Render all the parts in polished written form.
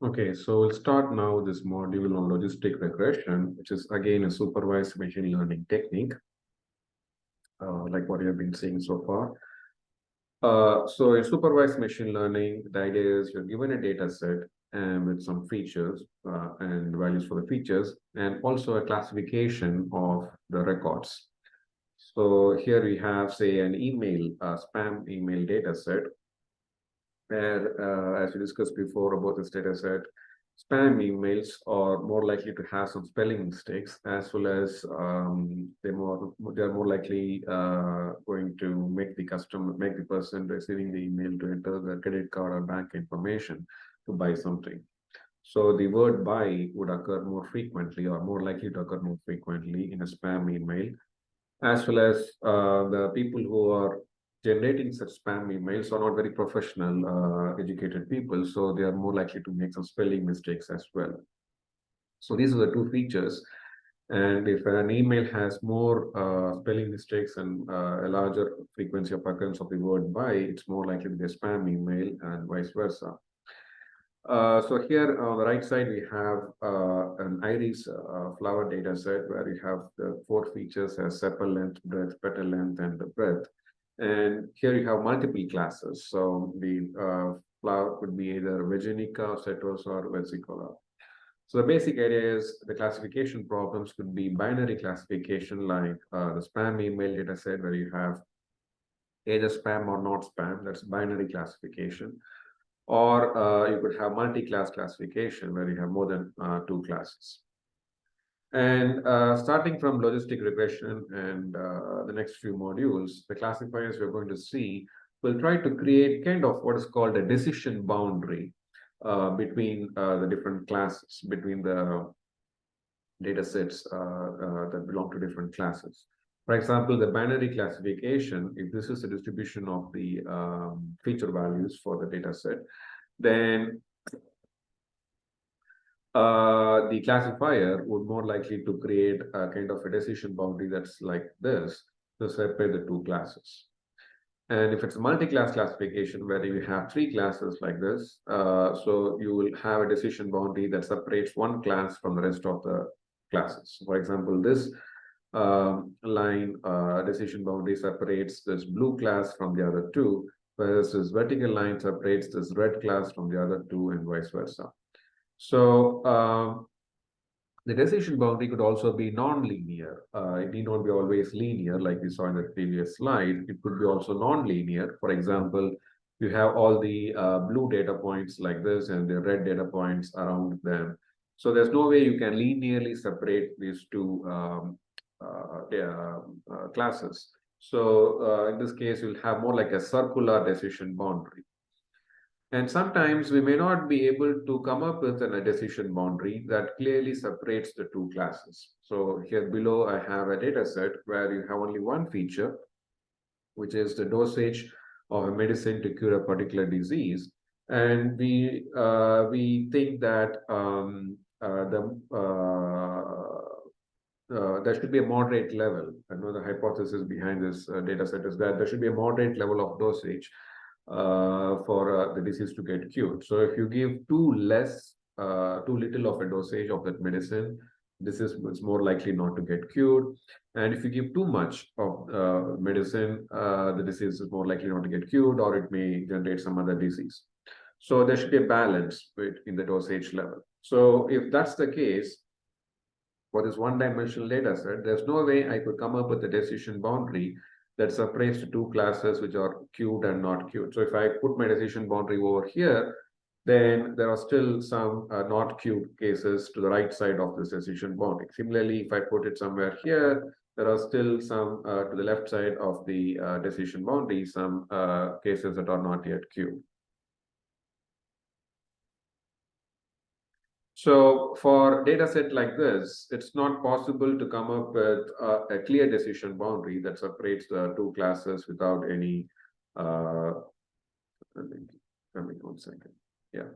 Okay, so we'll start now this module on logistic regression, which is again a supervised machine learning technique, like what you have been seeing so far. So in supervised machine learning, the idea is you're given a data set and with some features and values for the features, and also a classification of the records. So here we have, say, an email, spam email data set, where, as we discussed before about this data set, spam emails are more likely to have some spelling mistakes, as well as they are more likely going to make the person receiving the email to enter their credit card or bank information to buy something. So the word buy would occur more frequently or more likely to occur more frequently in a spam email, as well as the people who are generating such spam emails are not very professional, educated people, so they are more likely to make some spelling mistakes as well. So these are the two features. And if an email has more spelling mistakes and a larger frequency of occurrence of the word by, it's more likely to be a spam email and vice versa. So here on the right side, we have an iris flower data set where we have the four features as sepal length, breadth, petal length, and the breadth. And here you have multiple classes. So the flower could be either Virginica, Cetos, or Versicolor. So the basic idea is the classification problems could be binary classification, like the spam email data set where you have either spam or not spam. That's binary classification. Or you could have multi-class classification where you have more than two classes. And starting from logistic regression and the next few modules, the classifiers we're going to see will try to create kind of what is called a decision boundary between the different classes, between the data sets that belong to different classes. For example, the binary classification, if this is a distribution of the feature values for the data set, then the classifier would more likely to create a kind of a decision boundary that's like this to separate the two classes. And if it's a multi-class classification where you have three classes like this, so you will have a decision boundary that separates one class from the rest of the classes. For example, this line decision boundary separates this blue class from the other two, whereas this vertical line separates this red class from the other two, and vice versa. So the decision boundary could also be non-linear. It need not be always linear, like we saw in the previous slide. It could be also non-linear. For example, you have all the blue data points like this and the red data points around them. So there's no way you can linearly separate these two classes. So in this case, you'll have more like a circular decision boundary. And sometimes we may not be able to come up with a decision boundary that clearly separates the two classes. So here below, I have a data set where you have only one feature, which is the dosage of a medicine to cure a particular disease. And we think that there should be a moderate level. I know the hypothesis behind this data set is that there should be a moderate level of dosage for the disease to get cured. So if you give too little of a dosage of that medicine, it's more likely not to get cured. And if you give too much of medicine, the disease is more likely not to get cured, or it may generate some other disease. So there should be a balance in the dosage level. So if that's the case, for this one-dimensional data set, there's no way I could come up with a decision boundary that separates the two classes which are queued and not queued. So if I put my decision boundary over here, then there are still some not queued cases to the right side of this decision boundary. Similarly, if I put it somewhere here, there are still some to the left side of the decision boundary, some cases that are not yet queued. So for data set like this, it's not possible to come up with a clear decision boundary that separates the two classes without any, one second. Yeah,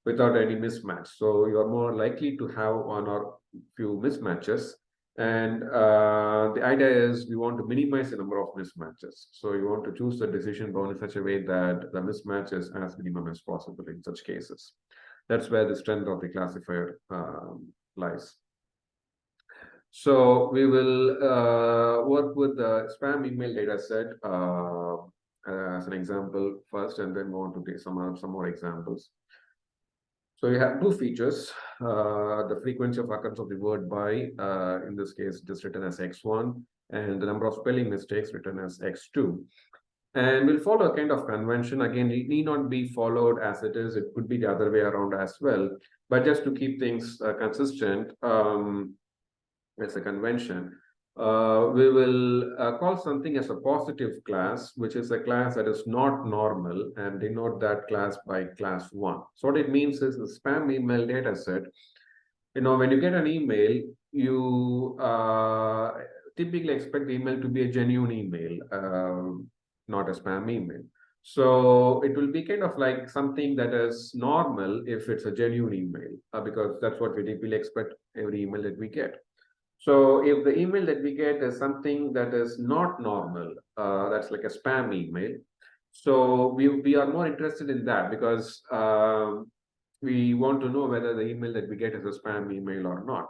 without any mismatch. So you're more likely to have one or few mismatches. And the idea is we want to minimize the number of mismatches. So you want to choose the decision boundary in such a way that the mismatch is as minimum as possible in such cases. That's where the strength of the classifier lies. So we will work with the spam email data set as an example first, and then go on to take some more examples. So you have two features, the frequency of occurrence of the word by, in this case, just written as x1, and the number of spelling mistakes written as x2. And we'll follow a kind of convention. Again, it need not be followed as it is. It could be the other way around as well. But just to keep things consistent, it's a convention. We will call something as a positive class, which is a class that is not normal, and denote that class by class 1. So what it means is the spam email data set. When you get an email, you typically expect the email to be a genuine email, not a spam email. So it will be kind of like something that is normal if it's a genuine email, because that's what we typically expect every email that we get. So if the email that we get is something that is not normal, that's like a spam email. So we are more interested in that, because we want to know whether the email that we get is a spam email or not.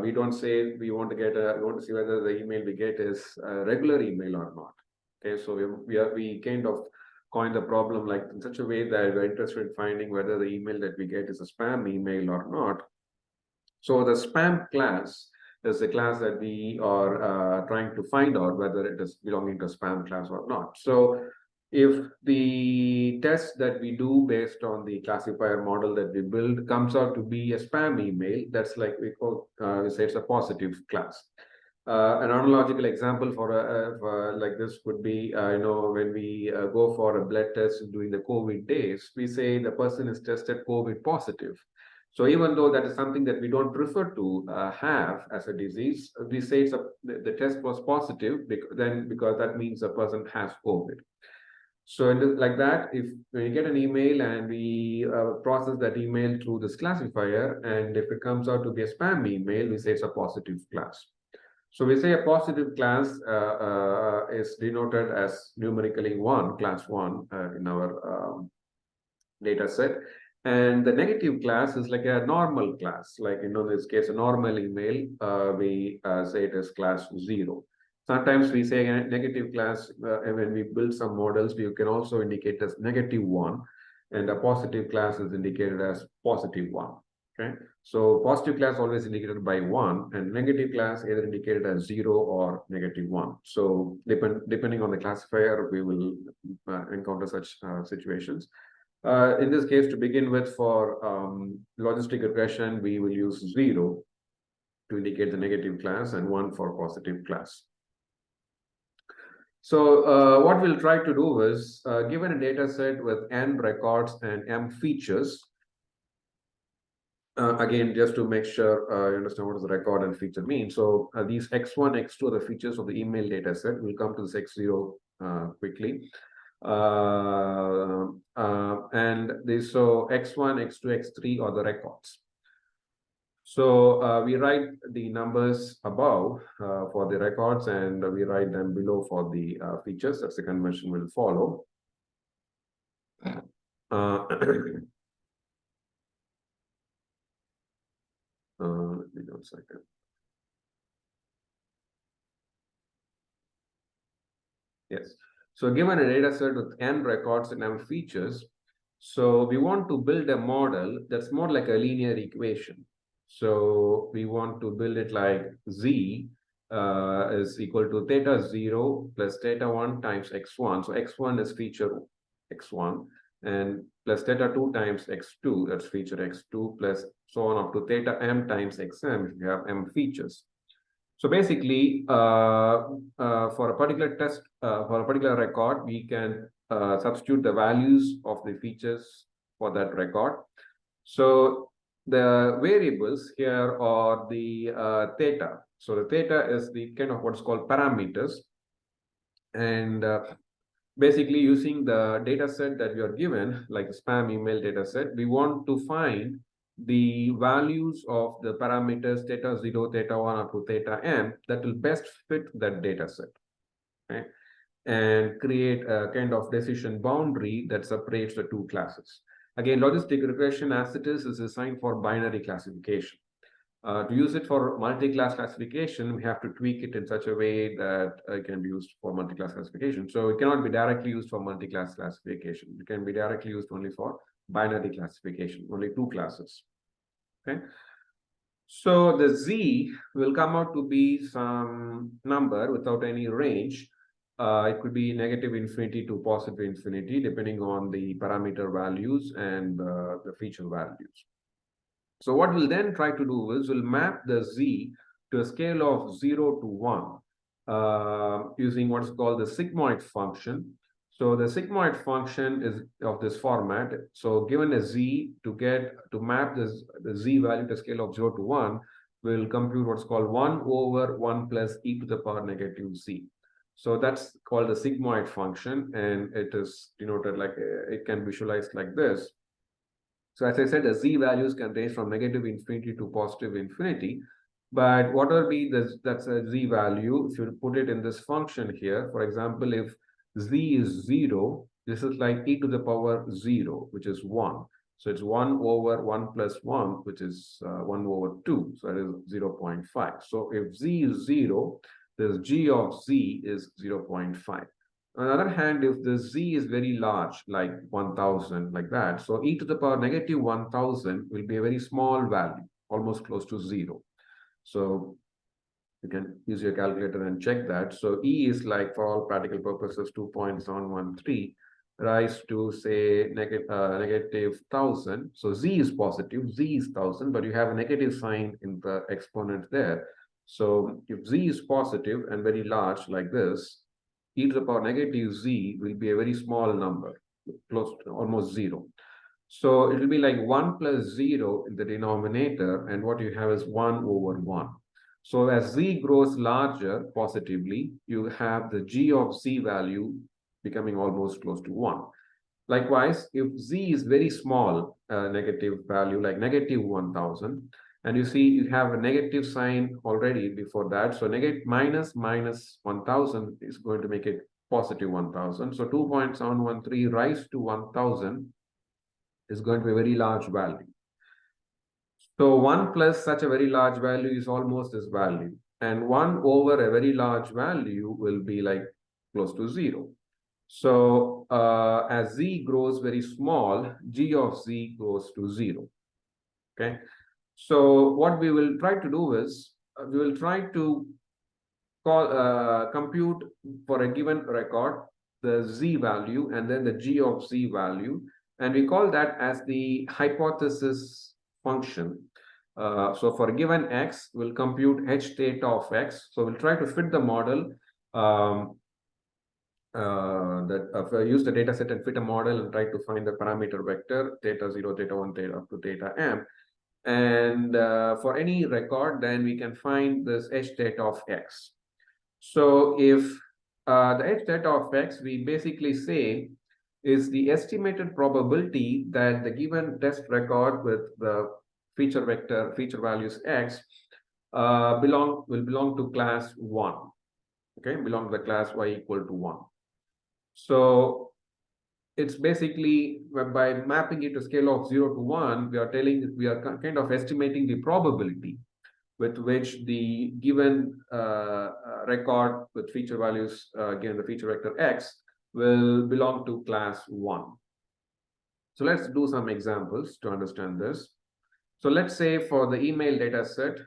We don't say we want to see whether the email we get is a regular email or not. Okay, so we kind of coin the problem like in such a way that we're interested in finding whether the email that we get is a spam email or not. So the spam class is the class that we are trying to find out whether it is belonging to a spam class or not. So if the test that we do based on the classifier model that we build comes out to be a spam email, that's like we say it's a positive class. An analogical example for like this would be, when we go for a blood test during the COVID days, we say the person is tested COVID positive. So even though that is something that we don't prefer to have as a disease, we say the test was positive because that means the person has COVID. So like that, if when you get an email and we process that email through this classifier, and if it comes out to be a spam email, we say it's a positive class. So we say a positive class is denoted as numerically 1, class 1 in our data set. And the negative class is like a normal class, like in this case, a normal email, we say it is class 0. Sometimes we say a negative class, when we build some models, we can also indicate as -1, and a positive class is indicated as +1. Okay, so positive class always indicated by 1, and negative class either indicated as 0 or -1. So depending on the classifier, we will encounter such situations. In this case, to begin with, for logistic regression, we will use 0 to indicate the negative class and 1 for positive class. So what we'll try to do is, given a data set with n records and m features, again, just to make sure you understand what does the record and feature mean. So these x1, x2 are the features of the email data set. We'll come to this x0 quickly. And this, so x1, x2, x3 are the records. So we write the numbers above for the records, and we write them below for the features. That's the convention we'll follow. Let me know a second. Yes. So given a data set with n records and m features, so we want to build a model that's more like a linear equation. So we want to build it like z is equal to theta 0 plus theta 1 times x1. So x1 is feature x1, and plus theta 2 times x2, that's feature x2, plus so on up to theta m times xm if you have m features. So basically, for a particular test, for a particular record, we can substitute the values of the features for that record. So the variables here are the theta. So the theta is the kind of what's called parameters. And basically, using the data set that we are given, like the spam email data set, we want to find the values of the parameters theta 0, theta 1 up to theta m that will best fit that data set. Okay? And create a kind of decision boundary that separates the two classes. Again, logistic regression as it is designed for binary classification. To use it for multi-class classification, we have to tweak it in such a way that it can be used for multi-class classification. So it cannot be directly used for multi-class classification. It can be directly used only for binary classification, only two classes. Okay. So the z will come out to be some number without any range. It could be negative infinity to positive infinity, depending on the parameter values and the feature values. So what we'll then try to do is we'll map the z to a scale of 0 to 1 using what's called the sigmoid function. So the sigmoid function is of this format. So given a z, to map the z value to a scale of 0 to 1, we'll compute what's called 1 over 1 plus e to the power negative z. So that's called the sigmoid function, and it is denoted like, it can visualized like this. So as I said, the z values can range from negative infinity to positive infinity. But whatever be this, that's a z value. If you put it in this function here, for example, if z is 0, this is like e to the power 0, which is 1. So it's 1 over 1 plus 1, which is 1 over 2. So that is 0.5. So if z is 0, this g of z is 0.5. On the other hand, if the z is very large, like 1000, like that, so e to the power negative 1000 will be a very small value, almost close to 0. So you can use your calculator and check that. So e is like, for all practical purposes, 2.713 rise to, say, negative 1000. So z is positive, z is 1000, but you have a negative sign in the exponent there. So if z is positive and very large like this, e to the power negative z will be a very small number, close to almost 0. So it will be like 1 plus 0 in the denominator, and what you have is 1 over 1. So as z grows larger positively, you have the g of z value becoming almost close to 1. Likewise, if z is very small, negative value like negative 1000, and you see you have a negative sign already before that. So negative minus 1000 is going to make it positive 1000. So 2.713 rise to 1000 is going to be a very large value. So 1 plus such a very large value is almost this value. And 1 over a very large value will be like close to 0. So as z grows very small, g of z goes to 0. Okay. So what we will try to do is we will try to compute for a given record the z value and then the g of z value, and we call that as the hypothesis function. So for a given x, we'll compute h theta of x. So we'll try to fit the model use the data set and fit a model and try to find the parameter vector theta 0, theta 1, theta up to theta m. And for any record, then we can find this h theta of x. So if the h theta of x, we basically say is the estimated probability that the given test record with the feature vector, feature values x, will belong to class 1. Okay, belong to the class y equal to 1. So it's basically by mapping it to scale of 0 to 1, we are kind of estimating the probability with which the given record with feature values, given the feature vector x, will belong to class 1. So let's do some examples to understand this. So let's say for the email data set,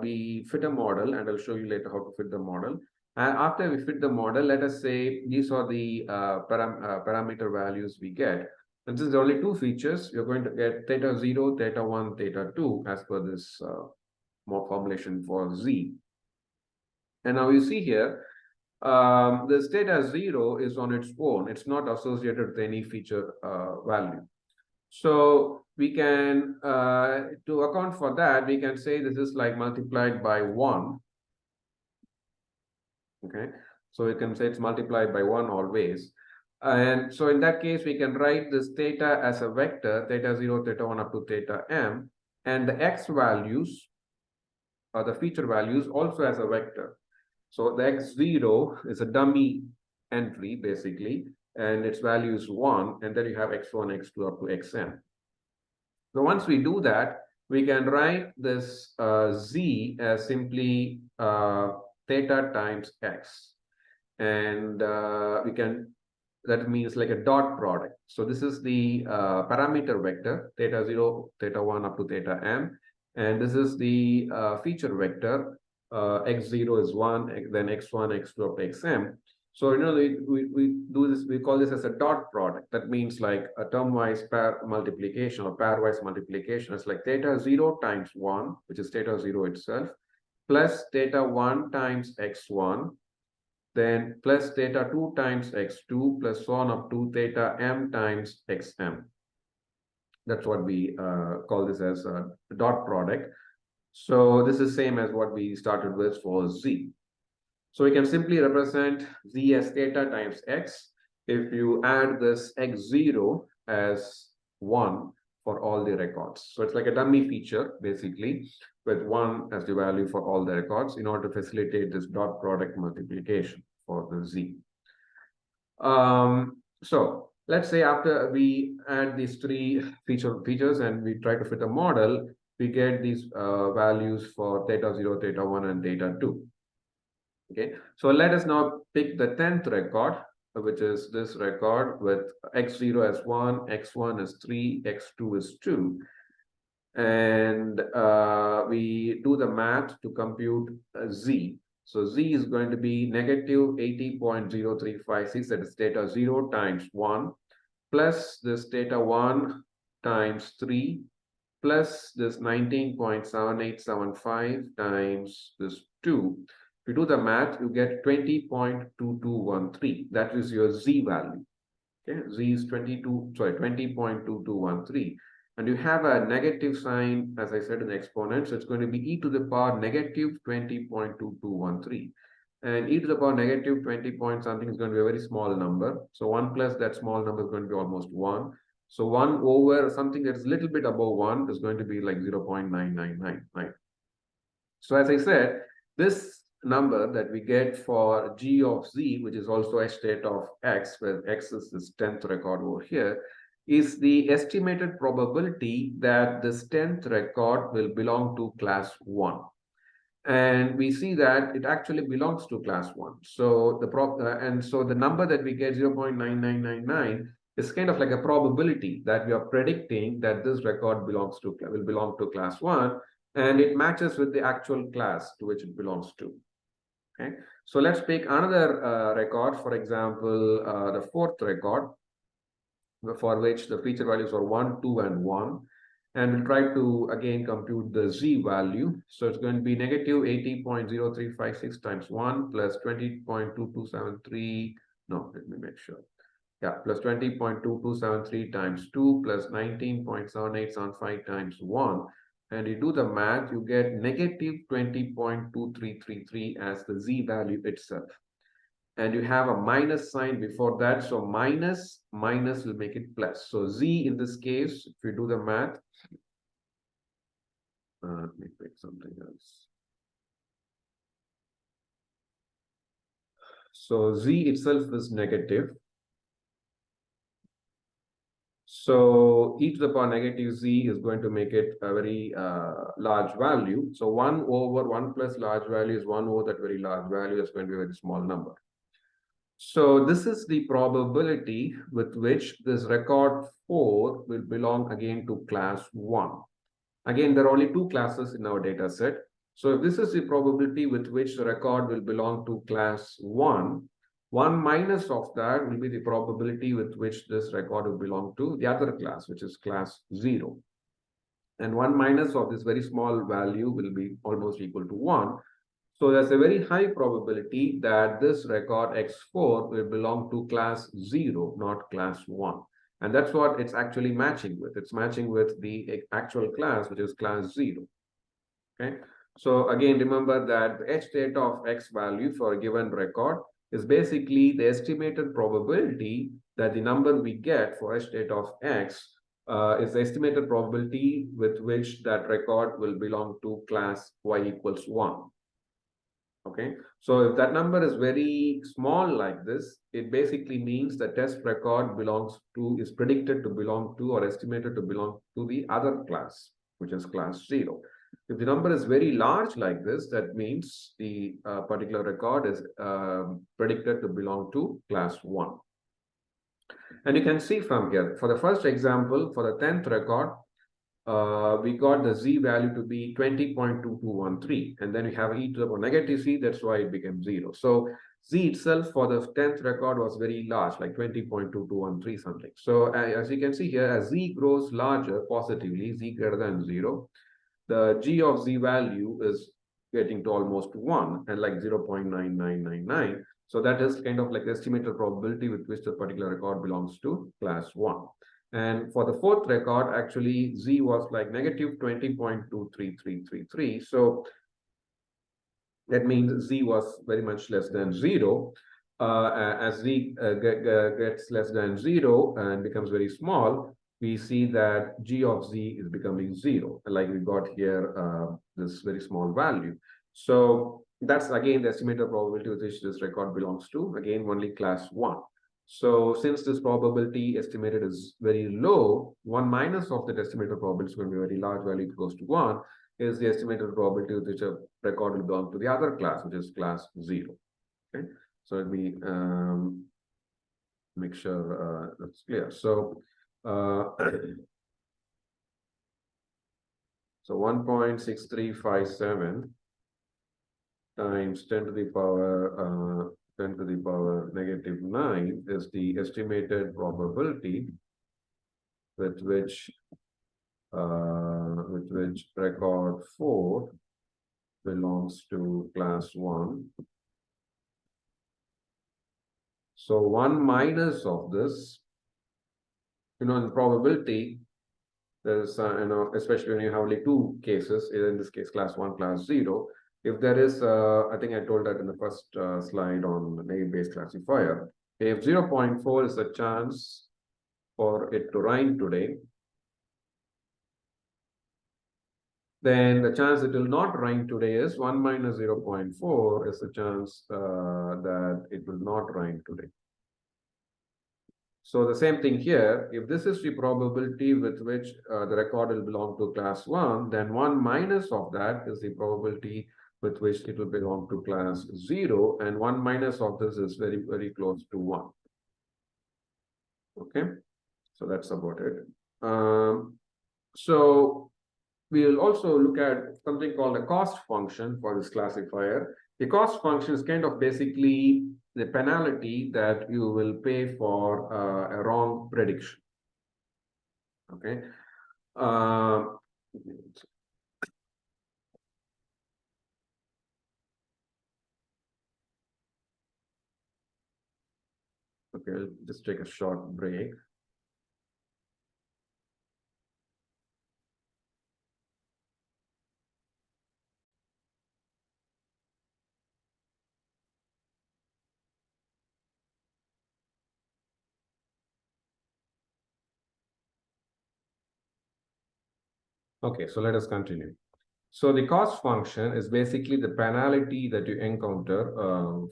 we fit a model, and I'll show you later how to fit the model. And after we fit the model, let us say these are the parameter values we get. And since there are only two features, you're going to get theta 0, theta 1, theta 2 as per this more formulation for z. And now you see here, this theta 0 is on its own. It's not associated with any feature value. So we can, to account for that, we can say this is like multiplied by 1. Okay, so we can say it's multiplied by 1 always. And so in that case, we can write this theta as a vector, theta 0, theta 1 up to theta m, and the x values, or the feature values, also as a vector. So the x0 is a dummy entry, basically, and its value is 1, and then you have x1, x2 up to xn. So once we do that, we can write this z as simply theta times x. And we can, that means like a dot product. So this is the parameter vector, theta 0, theta 1 up to theta m. And this is the feature vector, x0 is 1, then x1, x2 up to xm. So, we do this, we call this as a dot product. That means like a term-wise pair multiplication or pairwise multiplication. It's like theta 0 times 1, which is theta 0 itself, plus theta 1 times x1, then plus theta 2 times x2, plus so on up to theta m times xm. That's what we call this as a dot product. So this is same as what we started with for z. So we can simply represent z as theta times x if you add this x0 as 1 for all the records. So it's like a dummy feature, basically, with 1 as the value for all the records in order to facilitate this dot product multiplication for the z. So let's say after we add these three features and we try to fit a model, we get these values for theta 0, theta 1, and theta 2. Okay, so let us now pick the 10th record, which is this record with x0 as 1, x1 is 3, x2 is 2. And we do the math to compute z. So z is going to be negative 80.0356, that is theta 0 times 1, plus this theta 1 times 3, plus this 19.7875 times this 2. If you do the math, you get 20.2213. That is your z value. Okay, z is 20.2213. And you have a negative sign, as I said, in the exponent. So it's going to be e to the power negative 20.2213. And e to the power negative 20 point something is going to be a very small number. So 1 plus that small number is going to be almost 1. So 1 over something that is a little bit above 1 is going to be like 0.9999. So as I said, this number that we get for g of z, which is also a state of x, where x is this 10th record over here, is the estimated probability that this 10th record will belong to class 1. And we see that it actually belongs to class 1. So the number that we get 0.9999 is kind of like a probability that we are predicting that this record will belong to class 1, and it matches with the actual class to which it belongs to. Okay, so let's pick another record, for example, the 4th record, for which the feature values are 1, 2, and 1. And we'll try to again compute the z value. So it's going to be negative 80.0356 times 1 plus 20.2273. No, let me make sure. Yeah, plus 20.2273 times 2 plus 19.7875 times 1. And you do the math, you get negative 20.2333 as the z value itself. And you have a minus sign before that. So minus will make it plus. So z in this case, if you do the math, let me pick something else. So z itself is negative. So e to the power negative z is going to make it a very large value. So 1 over 1 plus large value is 1 over that very large value. That's going to be a very small number. So this is the probability with which this record 4 will belong again to class 1. Again, there are only 2 classes in our data set. So if this is the probability with which the record will belong to class 1, 1 minus of that will be the probability with which this record will belong to the other class, which is class 0. And 1 minus of this very small value will be almost equal to 1. So there's a very high probability that this record x4 will belong to class 0, not class 1. And that's what it's actually matching with. It's matching with the actual class, which is class 0. Okay. So again, remember that the h theta of x value for a given record is basically the estimated probability that the number we get for h theta of x is the estimated probability with which that record will belong to class y equals 1. Okay, so if that number is very small like this, it basically means the test record is predicted to belong to or estimated to belong to the other class, which is class 0. If the number is very large like this, that means the particular record is predicted to belong to class 1. And you can see from here, for the first example, for the 10th record, we got the z value to be 20.2213, and then we have e to the power negative c, that's why it became 0. So z itself for the 10th record was very large, like 20.2213 something. So as you can see here, as z grows larger positively, z greater than 0, the g of z value is getting to almost 1 and like 0.9999. So that is kind of like the estimated probability with which the particular record belongs to class 1. And for the fourth record, actually, z was like negative 20.23333. So that means z was very much less than 0. As z gets less than 0 and becomes very small, we see that g of z is becoming 0, like we got here this very small value. So that's again the estimated probability with which this record belongs to, again, only class 1. So since this probability estimated is very low, 1 minus of that estimated probability is going to be a very large value, it goes to 1, is the estimated probability with which a record will belong to the other class, which is class 0. Okay, so let me make sure that's clear. So so 1.6357 times 10 to the power 10 to the power negative 9 is the estimated probability with which record 4 belongs to class 1. So 1 minus of this, in probability, there's, especially when you have only two cases, in this case, class 1, class 0. If there is, I think I told that in the first slide on naive-Bayes classifier, if 0.4 is the chance for it to rain today, then the chance it will not rain today is 1 minus 0.4 is the chance that it will not rain today. So the same thing here, if this is the probability with which the record will belong to class 1, then 1 minus of that is the probability with which it will belong to class 0, and 1 minus of this is very, very close to 1. Okay, so that's about it. So we will also look at something called a cost function for this classifier. The cost function is kind of basically the penalty that you will pay for a wrong prediction. Okay. Okay, I'll just take a short break. Okay, so let us continue. So the cost function is basically the penalty that you encounter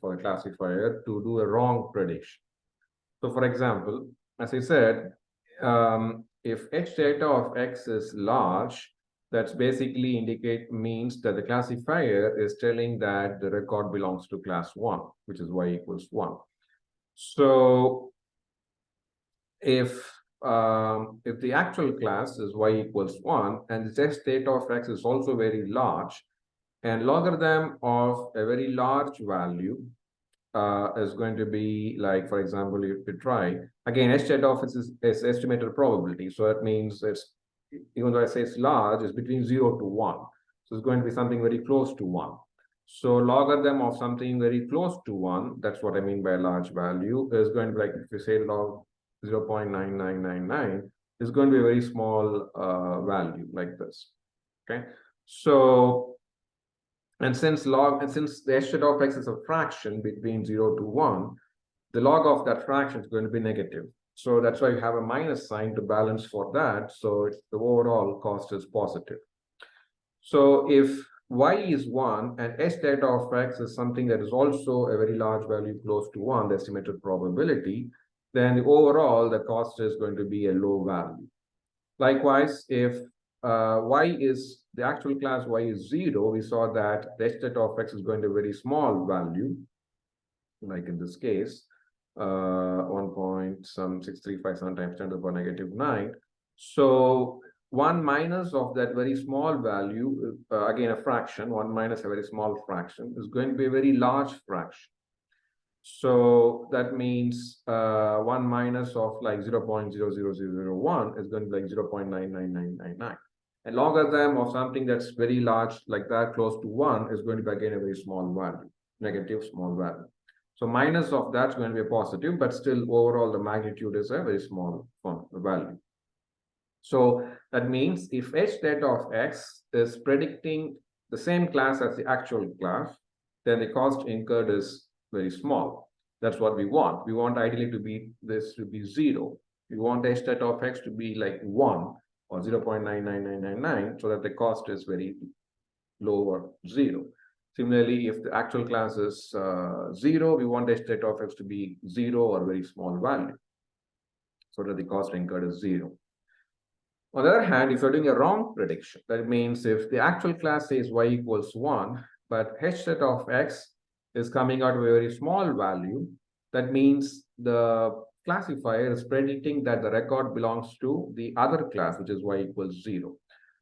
for a classifier to do a wrong prediction. So for example, as I said, if h data of x is large, that's basically means that the classifier is telling that the record belongs to class 1, which is y equals 1. So if the actual class is y equals 1 and the test data of x is also very large, and logarithm of a very large value is going to be like, for example, if you try, again, h data of x is estimated probability. So that means it's, even though I say it's large, it's between 0 to 1. So it's going to be something very close to 1. So logarithm of something very close to 1, that's what I mean by a large value, is going to be like, if you say log 0.9999, is going to be a very small value like this. Okay. So, and since the h of x is a fraction between 0 to 1, the log of that fraction is going to be negative. So that's why you have a minus sign to balance for that. So the overall cost is positive. So if y is 1 and h theta of x is something that is also a very large value close to 1, the estimated probability, then overall the cost is going to be a low value. Likewise, if y is the actual class y is 0, we saw that the h theta of x is going to be a very small value, like in this case, 1.635 times 10 to the power negative 9. So 1 minus of that very small value, again a fraction, 1 minus a very small fraction is going to be a very large fraction. So that means 1 minus of like 0.00001 is going to be like 0.99999. And logarithm of something that's very large like that, close to 1, is going to be again a very small value, negative small value. So minus of that's going to be a positive, but still overall the magnitude is a very small value. So that means if h theta of x is predicting the same class as the actual class, then the cost incurred is very small. That's what we want. We want ideally to be this to be 0. We want h theta of x to be like 1 or 0.99999 so that the cost is very low or 0. Similarly, if the actual class is 0, we want h theta of x to be 0 or very small value so that the cost incurred is 0. On the other hand, if you're doing a wrong prediction, that means if the actual class says y equals 1, but h theta of x is coming out with a very small value, that means the classifier is predicting that the record belongs to the other class, which is y equals 0.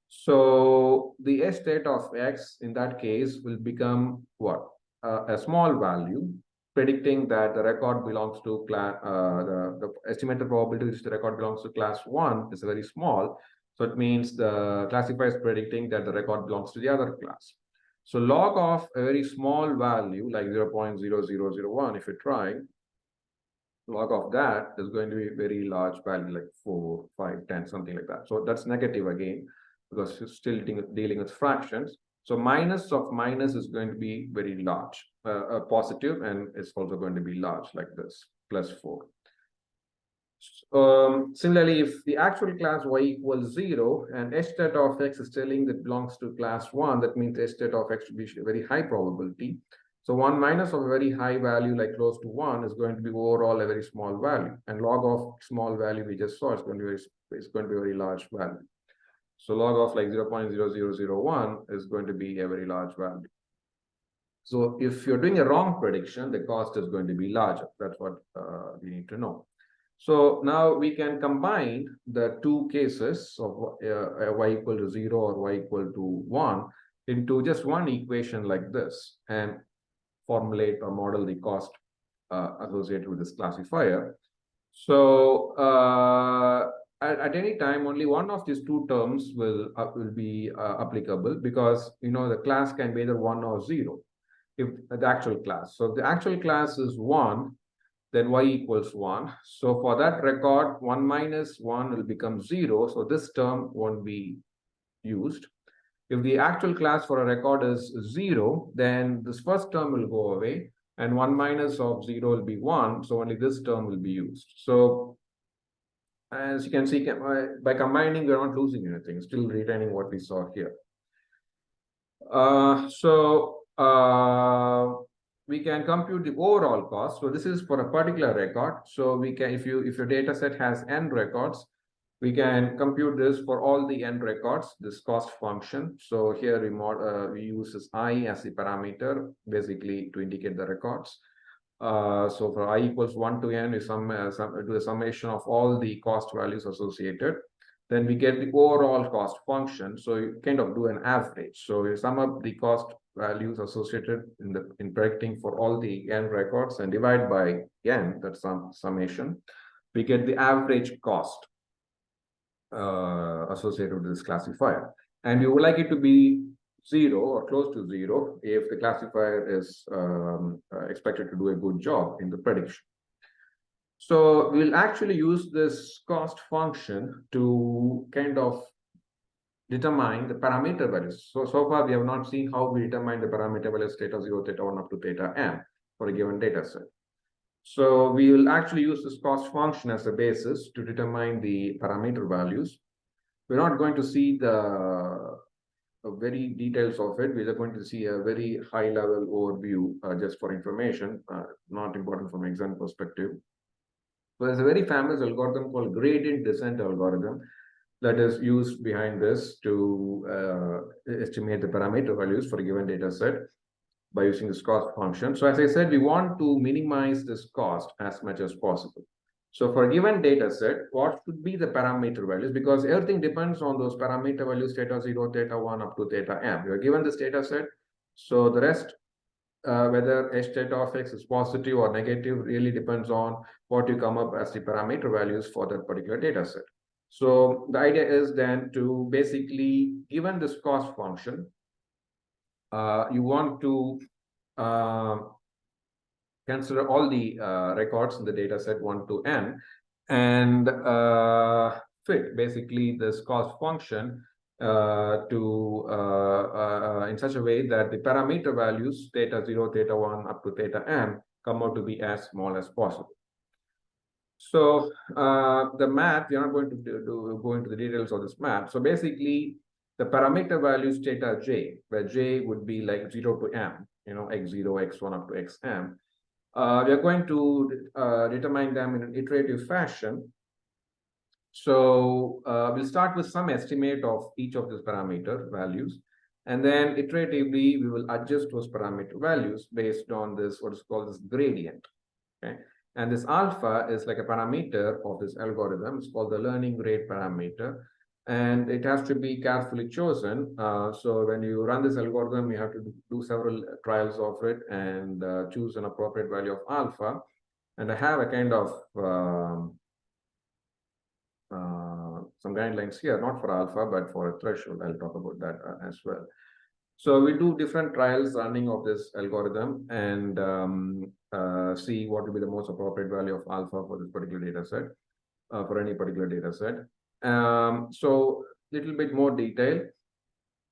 So the h theta of x in that case will become what? A small value, predicting that the record belongs to class, the estimated probability which the record belongs to class 1 is very small. So it means the classifier is predicting that the record belongs to the other class. So log of a very small value like 0.0001, if you try, log of that is going to be a very large value like 4, 5, 10, something like that. So that's negative again, because it's still dealing with fractions. So minus of minus is going to be very large, positive, and it's also going to be large like this, plus 4. Similarly, if the actual class y equals 0 and h theta of x is telling that belongs to class 1, that means h theta of x should be a very high probability. So 1 minus of a very high value like close to 1 is going to be overall a very small value. And log of small value we just saw is going to be a very large value. So log of like 0.0001 is going to be a very large value. So if you're doing a wrong prediction, the cost is going to be larger. That's what we need to know. So now we can combine the two cases of y equal to 0 or y equal to 1 into just one equation like this and formulate or model the cost associated with this classifier. So at any time, only one of these two terms will be applicable, because the class can be either 1 or 0 if the actual class. So if the actual class is 1, then y equals 1. So for that record, 1 minus 1 will become 0. So this term won't be used. If the actual class for a record is 0, then this first term will go away, and 1 minus of 0 will be 1. So only this term will be used. So as you can see, by combining, we're not losing anything, still retaining what we saw here. We can compute the overall cost. So this is for a particular record. So we can, if your data set has n records, we can compute this for all the n records, this cost function. So here we use this I as the parameter, basically to indicate the records. So for I equals 1 to n, we do the summation of all the cost values associated. Then we get the overall cost function. So you kind of do an average. So you sum up the cost values associated in predicting for all the n records and divide by n, that's some summation. We get the average cost associated with this classifier. And we would like it to be 0 or close to 0 if the classifier is expected to do a good job in the prediction. So we'll actually use this cost function to kind of determine the parameter values. So far we have not seen how we determine the parameter values theta 0, theta 1 up to theta n for a given data set. So we will actually use this cost function as a basis to determine the parameter values. We're not going to see the very details of it. We are going to see a very high level overview just for information, not important from exam perspective. So there's a very famous algorithm called gradient descent algorithm that is used behind this to estimate the parameter values for a given data set by using this cost function. So as I said, we want to minimize this cost as much as possible. So for a given data set, what should be the parameter values? Because everything depends on those parameter values, theta 0, theta 1 up to theta m. You are given this data set. So the rest, whether h theta of x is positive or negative, really depends on what you come up as the parameter values for that particular data set. So the idea is then to basically, given this cost function, you want to consider all the records in the data set 1 to n and fit basically this cost function in such a way that the parameter values theta 0, theta 1 up to theta m come out to be as small as possible. So the map, we are not going to go into the details of this map. So basically, the parameter values theta j, where j would be like 0 to m, x0, x1 up to xm. We are going to determine them in an iterative fashion. So we'll start with some estimate of each of these parameter values. And then iteratively, we will adjust those parameter values based on this, what is called this gradient. Okay. And this alpha is like a parameter of this algorithm. It's called the learning rate parameter. And it has to be carefully chosen. So when you run this algorithm, you have to do several trials of it and choose an appropriate value of alpha. And I have a kind of some guidelines here, not for alpha, but for a threshold. I'll talk about that as well. So we do different trials running of this algorithm and see what will be the most appropriate value of alpha for this particular data set, for any particular data set. So little bit more detail.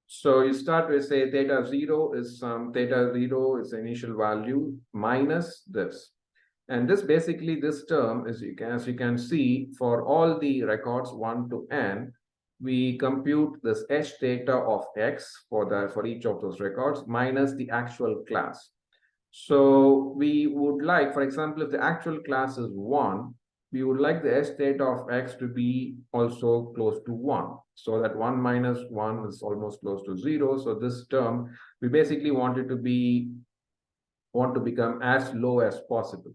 So you start with say theta 0 is theta 0 is the initial value minus this. And this basically, this term, as you can see, for all the records 1 to n, we compute this h theta of x for each of those records minus the actual class. So we would like, for example, if the actual class is 1, we would like the h theta of x to be also close to 1. So that 1 minus 1 is almost close to 0. So this term, we basically want it to become as low as possible.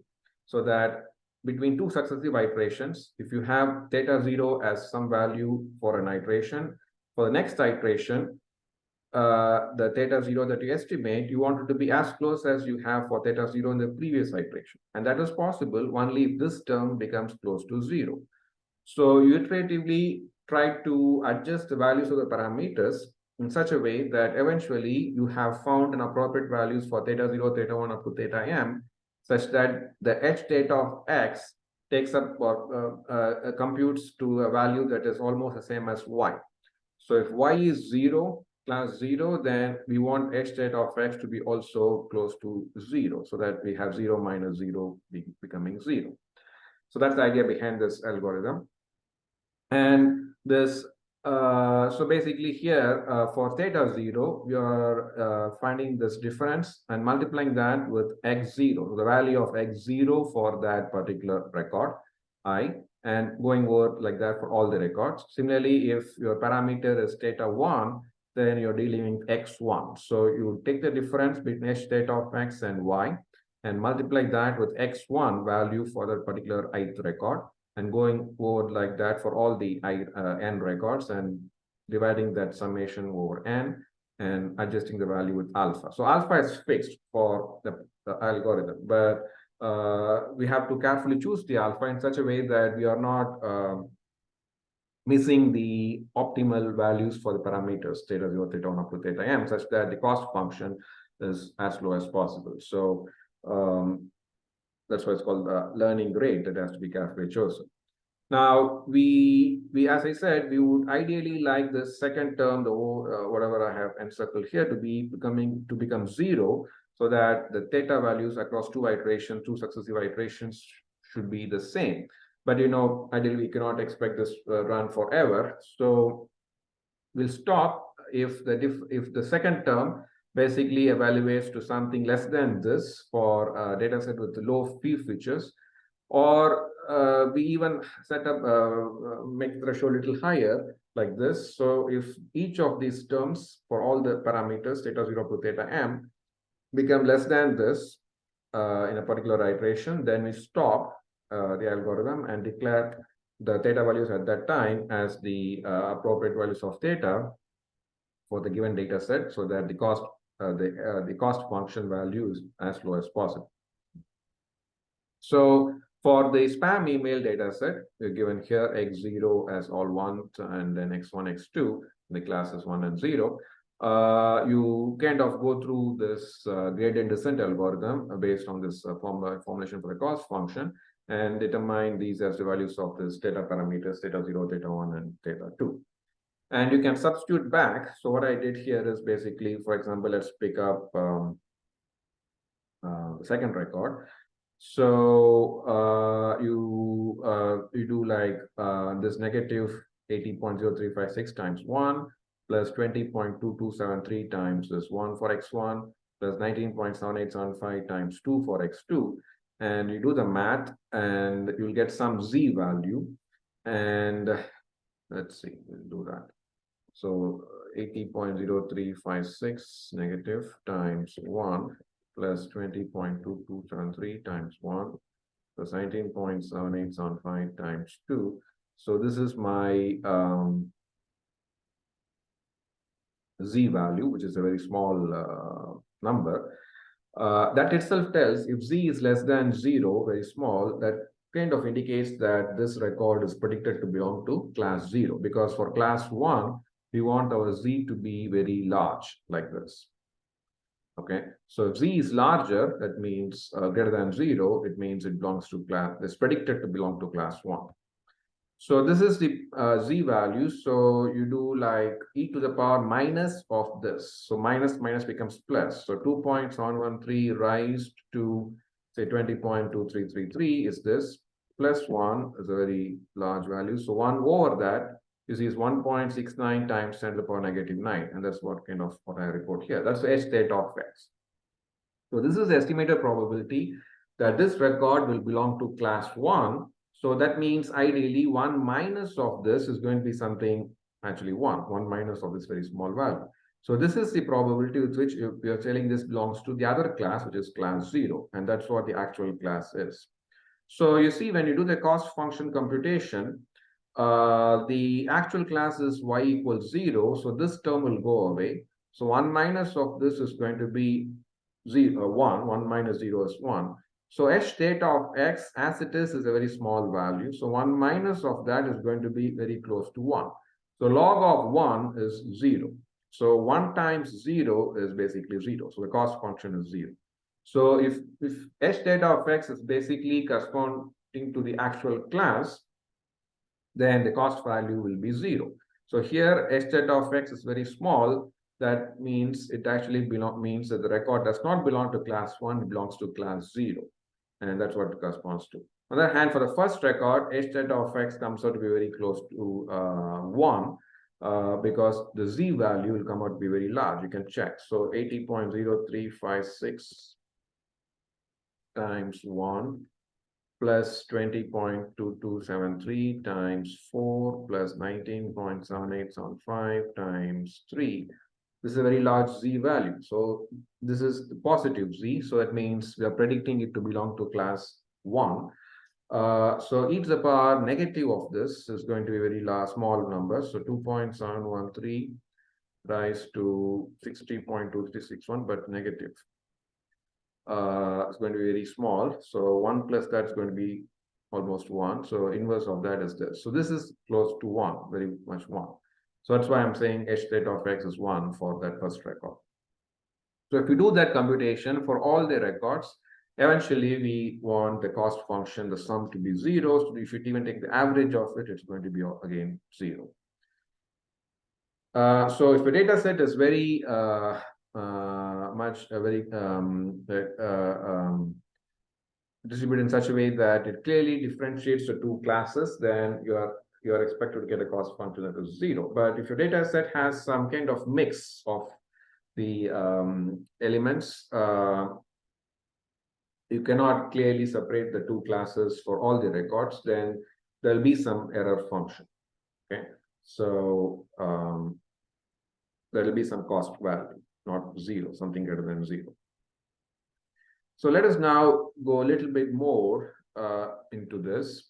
So that between two successive iterations, if you have theta 0 as some value for an iteration, for the next iteration, the theta 0 that you estimate, you want it to be as close as you have for theta 0 in the previous iteration. And that is possible only if this term becomes close to 0. So you iteratively try to adjust the values of the parameters in such a way that eventually you have found an appropriate values for theta 0, theta 1 up to theta m, such that the h theta of x takes up or computes to a value that is almost the same as y. So if y is 0, class 0, then we want h theta of x to be also close to 0, so that we have 0 minus 0 becoming 0. So that's the idea behind this algorithm. And this, so basically here for theta 0, we are finding this difference and multiplying that with x0, the value of x0 for that particular record, I, and going over like that for all the records. Similarly, if your parameter is theta 1, then you're dealing with x1. So you take the difference between h theta of x and y and multiply that with x1 value for that particular ith record, and going forward like that for all the n records and dividing that summation over n and adjusting the value with alpha. So alpha is fixed for the algorithm, but we have to carefully choose the alpha in such a way that we are not missing the optimal values for the parameters theta 0, theta 1 up to theta m, such that the cost function is as low as possible. So that's why it's called the learning rate that has to be carefully chosen. Now, we as I said, we would ideally like the second term, the whatever I have encircled here, to become 0, so that the theta values across two successive iterations should be the same. But ideally we cannot expect this run forever. So we'll stop if the second term basically evaluates to something less than this for a data set with low features, or we even set up make the threshold a little higher like this. So if each of these terms for all the parameters theta 0 to theta m become less than this in a particular iteration, then we stop the algorithm and declare the theta values at that time as the appropriate values of theta for the given data set, so that the cost function value is as low as possible. So for the spam email data set, we're given here x0 as all 1 and then x1, x2, the classes 1 and 0. You kind of go through this gradient descent algorithm based on this formulation for the cost function and determine these as the values of this theta parameters, theta 0, theta 1, and theta 2. And you can substitute back. So what I did here is basically, for example, let's pick up the second record. So you do like this negative 80.0356 times 1 plus 20.2273 times this 1 for x1 plus 19.7875 times 2 for x2, and you do the math and you'll get some z value. And let's see, we'll do that. So 80.0356 negative times 1 plus 20.2273 times 1 plus 19.7875 times 2. So this is my z value, which is a very small number. That itself tells if z is less than 0, very small, that kind of indicates that this record is predicted to belong to class 0, because for class 1, we want our z to be very large like this. Okay, so if z is larger, that means greater than 0, it means it belongs to class, it's predicted to belong to class 1. So this is the z value. So you do like e to the power minus of this. So minus becomes plus. So 2.713 raised to say 20.2333 is this. Plus 1 is a very large value. So 1 over that you see is 1.69 times 10 to the power negative 9. And that's what kind of what I report here. That's the h theta of x. So this is the estimated probability that this record will belong to class 1. So that means ideally 1 minus of this is going to be something actually 1 minus of this very small value. So this is the probability with which we are telling this belongs to the other class, which is class 0. And that's what the actual class is. So you see, when you do the cost function computation, the actual class is y equals 0. So this term will go away. So 1 minus of this is going to be 1 minus 0 is 1. So h theta of x as it is a very small value. So 1 minus of that is going to be very close to 1. So log of 1 is 0. So 1 times 0 is basically 0. So the cost function is 0. So if h theta of x is basically corresponding to the actual class, then the cost value will be 0. So here h theta of x is very small. That means it actually means that the record does not belong to class 1, it belongs to class 0. And that's what it corresponds to. On the other hand, for the first record, h theta of x comes out to be very close to 1 because the z value will come out to be very large. You can check. So 80.0356 times 1 plus 20.2273 times 4 plus 19.7875 times 3. This is a very large z value. So this is the positive z. So that means we are predicting it to belong to class 1. So e to the power negative of this is going to be a very large, small number. So 2.713 rise to 60.2361, but negative. It's going to be very small. So 1 plus that's going to be almost 1. So inverse of that is this. So this is close to 1, very much 1. So that's why I'm saying h theta of x is 1 for that first record. So if you do that computation for all the records, eventually we want the cost function, the sum to be 0. So you should even take the average of it, it's going to be again 0. So if the data set is very distributed in such a way that it clearly differentiates the two classes, then you are you are expected to get a cost function that is 0. But if your data set has some kind of mix of the elements, you cannot clearly separate the two classes for all the records, then there'll be some error function. Okay, so there will be some cost value, not 0, something greater than 0. So let us now go a little bit more into this.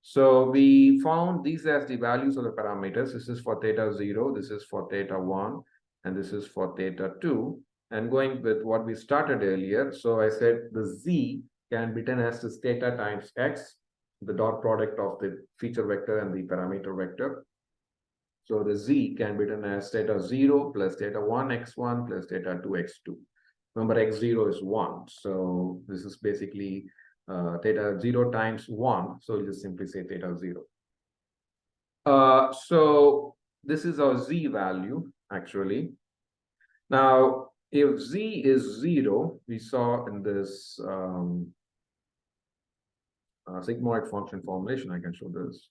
So we found these as the values of the parameters. This is for theta 0, this is for theta 1, and this is for theta 2. And going with what we started earlier, so I said the z can be written as this theta times x, the dot product of the feature vector and the parameter vector. So the z can be written as theta 0 plus theta 1 x1 plus theta 2 x2. Remember, x0 is 1. So this is basically theta 0 times 1. So we'll just simply say theta 0. So this is our z value, actually. Now, if z is 0, we saw in this sigmoid function formulation, I can show this,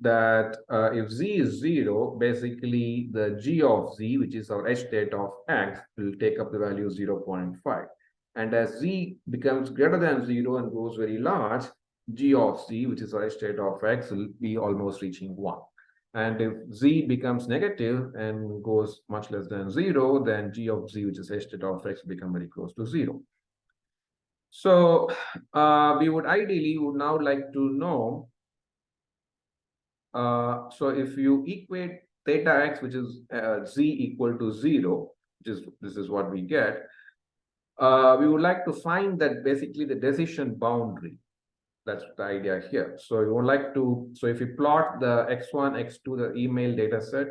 that if z is 0, basically the g of z, which is our h theta of x, will take up the value 0.5. And as z becomes greater than 0 and goes very large, g of z, which is our h theta of x, will be almost reaching 1. And if z becomes negative and goes much less than 0, then g of z, which is h theta of x, become very close to 0. So we would ideally now like to know, so if you equate theta x, which is z equal to 0, this is what we get, we would like to find that basically the decision boundary. That's the idea here. So you would like to, so if you plot the x1, x2, the email data set,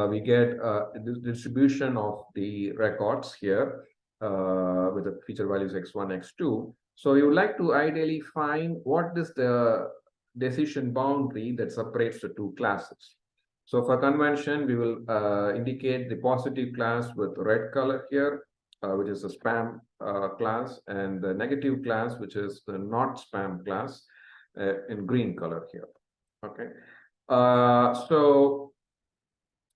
we get this distribution of the records here with the feature values x1, x2. So you would like to ideally find what is the decision boundary that separates the two classes. So for convention, we will indicate the positive class with red color here, which is a spam class, and the negative class, which is the not spam class, in green color here. Okay. So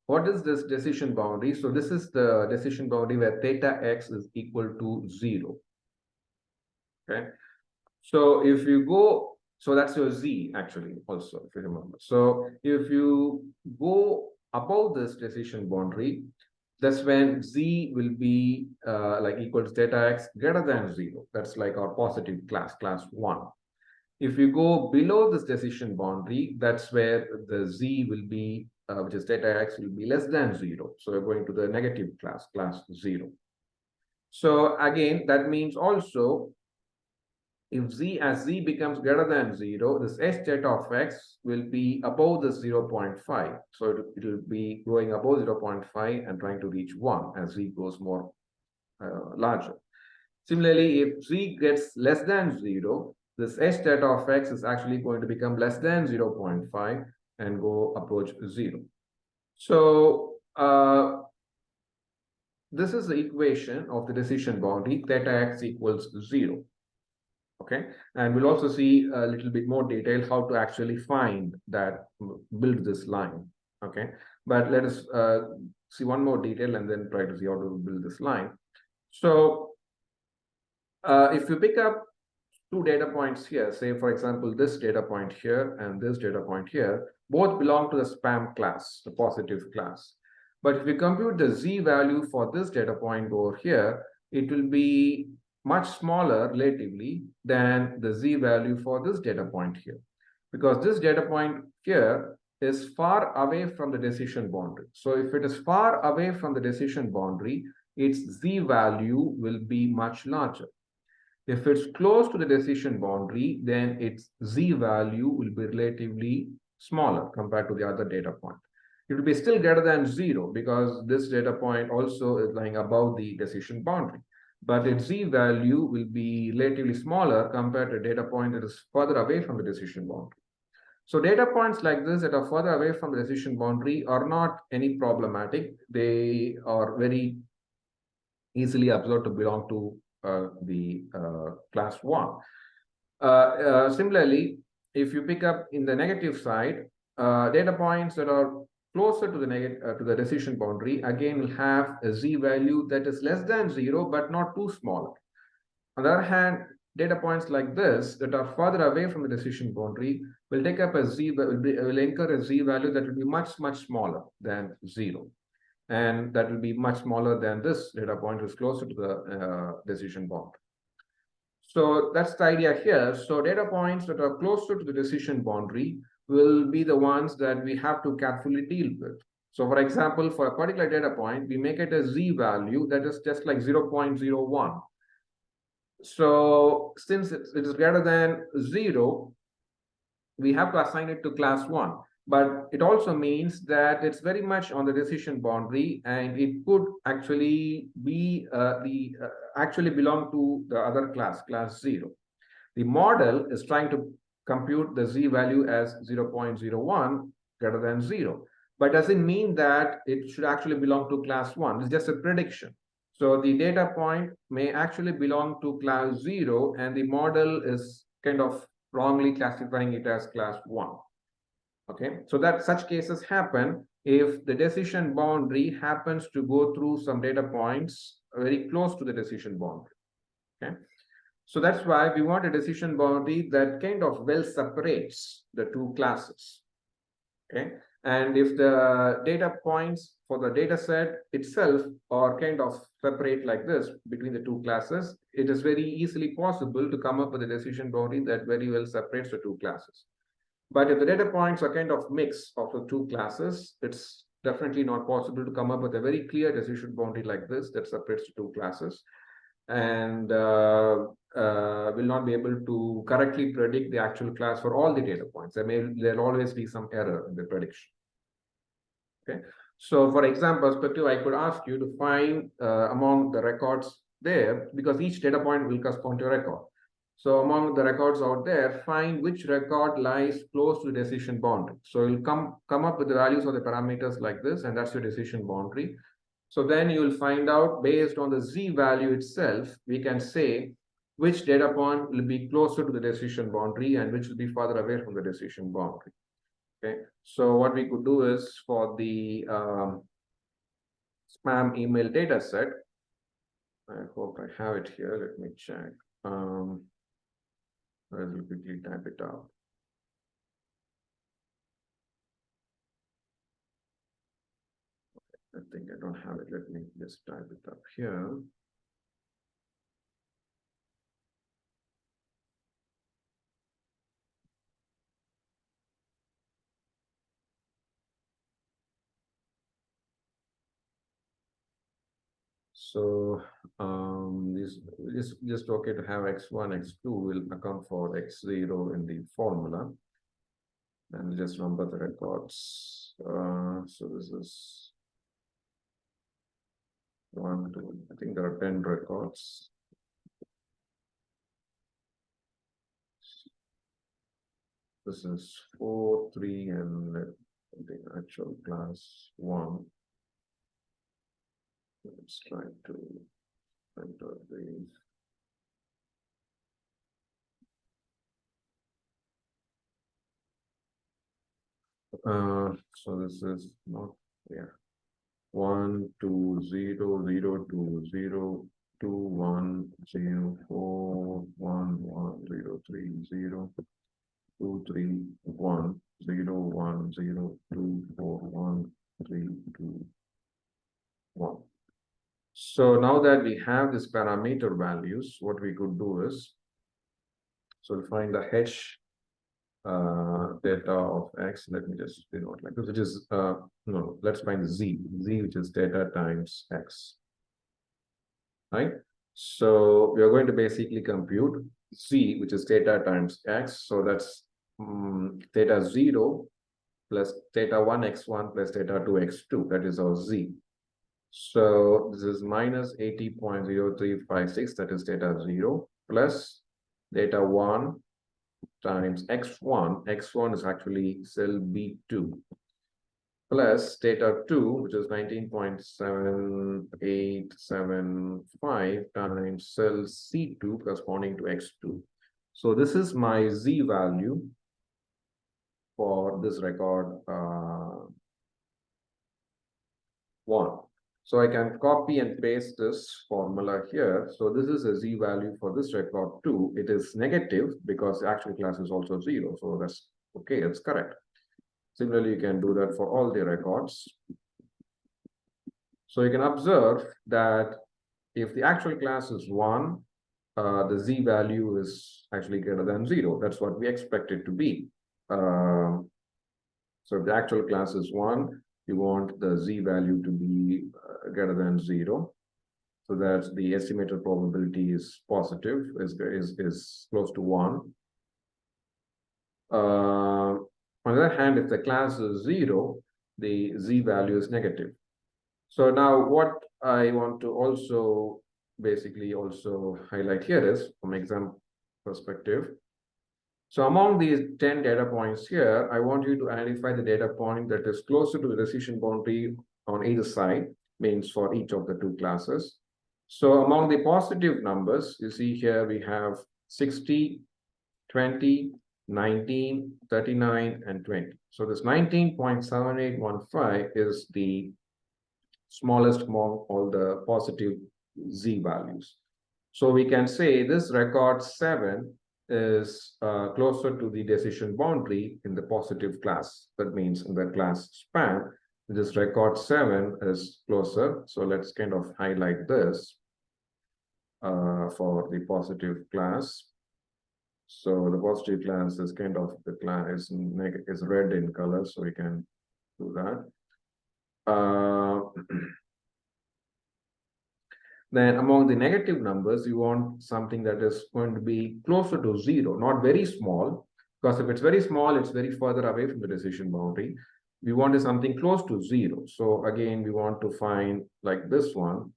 what is this decision boundary? So this is the decision boundary where theta x is equal to 0. Okay. So if you go, so that's your z actually also, if you remember. So if you go above this decision boundary, that's when z will be like equal to theta x greater than 0. That's like our positive class, class 1. If you go below this decision boundary, that's where the z will be, which is theta x, will be less than 0. So we're going to the negative class, class 0. So again, that means also, if z becomes greater than 0, this h theta of x will be above the 0.5. So it will be going above 0.5 and trying to reach 1 as z goes more larger. Similarly, if z gets less than 0, this h theta of x is actually going to become less than 0.5 and go approach 0. So this is the equation of the decision boundary, theta x equals 0. Okay, and we'll also see a little bit more detail how to actually find that, build this line. Okay, but let us see one more detail and then try to see how to build this line. So if you pick up two data points here, say for example this data point here and this data point here, both belong to the spam class, the positive class. But if we compute the z value for this data point over here, it will be much smaller relatively than the z value for this data point here, because this data point here is far away from the decision boundary. So if it is far away from the decision boundary, its z value will be much larger. If it's close to the decision boundary, then its z value will be relatively smaller compared to the other data point. It will be still greater than 0 because this data point also is lying above the decision boundary. But its z value will be relatively smaller compared to a data point that is further away from the decision boundary. So data points like this that are further away from the decision boundary are not any problematic. They are very easily observed to belong to the class 1. Similarly, if you pick up in the negative side, data points that are closer to the decision boundary again will have a z value that is less than 0 but not too small. On the other hand, data points like this that are further away from the decision boundary will take up a z will incur a z value that will be much smaller than 0, and that will be much smaller than this data point which is closer to the decision boundary. So that's the idea here. So data points that are closer to the decision boundary will be the ones that we have to carefully deal with. So for example, for a particular data point, we make it a z value that is just like 0.01. So since it is greater than 0, we have to assign it to class 1. But it also means that it's very much on the decision boundary, and it could actually be actually belong to the other class 0. The model is trying to compute the z value as 0.01 greater than 0, but doesn't mean that it should actually belong to class 1. It's just a prediction. So the data point may actually belong to class 0, and the model is kind of wrongly classifying it as class 1. Okay, so that such cases happen if the decision boundary happens to go through some data points very close to the decision boundary. Okay, so that's why we want a decision boundary that kind of well separates the two classes. Okay, and if the data points for the data set itself are kind of separate like this between the two classes, it is very easily possible to come up with a decision boundary that very well separates the two classes. But if the data points are kind of mix of the two classes, it's definitely not possible to come up with a very clear decision boundary like this that separates the two classes, and will not be able to correctly predict the actual class for all the data points. There'll always be some error in the prediction. Okay, so for example perspective, I could ask you to find among the records there, because each data point will correspond to a record. So among the records out there, find which record lies close to the decision boundary. So you'll come up with the values of the parameters like this, and that's your decision boundary. So then you will find out based on the z value itself, we can say which data point will be closer to the decision boundary and which will be farther away from the decision boundary. Okay, so what we could do is for the spam email data set, I hope I have it here. Let me check. I will quickly type it out. I think I don't have it. Let me just type it up here. So this just okay to have x1, x2 will account for x0 in the formula, and just number the records. So this is 1, 2. I think there are 10 records. This is 4, 3, and the actual class 1. Let's try to enter the so this is not 1 2 0 0 2 0 2 1 0 4 1 1 0 3 0 2 3 1 0 1 0 2 4 1 3 2 1. So now that we have this parameter values, what we could do is, so we'll find the h data of x. Let me just denote like this, which is no, let's find z, which is data times x, right? So we are going to basically compute z, which is data times x. So that's theta 0 plus theta 1 x1 plus theta 2 x2. That is our z. So this is minus 80.0356. That is theta 0 plus theta 1 times x1. x1 is actually cell B2 plus theta 2, which is 19.7875 times cell C2 corresponding to x2. So this is my z value for this record 1. So I can copy and paste this formula here. So this is a z value for this record 2. It is negative because the actual class is also 0. So that's okay, it's correct. Similarly, you can do that for all the records. So you can observe that if the actual class is 1, the z value is actually greater than 0. That's what we expect it to be. So if the actual class is 1, you want the z value to be greater than 0. So that the estimated probability is positive, is close to 1. On the other hand, if the class is 0, the z value is negative. So now what I want to also basically also highlight here is from exam perspective. So among these 10 data points here, I want you to identify the data point that is closer to the decision boundary on either side, means for each of the two classes. So among the positive numbers, you see here we have 60, 20, 19, 39, and 20. So this 19.7815 is the smallest among all the positive z values. So we can say this record 7 is closer to the decision boundary in the positive class. That means in the class span, this record 7 is closer. So let's kind of highlight this for the positive class. So the positive class is kind of the class is red in color, so we can do that. Then among the negative numbers, you want something that is going to be closer to 0, not very small, because if it's very small, it's very further away from the decision boundary. We want something close to 0. So again, we want to find like this one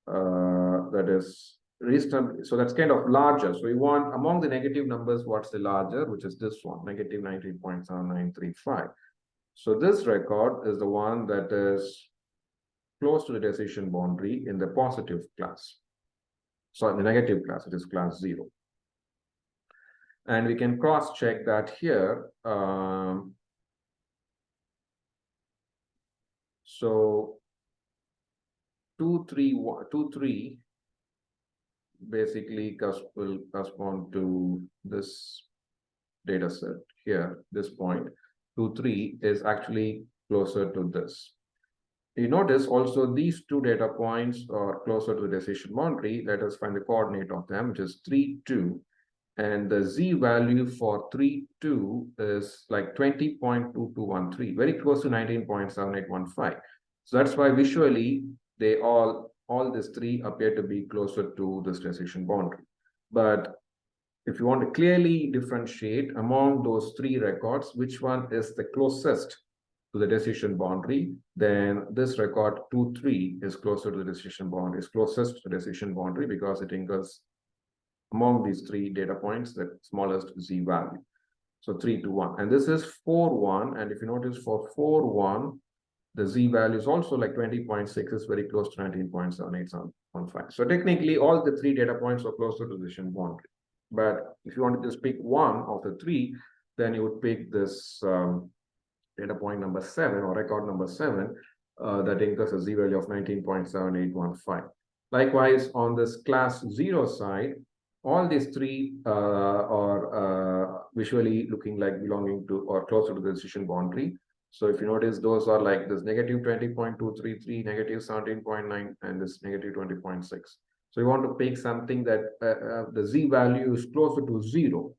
that is reasonable. So that's kind of larger. So we want among the negative numbers, what's the larger, which is this one, negative 19.7935. So this record is the one that is close to the decision boundary in the positive class. So in the negative class, it is class 0. And we can cross-check that here. So 2, 3 basically will correspond to this data set here, this point. 2, 3 is actually closer to this. You notice also these two data points are closer to the decision boundary. Let us find the coordinate of them, which is 3, 2. And the z value for 3, 2 is like 20.2213, very close to 19.7815. So that's why visually they all these three appear to be closer to this decision boundary. But if you want to clearly differentiate among those three records, which one is the closest to the decision boundary, then this record 2, 3 is closer to the decision boundary, is closest to the decision boundary because it incurs among these three data points the smallest z value. So 3 to 1. And this is 4, 1. And if you notice for 4, 1, the z value is also like 20.6, is very close to 19.7815. So technically, all the three data points are closer to the decision boundary. But if you want to just pick one of the three, then you would pick this data point number 7 or record number 7 that incurs a z value of 19.7815. Likewise, on this class 0 side, all these three are visually looking like belonging to or closer to the decision boundary. So if you notice, those are like this negative 20.233, negative 17.9, and this negative 20.6. So you want to pick something that the z value is closer to 0.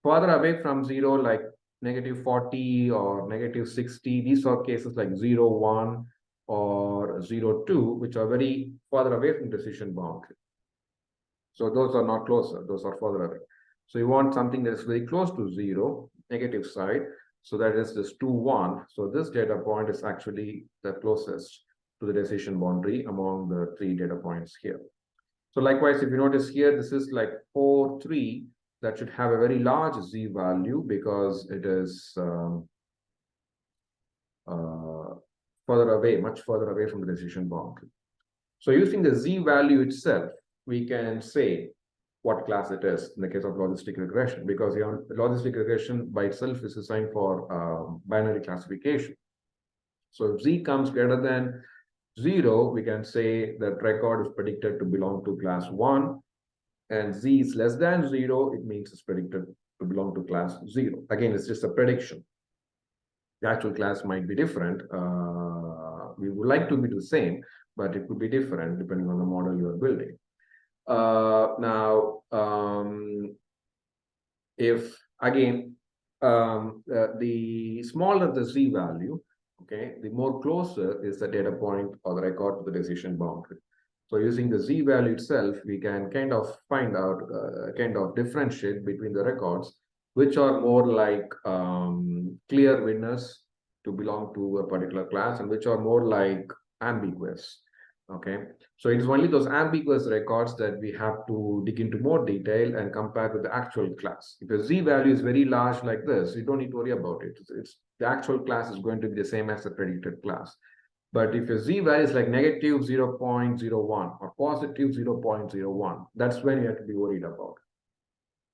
Further away from 0, like negative 40 or negative 60, these are cases like 0, 1 or 0, 2, which are very further away from decision boundary. So those are not closer, those are further away. So you want something that is very close to 0, negative side. So that is this 2, 1. So this data point is actually the closest to the decision boundary among the three data points here. So likewise, if you notice here, this is like 4, 3. That should have a very large z value because it is further away, much further away from the decision boundary. So using the z value itself, we can say what class it is in the case of logistic regression, because your logistic regression by itself is designed for binary classification. So if z comes greater than 0, we can say that record is predicted to belong to class 1, and z is less than 0, it means it's predicted to belong to class 0. Again, it's just a prediction. The actual class might be different. We would like to be the same, but it could be different depending on the model you are building. Now, if again, the smaller the z value, okay, the more closer is the data point or the record to the decision boundary. So using the z value itself, we can kind of find out, kind of differentiate between the records, which are more like clear winners to belong to a particular class, and which are more like ambiguous. Okay, so it's only those ambiguous records that we have to dig into more detail and compare with the actual class. If the z value is very large like this, you don't need to worry about it. It's the actual class is going to be the same as the predicted class. But if your z value is like negative 0.01 or positive 0.01, that's when you have to be worried about.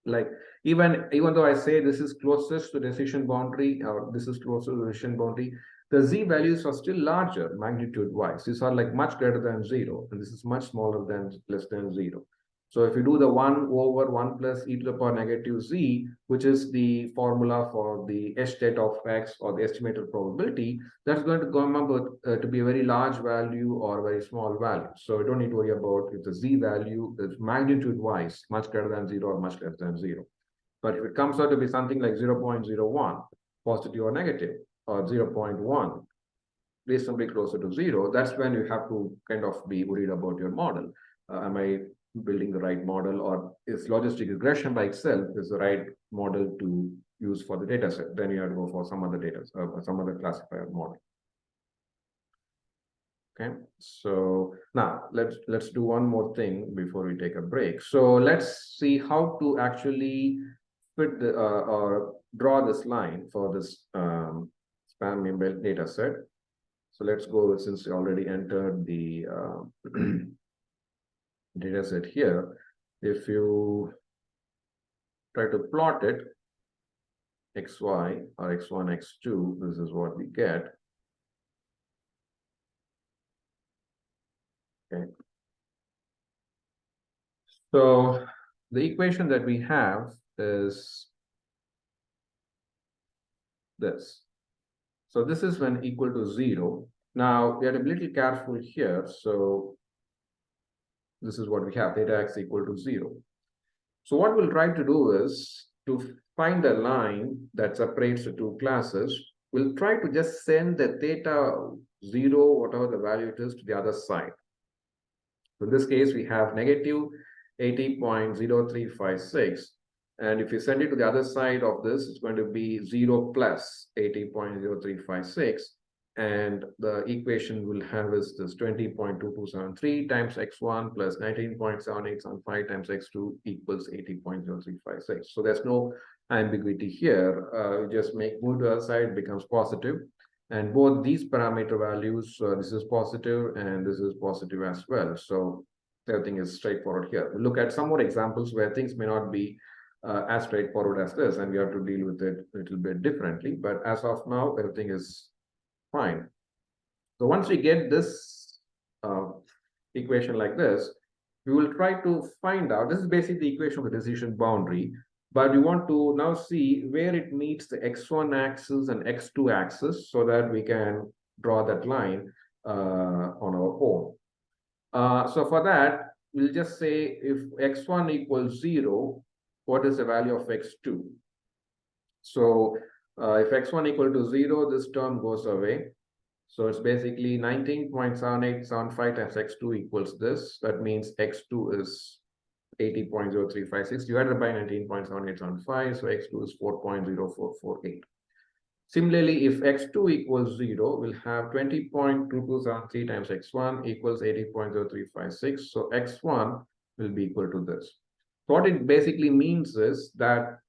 Like even though I say this is closest to decision boundary, or this is closer to the decision boundary, the z values are still larger magnitude wise. These are like much greater than 0, and this is much smaller than less than 0. So if you do the 1 over 1 plus e to the power negative z, which is the formula for the estate of x or the estimated probability, that's going to come up with, to be a very large value or a very small value. So you don't need to worry about if the z value is magnitude wise much greater than 0 or much less than 0. But if it comes out to be something like 0.01, positive or negative, or 0.1, reasonably closer to 0, that's when you have to kind of be worried about your model. Am I building the right model, or is logistic regression by itself is the right model to use for the data set? Then you have to go for some other data, some other classifier model. Okay, so now let's do one more thing before we take a break. So let's see how to actually fit the or draw this line for this spam email data set. So let's go, since we already entered the data set here. If you try to plot it, xy or x1, x2, this is what we get. Okay. So the equation that we have is this. So this is when equal to 0. Now we have to be a little careful here. So this is what we have, theta x equal to 0. So what we'll try to do is to find a line that separates the two classes. We'll try to just send the theta 0, whatever the value it is, to the other side. So in this case, we have negative 80.0356. And if you send it to the other side of this, it's going to be 0 plus 80.0356. And the equation we'll have is this 20.2273 times x1 plus 19.7875 times x2 equals 80.0356. So there's no ambiguity here. Just move to the other side, becomes positive. And both these parameter values, this is positive and this is positive as well. So everything is straightforward here. We'll look at some more examples where things may not be as straightforward as this, and we have to deal with it a little bit differently. But as of now, everything is fine. So once we get this equation like this, we will try to find out, this is basically the equation of the decision boundary, but we want to now see where it meets the x1 axis and x2 axis so that we can draw that line on our own. So for that, we'll just say if x1 equals 0, what is the value of x2? So if x1 equal to 0, this term goes away. So it's basically 19.7875 times x2 equals this. That means x2 is 80.0356 divided by 19.7875. So x2 is 4.0448. Similarly, if x2 equals 0, we'll have 20.2273 times x1 equals 80.0356. So x1 will be equal to this. So what it basically means is that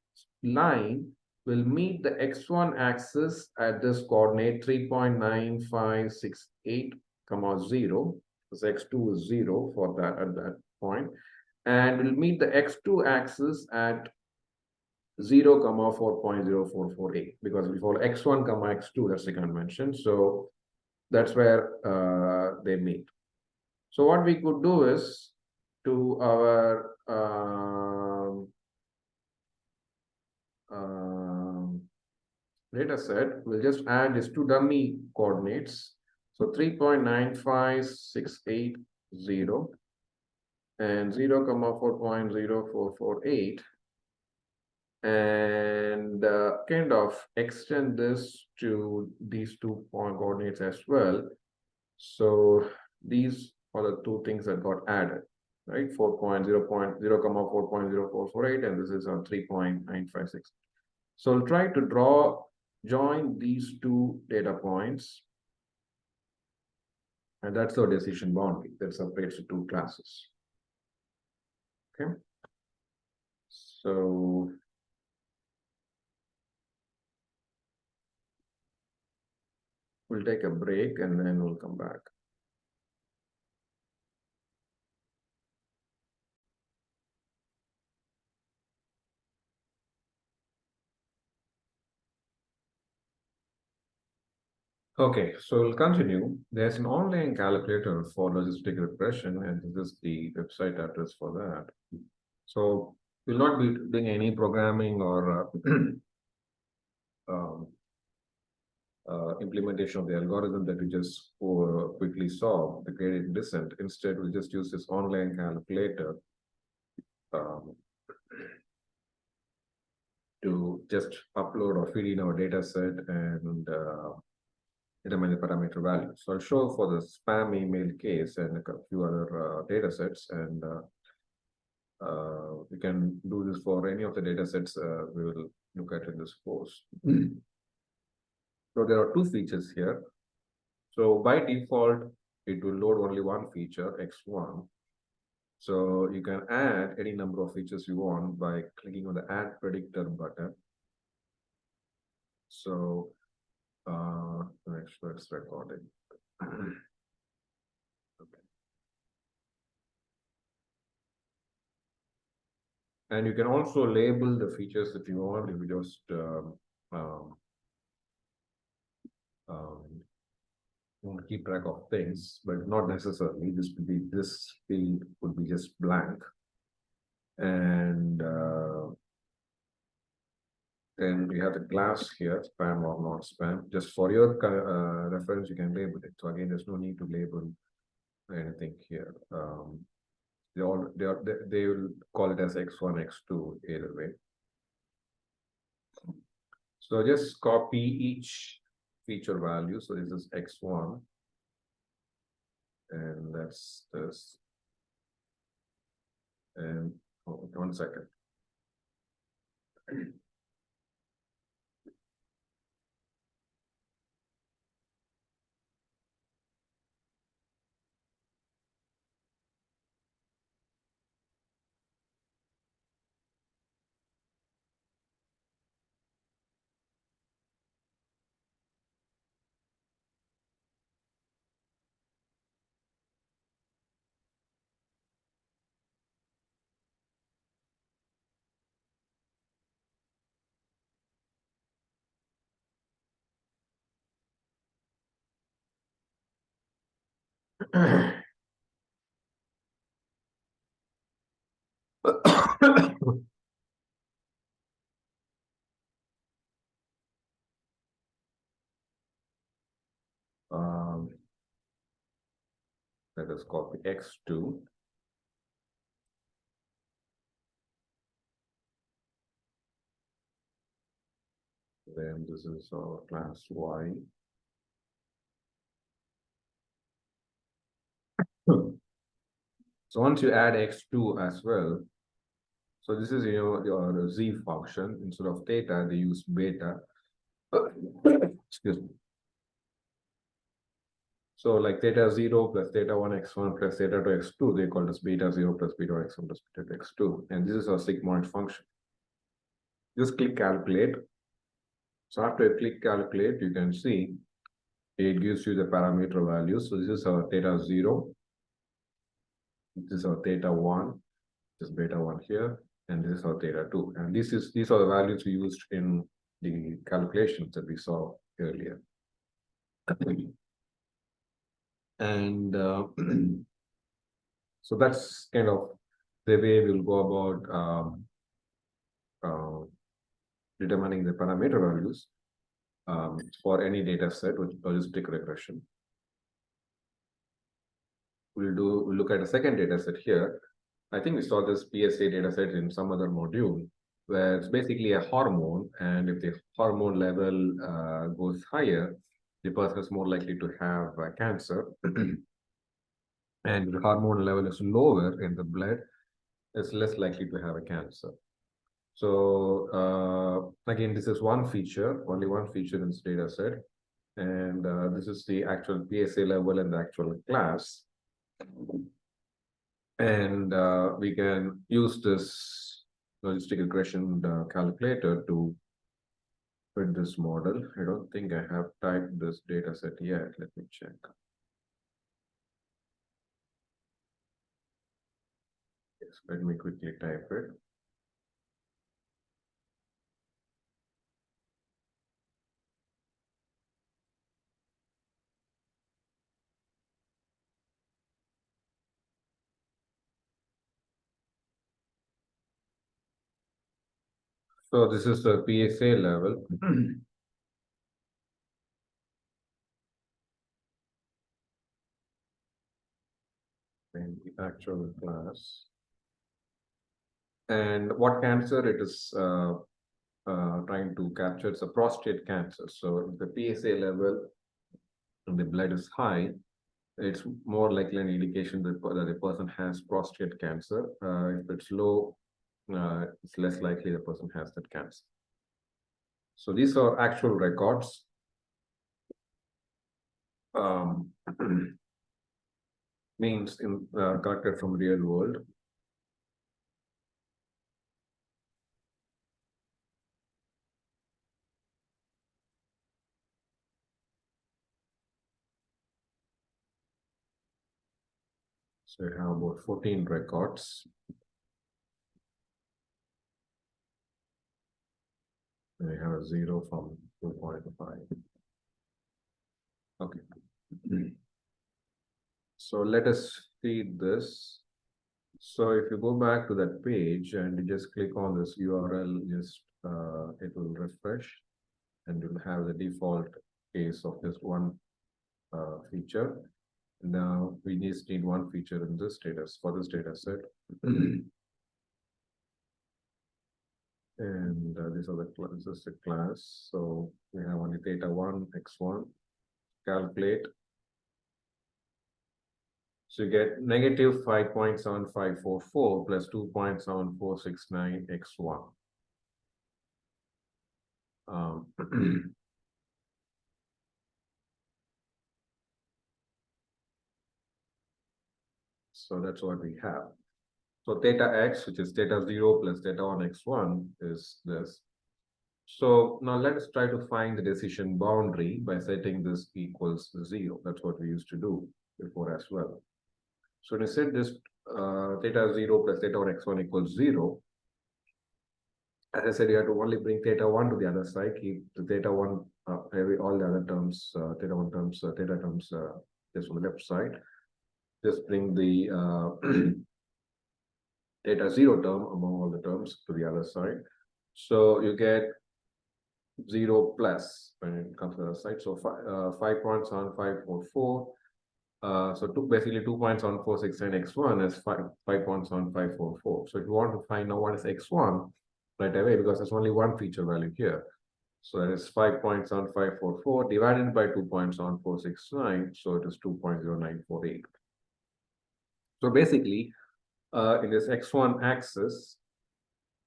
line will meet the x1 axis at this coordinate 3.9568, 0, because x2 is 0 for that at that point. and we'll meet the x2 axis at 0, 4.0448 because we follow x1, x2, that's the convention. So that's where they meet. So what we could do is to our data set, we'll just add these two dummy coordinates. So 3.95680 and 0, 4.0448, and kind of extend this to these two point coordinates as well. So these are the two things that got added, right? 4.0, 4.0448, and this is on 3.956. So I'll try to join these two data points, and that's our decision boundary that separates the two classes. Okay. So we'll take a break and then we'll come back. Okay, so we'll continue. There's an online calculator for logistic regression, and this is the website address for that. So we'll not be doing any programming or implementation of the algorithm that we just quickly saw, the gradient descent. Instead, we'll just use this online calculator to just upload or feed in our data set and determine the parameter value. So I'll show for the spam email case and a few other data sets, and we can do this for any of the data sets we will look at in this course. So there are two features here. So by default, it will load only one feature, x1. So you can add any number of features you want by clicking on the Add Predictor button. So next, let's record it. Okay. And you can also label the features if you want. If you just want to keep track of things, but not necessarily. This field would be just blank, and then we have the class here, spam or not spam. Just for your reference, you can label it. So again, there's no need to label anything here. They will call it as x1, x2 either way. So just copy each feature value. So this is x1, and that's this. And 1 second. Let us copy x2. Then this is our class y. So once you add x2 as well, so this is your z function. Instead of theta, they use beta. Excuse me. So like theta 0 plus theta 1 x1 plus theta 2 x2, they call this beta 0 plus beta x1 plus beta x2. And this is our sigmoid function. Just click calculate. So after you click calculate, you can see it gives you the parameter values. So this is our theta 0. This is our theta 1. This is beta 1 here, and this is our theta 2. And these are the values we used in the calculations that we saw earlier. And so that's kind of the way we'll go about uh, determining the parameter values for any data set with logistic regression. We'll look at a second data set here. I think we saw this PSA data set in some other module where it's basically a hormone, and if the hormone level goes higher, the person is more likely to have cancer. And the hormone level is lower in the blood, is less likely to have a cancer. So again, this is one feature, only one feature in this data set. And this is the actual PSA level and the actual class. And we can use this logistic regression calculator to fit this model. I don't think I have typed this data set yet. Let me check. Yes, let me quickly type it. So this is the PSA level. And the actual class. And what cancer it is trying to capture? It's a prostate cancer. So if the PSA level in the blood is high, it's more likely an indication that the person has prostate cancer. If it's low, it's less likely the person has that cancer. So these are actual records. Means collected from real world. So we have about 14 records. And we have a 0 from 2.5. Okay. So let us feed this. So if you go back to that page and you just click on this URL, just it will refresh, and you'll have the default case of just one feature. Now we just need one feature in this for this data set. And these are this is the class. So we have only theta 1, x1, calculate. So you get negative 5.7544 plus 2.7469 x1. So that's what we have. So theta x, which is theta 0 plus theta 1 x1, is this. So now let us try to find the decision boundary by setting this equals 0. That's what we used to do before as well. So when you set this theta 0 plus theta 1 x1 equals 0, as I said, you have to only bring theta 1 to the other side, keep the theta 1, all the other terms, theta 1 terms, theta terms just on the left side. Just bring the theta 0 term among all the terms to the other side. So you get 0 plus when it comes to the other side. So 5.7544. So basically 2.7469 x1 is 5.7544. So if you want to find out what is x1 right away, because there's only one feature value here. So that is 5.7544 divided by 2.7469. So it is 2.0948. So basically, in this x1 axis,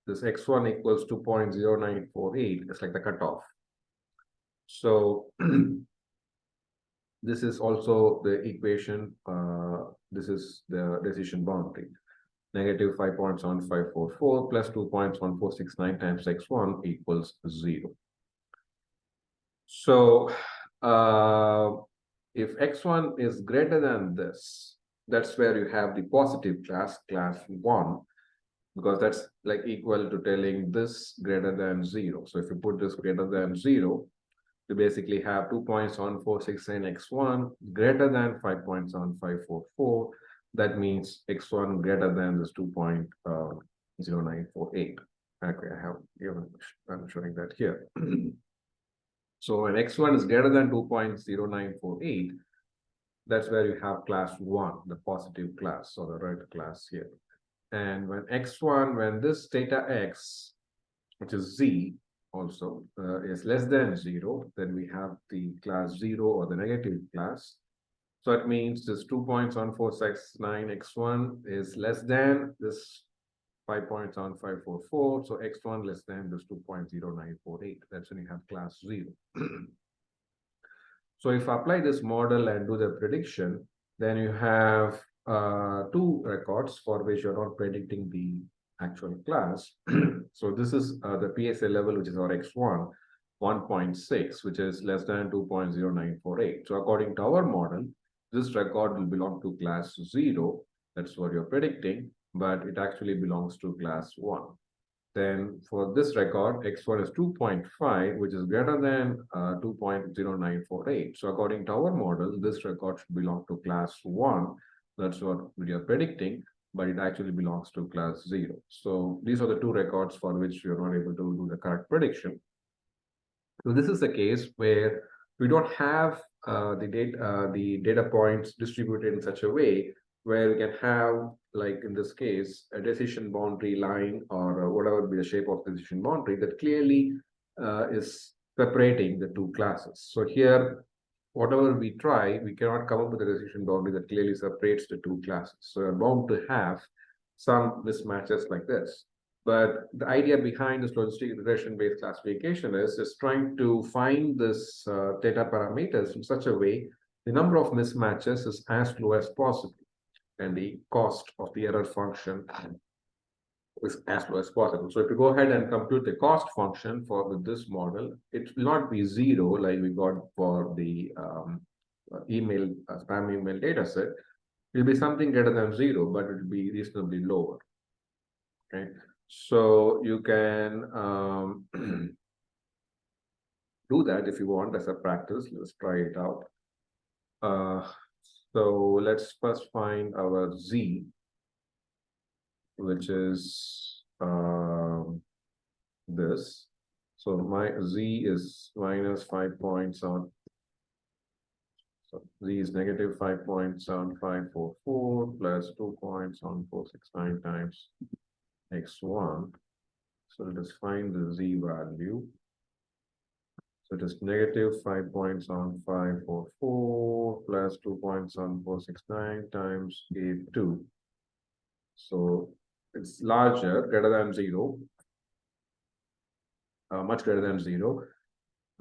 this x1 equals 2.0948. It's like the cutoff. So this is also the equation. This is the decision boundary. Negative 5.7544 plus 2.1469 times x1 equals 0. So if x1 is greater than this, that's where you have the positive class 1. because that's like equal to telling this greater than 0. So if you put this greater than 0, you basically have 2.1469 x1 greater than 5.7544. That means x1 greater than this 2.0948. Okay, I'm showing that here. So when x1 is greater than 2.0948, that's where you have class 1, the positive class or the red class here. And when x1, when this theta x, which is z also, is less than 0, then we have the class 0 or the negative class. So it means this 2.1469 x1 is less than this 5.7544. So x1 less than this 2.0948. That's when you have class 0. So if I apply this model and do the prediction, then you have two records for which you're not predicting the actual class. So this is the PSA level, which is our x1, 1.6, which is less than 2.0948. So according to our model, this record will belong to class 0. That's what you're predicting, but it actually belongs to class 1. Then for this record, x1 is 2.5, which is greater than 2.0948. So according to our model, this record should belong to class 1. That's what we are predicting, but it actually belongs to class 0. So these are the two records for which we are not able to do the correct prediction. So this is the case where we don't have the data points distributed in such a way where we can have, like in this case, a decision boundary line or whatever be the shape of the decision boundary that clearly is separating the two classes. So here, whatever we try, we cannot come up with a decision boundary that clearly separates the two classes. So we're bound to have some mismatches like this. But the idea behind this logistic regression-based classification is trying to find this data parameters in such a way the number of mismatches is as low as possible, and the cost of the error function is as low as possible. So if you go ahead and compute the cost function for with this model, it will not be 0 like we got for the spam email data set. It will be something greater than 0, but it will be reasonably lower. Okay, so you can do that if you want as a practice. Let's try it out. So let's first find our z, which is this. So my z is minus 5 points on. So z is negative 5.7544 plus 2 points on 469 times x1. So let us find the z value. So it is negative 5 points on 544 plus 2 points on 469 times a2. So it's larger, greater than 0, much greater than 0.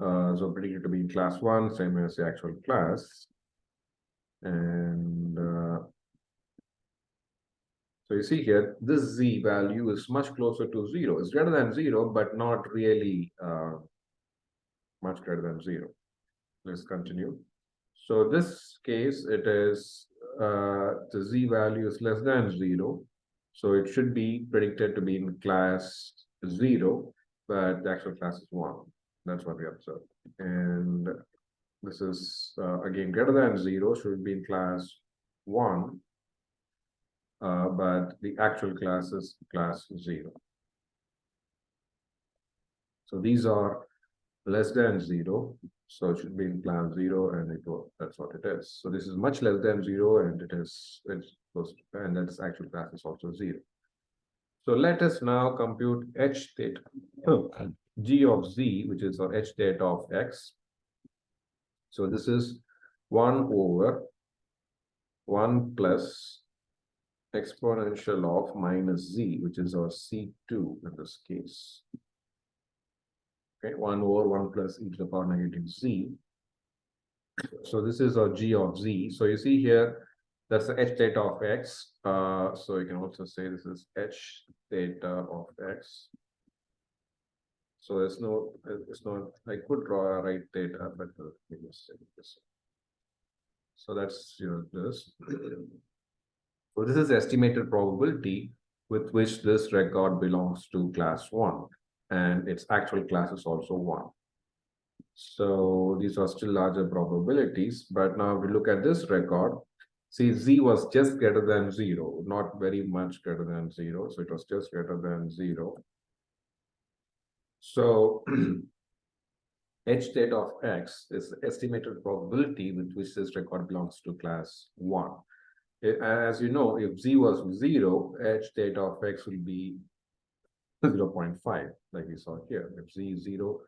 So predicted to be in class 1, same as the actual class. And so you see here, this z value is much closer to 0. It's greater than 0, but not really much greater than 0. Let's continue. So this case, it is the z value is less than 0. So it should be predicted to be in class 0, but the actual class is 1. That's what we observed. And this is again greater than 0, should be in class 1, but the actual class is class 0. So these are less than 0, so it should be in class 0, and that's what it is. So this is much less than 0, and it's and that's actual class is also 0. So let us now compute h theta g of z, which is our h theta of x. So this is 1 over 1 plus exponential of minus z, which is our c2 in this case. Okay, 1 over 1 plus e to the power negative z. So this is our g of z. So you see here, that's the h theta of x. So you can also say this is h theta of x. So it's not, I could draw a right theta, but let me say this. So that's this. So this is estimated probability with which this record belongs to class 1, and its actual class is also 1. So these are still larger probabilities, but now we look at this record. See, z was just greater than 0, not very much greater than 0, so it was just greater than 0. So h state of x is the estimated probability with which this record belongs to class 1. As you know, if z was 0, h state of x will be 0.5, like we saw here. If z is 0,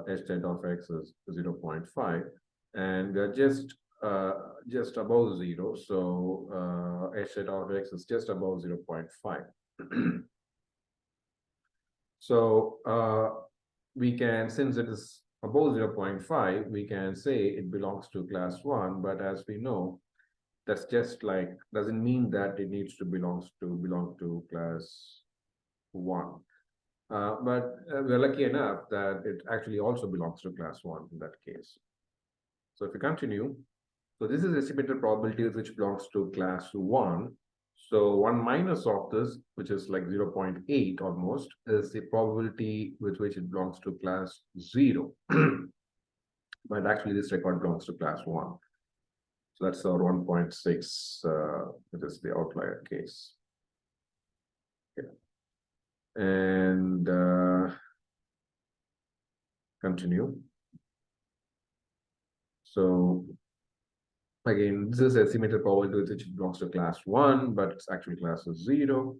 h state of x is 0.5, and we are just above 0, so h state of x is just above 0.5. So we can, since it is above 0.5, we can say it belongs to class 1, but as we know, that's just like, doesn't mean that it needs to belong to class 1. But we're lucky enough that it actually also belongs to class 1 in that case. So if we continue, so this is estimated probability which belongs to class 1. So 1 minus of this, which is like 0.8 almost, is the probability with which it belongs to class 0. But actually this record belongs to class 1. So that's our 1.6, which is the outlier case. Okay. And continue. So again, this is estimated probability with which it belongs to class 1, but it's actually class 0.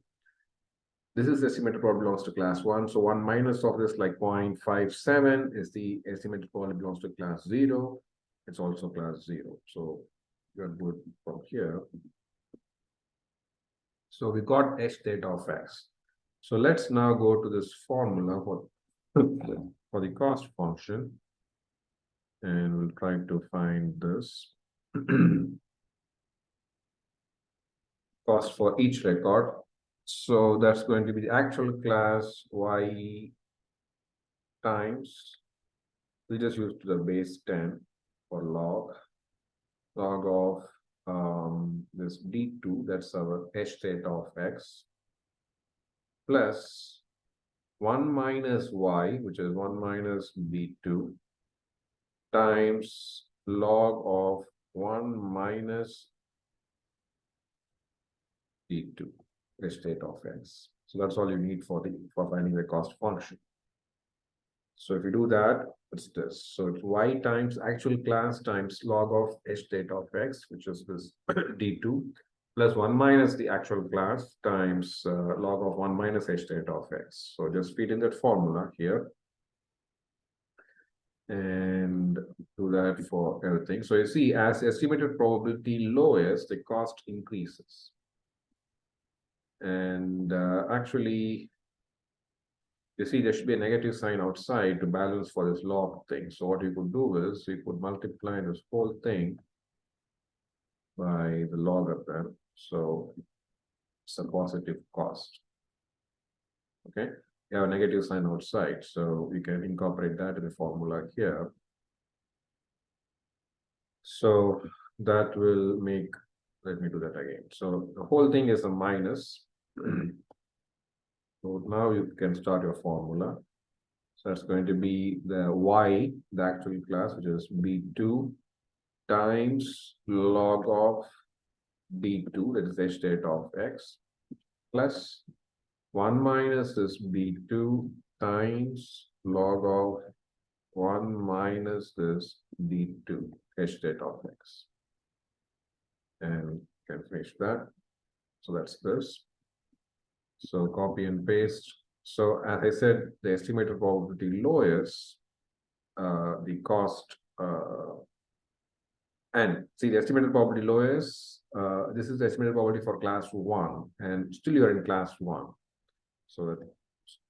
This is estimated probability belongs to class 1. So 1 minus of this, like 0.57, is the estimated probability belongs to class 0. It's also class 0. So you're good from here. So we got h state of x. So let's now go to this formula for the cost function. And we'll try to find this cost for each record. So that's going to be the actual class y times, we just use to the base 10 for log of this d2, that's our h state of x, plus 1 minus y, which is 1 minus b2, times log of 1 minus d2, h state of x. So that's all you need for finding the cost function. So if you do that, it's this. So it's y times actual class times log of h state of x, which is this d2, plus 1 minus the actual class times log of 1 minus h state of x. So just feed in that formula here and do that for everything. So you see, as estimated probability lowers, the cost increases. And actually, you see, there should be a negative sign outside to balance for this log thing. So what you could do is we could multiply this whole thing by the log of them. So it's a positive cost. Okay, you have a negative sign outside, so we can incorporate that in the formula here. So that will make, let me do that again. So the whole thing is a minus. So now you can start your formula. So that's going to be the y, the actual class, which is b2 times log of d2, that is h state of x, plus 1 minus this b2 times log of 1 minus this d2, h state of x. And can finish that. So that's this. So copy and paste. So as I said, the estimated probability lowers the cost. And see, the estimated probability lowers. This is the estimated probability for class 1, and still you're in class 1. So that's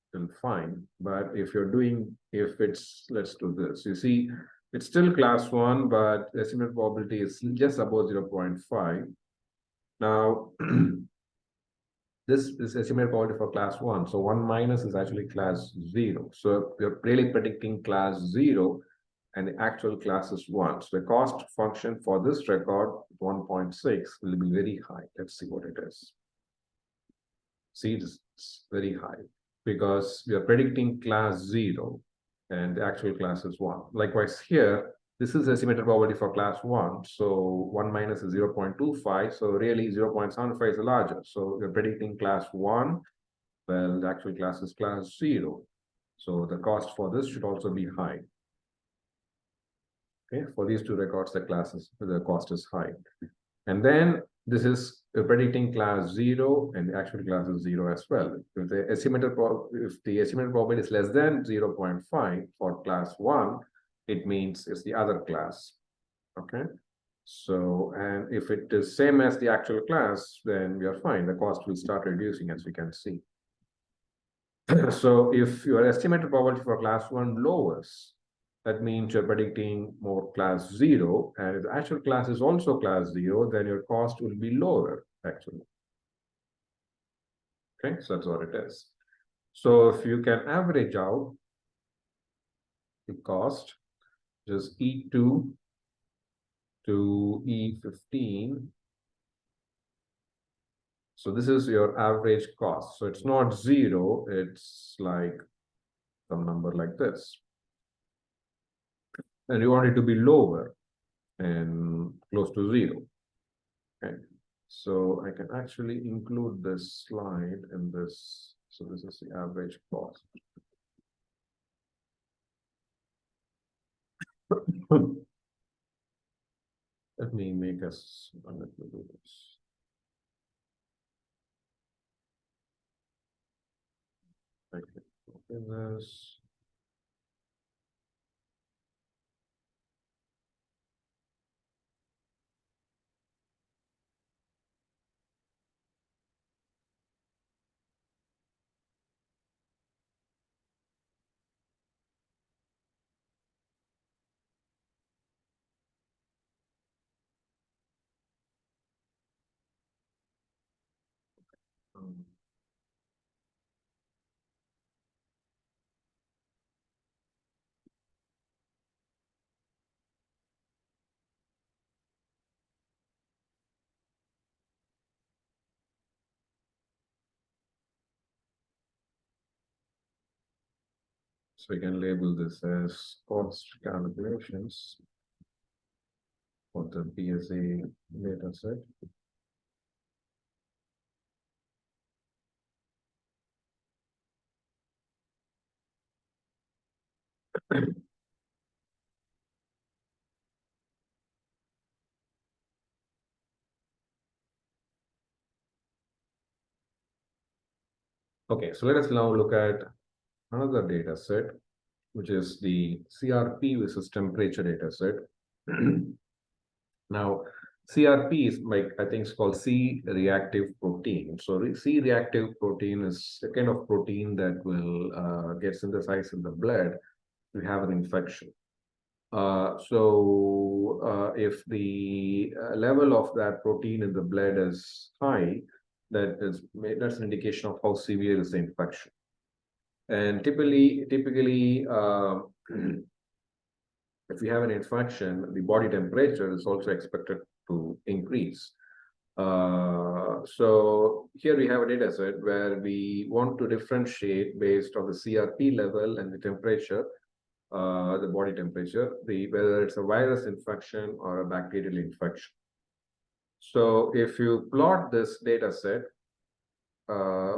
still fine. But if you're doing, if it's, let's do this. You see, it's still class 1, but the estimated probability is just above 0.5. Now, this is estimated probability for class 1. So 1 minus is actually class 0. So we're really predicting class 0, and the actual class is 1. So the cost function for this record, 1.6, will be very high. Let's see what it is. See, this is very high because we are predicting class 0 and the actual class is 1. Likewise here, this is estimated probability for class 1. So 1 minus is 0.25. So really 0.75 is larger. So we're predicting class 1. Well, the actual class is class 0. So the cost for this should also be high. Okay, for these two records, the cost is high. And then this is predicting class 0 and the actual class is 0 as well. If the estimated probability is less than 0.5 for class 1, it means it's the other class. Okay. So, and if it is same as the actual class, then we are fine. The cost will start reducing, as we can see. So if your estimated probability for class 1 lowers, that means you're predicting more class 0, and if the actual class is also class 0, then your cost will be lower, actually. Okay, so that's what it is. So if you can average out the cost, just E2 to E15. So this is your average cost. So it's not 0, it's like some number like this. And you want it to be lower and close to 0. Okay, so I can actually include this slide in this. So this is the average cost. Let me make us, let me do this. I can open this. Um, So you can label this as cost calculations for the PSA data set. Okay, so let us now look at another data set, which is the CRP versus temperature data set. Now, CRP is like, I think it's called C-reactive protein. So C-reactive protein is a kind of protein that will get synthesized in the blood if you have an infection. If the level of that protein in the blood is high, that's an indication of how severe is the infection. And typically, if you have an infection, the body temperature is also expected to increase. So here we have a data set where we want to differentiate based on the CRP level and the temperature, the body temperature, whether it's a virus infection or a bacterial infection. So if you plot this data set,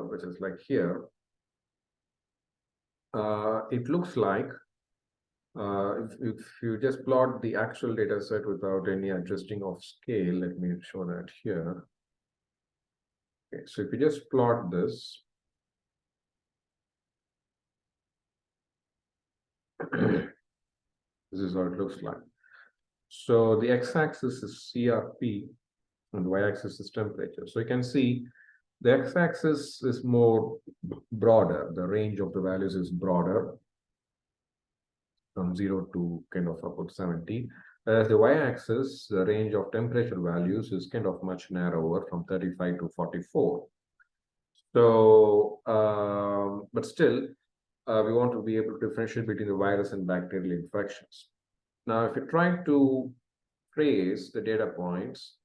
which is like here, it looks like if you just plot the actual data set without any adjusting of scale, let me show that here. Okay, so if you just plot this, this is how it looks like. So the x-axis is CRP and the y-axis is temperature. So you can see the x-axis is more broader. The range of the values is broader from 0 to kind of about 70. Whereas the y-axis, the range of temperature values is kind of much narrower from 35 to 44. So, but still, we want to be able to differentiate between the virus and bacterial infections. Now, if you try to trace the data points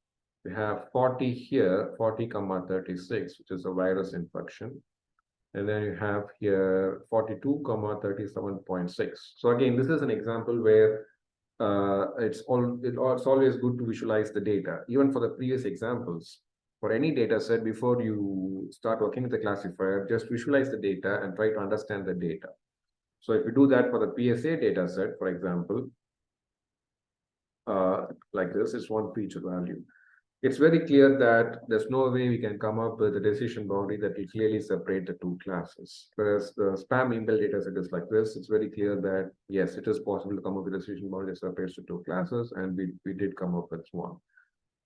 We have 40 here, 40 comma 36, which is a virus infection. And then you have here 42 comma 37.6. So again, this is an example where it's always good to visualize the data. Even for the previous examples, for any data set, before you start working with the classifier, just visualize the data and try to understand the data. So if you do that for the PSA data set, for example, like this is one feature value. It's very clear that there's no way we can come up with a decision boundary that will clearly separate the two classes. Whereas the spam email data set is like this, it's very clear that yes, it is possible to come up with a decision boundary that separates the two classes, and we did come up with one.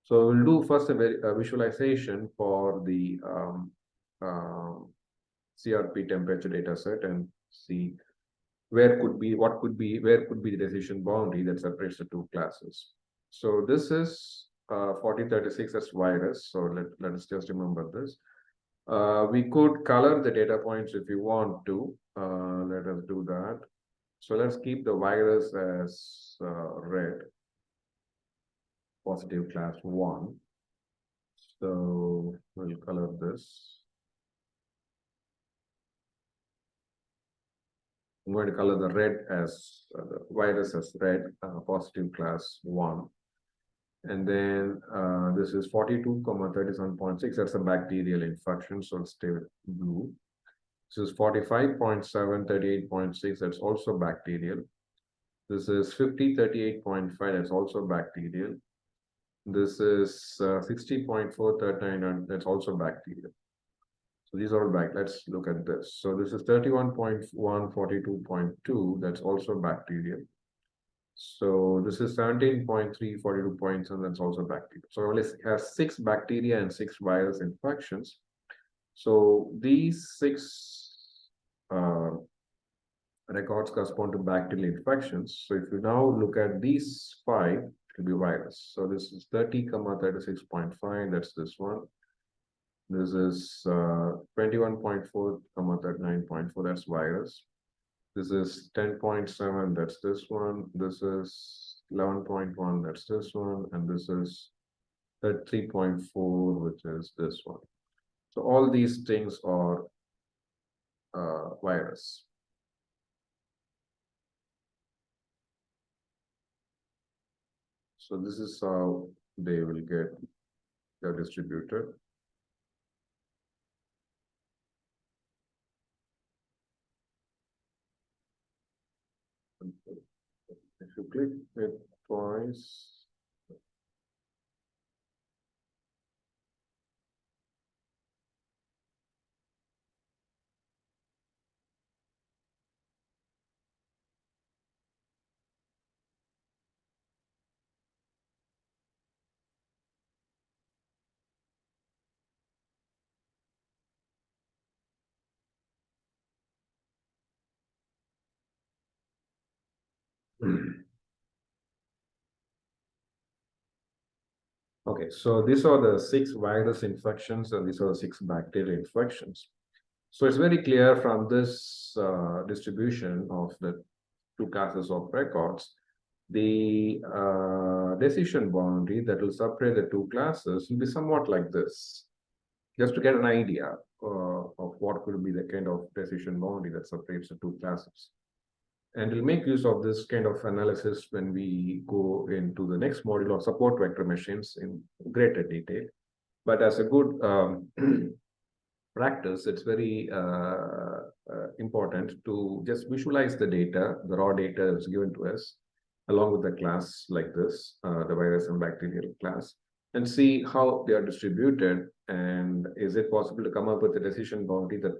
So we'll do first a visualization for the CRP temperature data set and see where could be the decision boundary that separates the two classes. So this is 4036 as virus. So let us just remember this. We could color the data points if you want to. Let us do that. So let's keep the virus as red, positive class 1. So we'll color this. I'm going to color the red as the virus as red, positive class 1. And then this is 42 comma 37.6. That's a bacterial infection, so it'll stay with blue. This is 45.7, 38.6. That's also bacterial. This is 50, 38.5. That's also bacterial. This is 60.4, 39. That's also bacterial. So these are all back. Let's look at this. So this is 31.1, 42.2. That's also bacterial. So this is 17.3, 42 points, and that's also bacteria. So only has 6 bacteria and 6 virus infections. So these 6 records correspond to bacterial infections. So if you now look at these 5, it will be virus. So this is 30, 36.5, that's this one. This is 21.4, 39.4, that's virus. This is 10.7, that's this one. This is 11.1, that's this one. And this is 3.4, which is this one. So all these things are virus. So this is how they will get distributed. If you click it twice, okay, so these are the 6 virus infections and these are the 6 bacterial infections. So it's very clear from this distribution of the 2 classes of records, the decision boundary that will separate the 2 classes will be somewhat like this. Just to get an idea of what could be the kind of decision boundary that separates the 2 classes. And we'll make use of this kind of analysis when we go into the next module of support vector machines in greater detail. But as a good practice, it's very important to just visualize the data, the raw data is given to us, along with the class like this, the virus and bacterial class, and see how they are distributed, and is it possible to come up with a decision boundary that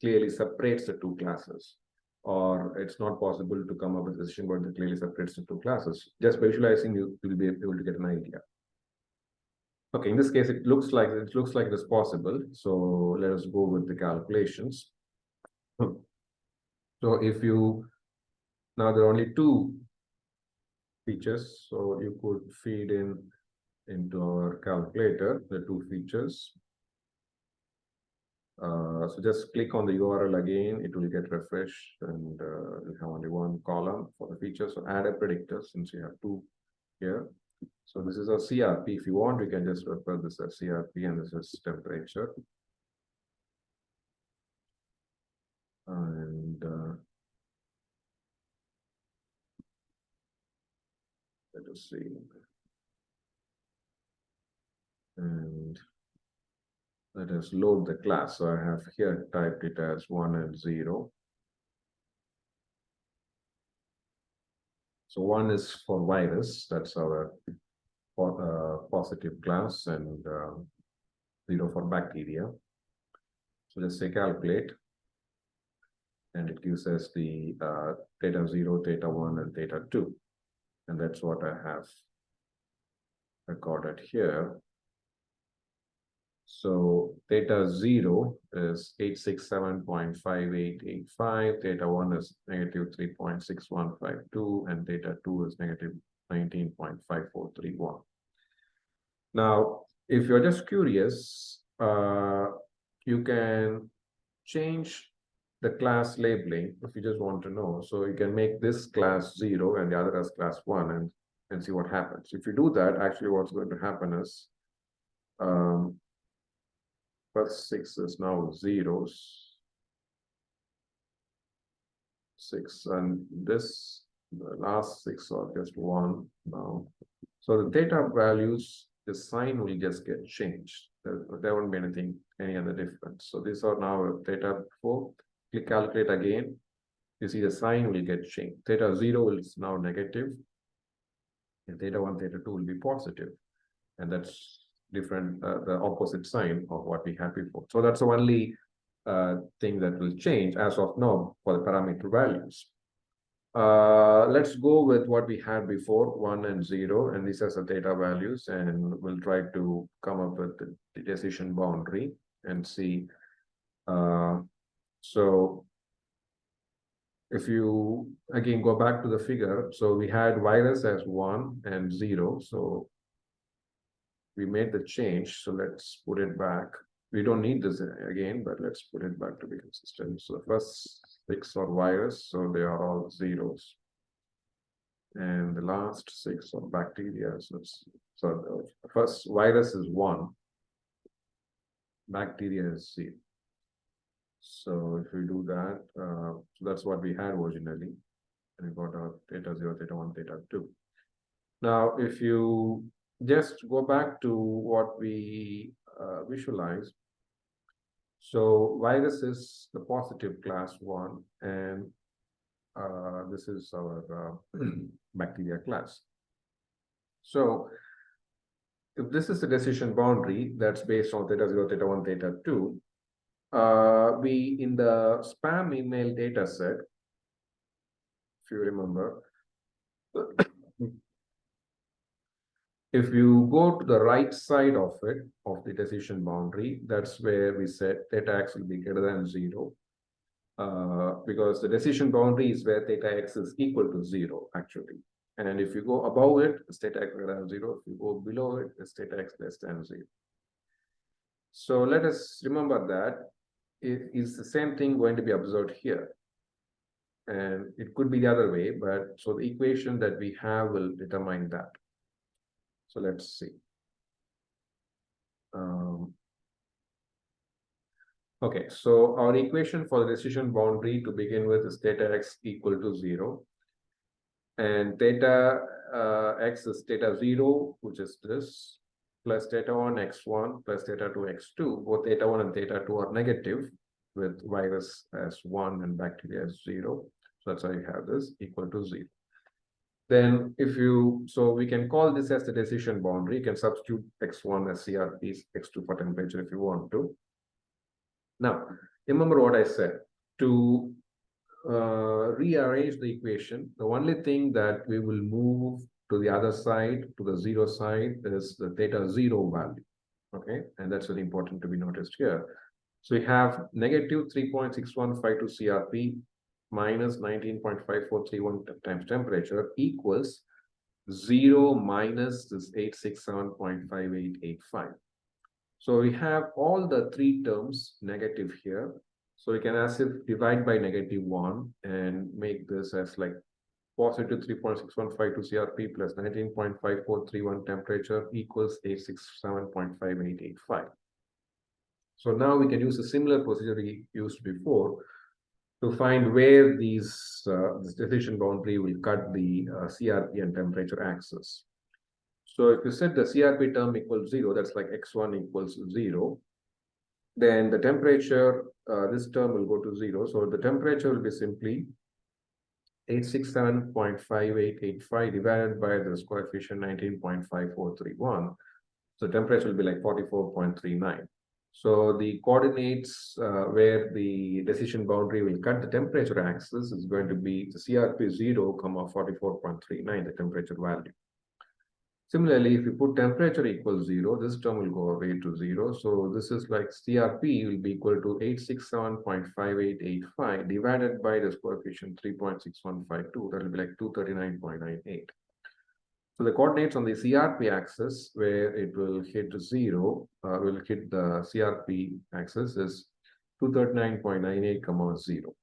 clearly separates the 2 classes, or it's not possible to come up with a decision boundary that clearly separates the 2 classes. Just visualizing, you will be able to get an idea. Okay, in this case, it looks like it is possible. So let us go with the calculations. So if you now there are only 2 features, so you could feed into our calculator the 2 features. So just click on the URL again, it will get refreshed, and you have only 1 column for the feature. So add a predictor since you have 2 here. So this is a CRP. If you want, you can just refer this as CRP, and this is temperature. And let us see. And let us load the class. So I have here typed it as 1 and 0. So 1 is for virus, that's our positive class, and 0 for bacteria. So let's say calculate, and it gives us the theta 0, theta 1, and theta 2. And that's what I have recorded here. So theta 0 is 867.5885, theta 1 is negative 3.6152, and theta 2 is negative 19.5431. Now, if you're just curious, you can change the class labeling if you just want to know. So you can make this class 0 and the other as class 1 and see what happens. If you do that, actually what's going to happen is first 6 is now zeros. 6, and this, the last 6 are just 1 now. So the theta values, the sign will just get changed. There won't be any other difference. So these are now theta 4. Click calculate again. You see the sign will get changed. Theta 0 is now negative, and theta 1, theta 2 will be positive. And that's different, the opposite sign of what we had before. So that's the only thing that will change as of now for the parameter values. Let's go with what we had before, 1 and 0, and these are the theta values, and we'll try to come up with the decision boundary and see. So if you again go back to the figure, so we had virus as 1 and 0, so we made the change. So let's put it back. We don't need this again, but let's put it back to be consistent. So the first 6 are virus, so they are all zeros. And the last 6 are bacteria. So the first virus is 1, bacteria is 0. So if we do that, so that's what we had originally. And we got our theta 0, theta 1, theta 2. Now, if you just go back to what we visualized, so virus is the positive class 1, and this is our bacteria class. So if this is the decision boundary that's based on theta 0, theta 1, theta 2, we in the spam email data set, if you remember, if you go to the right side of it, of the decision boundary, that's where we said theta x will be greater than 0. Because the decision boundary is where theta x is equal to 0, actually. And if you go above it, it's theta x greater than 0. If you go below it, it's theta x less than 0. So let us remember that it is the same thing going to be observed here. And it could be the other way, but so the equation that we have will determine that. So let's see. Okay, so our equation for the decision boundary to begin with is theta x equal to 0. And theta x is theta 0, which is this, plus theta 1 x1 plus theta 2 x2. Both theta 1 and theta 2 are negative, with virus as 1 and bacteria as 0. So that's why you have this equal to 0. Then so we can call this as the decision boundary. You can substitute x1 as CRP, x2 for temperature if you want to. Now, remember what I said. To rearrange the equation, the only thing that we will move to the other side, to the 0 side, is the theta 0 value. Okay, and that's very important to be noticed here. So we have negative 3.6152 CRP minus 19.5431 times temperature equals 0 minus this 867.5885. So we have all the 3 terms negative here. So we can as if divide by -1 and make this as like positive 3.6152 CRP plus 19.5431 temperature equals 867.5885. So now we can use a similar procedure we used before to find where this decision boundary will cut the CRP and temperature axis. So if you set the CRP term equals 0, that's like x1 equals 0, then the temperature, this term will go to 0. So the temperature will be simply 867.5885 divided by this coefficient 19.5431. So temperature will be like 44.39. So the coordinates where the decision boundary will cut the temperature axis is going to be the CRP 0, 44.39, the temperature value. Similarly, if you put temperature equals 0, this term will go away to 0. So this is like CRP will be equal to 867.5885 divided by this coefficient 3.6152. That will be like 239.98. So the coordinates on the CRP axis where it will hit 0, will hit the CRP axis is 239.98, 0.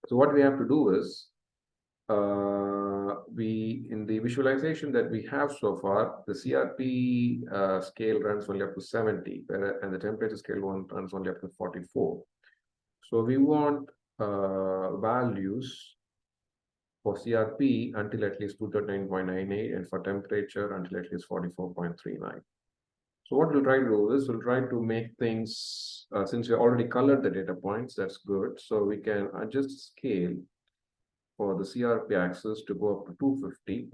So what we have to do is, in the visualization that we have so far, the CRP scale runs only up to 70, and the temperature scale one runs only up to 44. So we want values for CRP until at least 239.98 and for temperature until at least 44.39. So what we'll try to do is we'll try to make things, since we already colored the data points, that's good. So we can adjust scale for the CRP axis to go up to 250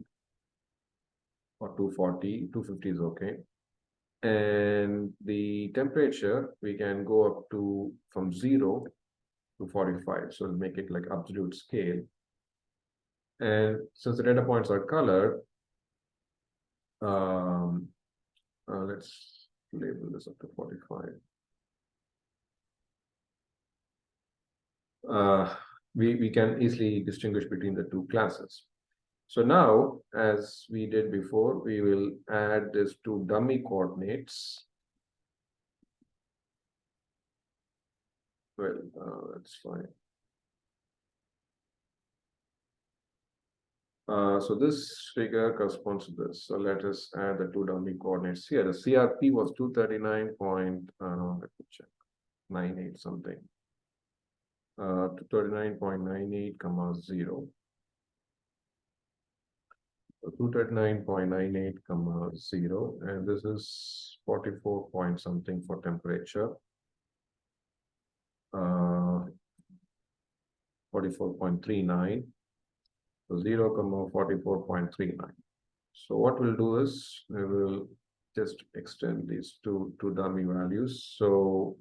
or 240, 250 is okay. And the temperature, we can go up to from 0 to 45. So we'll make it like absolute scale. And since the data points are colored, let's label this up to 45. We can easily distinguish between the two classes. So now, as we did before, we will add these two dummy coordinates. Well, that's fine. So this figure corresponds to this. So let us add the two dummy coordinates here. The CRP was 239.98 something. 239.98, 0. So 239.98, 0. And this is 44 point something for temperature. 44.39. So 0, 44.39. So what we'll do is we will just extend these two dummy values. So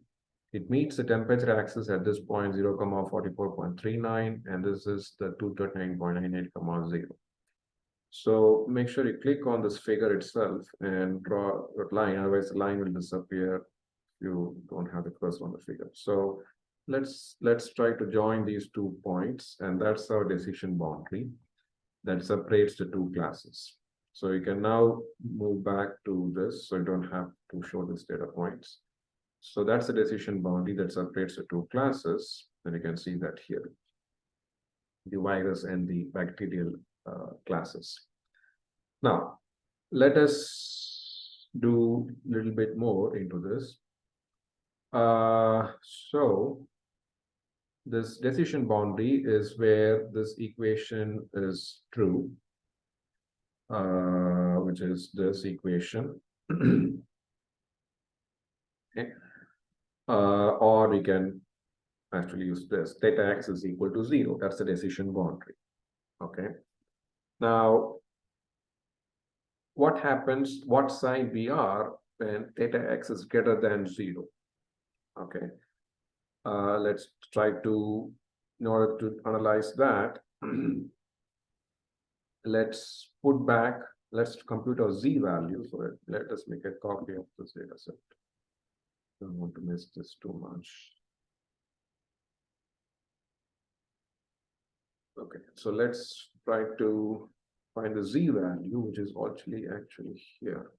it meets the temperature axis at this point 0, 44.39, and this is the 239.98, 0. So make sure you click on this figure itself and draw a line, otherwise the line will disappear if you don't have the cursor on the figure. So let's try to join these 2 points, and that's our decision boundary that separates the two classes. So you can now move back to this, so you don't have to show these data points. So that's the decision boundary that separates the two classes, and you can see that here, the virus and the bacterial classes. Now, let us do a little bit more into this. So this decision boundary is where this equation is true, which is this equation. Okay. Or we can actually use this. Theta x is equal to 0. That's the decision boundary. Okay. Now, what happens, what side we are when theta x is greater than 0? Okay. Let's try to, in order to analyze that, let's compute our z value. So let us make a copy of this data set. Don't want to miss this too much. Okay, so let's try to find the z value, which is actually here.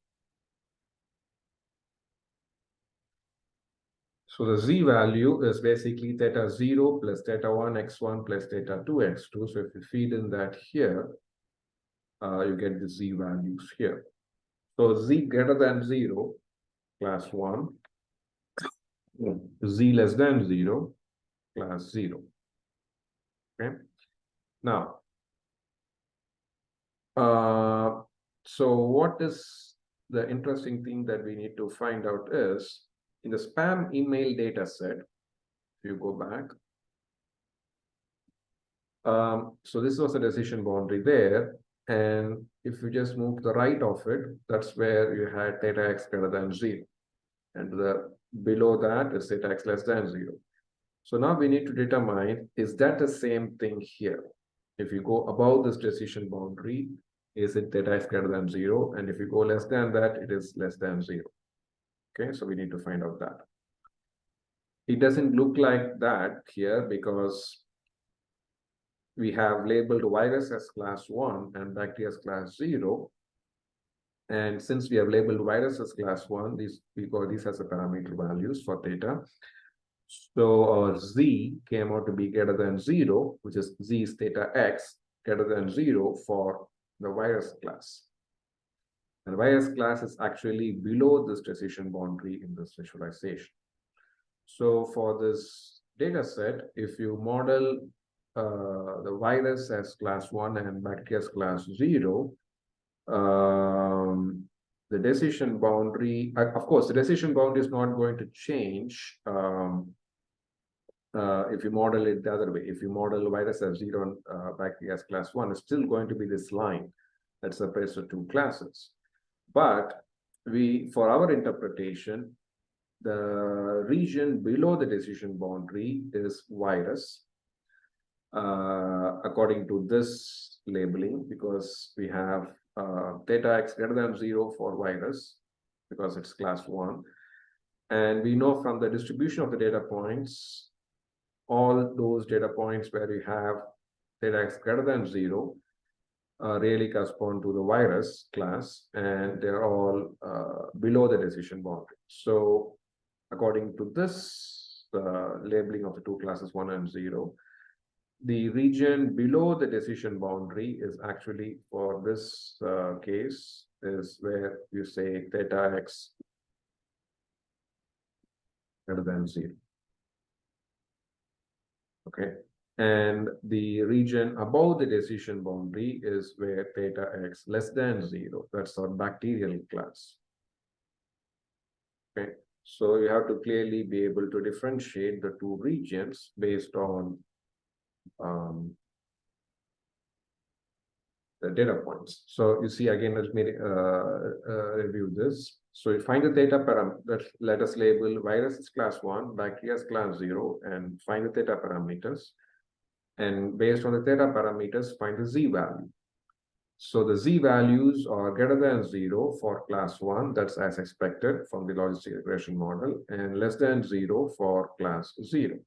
So the z value is basically theta 0 plus theta 1 x1 plus theta 2 x2. So if you feed in that here, you get the z values here. So z greater than 0, class 1, z less than 0, class 0. Okay. Now, so what is the interesting thing that we need to find out is in the spam email data set, if you go back, so this was a decision boundary there. And if you just move to the right of it, that's where you had theta x greater than 0. And below that is theta x less than 0. So now we need to determine, is that the same thing here? If you go above this decision boundary, is it theta x greater than 0? And if you go less than that, it is less than 0. Okay, so we need to find out that. It doesn't look like that here because we have labeled virus as class 1 and bacteria as class 0. And since we have labeled virus as class 1, we got these as a parameter values for theta. So our z came out to be greater than 0, which is z is theta x greater than 0 for the virus class. And the virus class is actually below this decision boundary in this visualization. So for this data set, if you model the virus as class 1 and bacteria as class 0, the decision boundary, of course, the decision boundary is not going to change if you model it the other way. If you model virus as 0 and bacteria as class 1, it's still going to be this line that separates the two classes. But for our interpretation, the region below the decision boundary is virus, according to this labeling, because we have theta x greater than 0 for virus, because it's class 1. And we know from the distribution of the data points, all those data points where we have theta x greater than 0 really correspond to the virus class, and they're all below the decision boundary. So according to this labeling of the two classes 1 and 0, the region below the decision boundary is actually, for this case, is where you say theta x greater than 0. Okay. And the region above the decision boundary is where theta x less than 0. That's our bacterial class. Okay. So you have to clearly be able to differentiate the two regions based on the data points. So you see, again, let me review this. So you find the theta parameter. Let us label virus is class 1, bacteria is class 0, and find the theta parameters. And based on the theta parameters, find the z value. So the z values are greater than 0 for class 1, that's as expected from the logistic regression model, and less than 0 for class 0.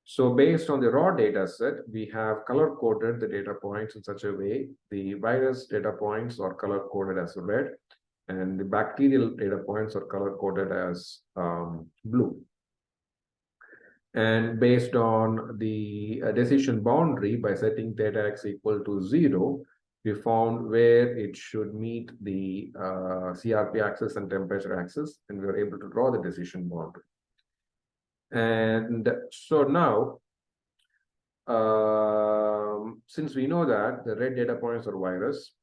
So based on the raw data set, we have color-coded the data points in such a way. The virus data points are color-coded as red, and the bacterial data points are color-coded as blue. And based on the decision boundary, by setting theta x equal to 0, we found where it should meet the CRP axis and temperature axis, and we were able to draw the decision boundary. And so now, since we know that the red data points are virus,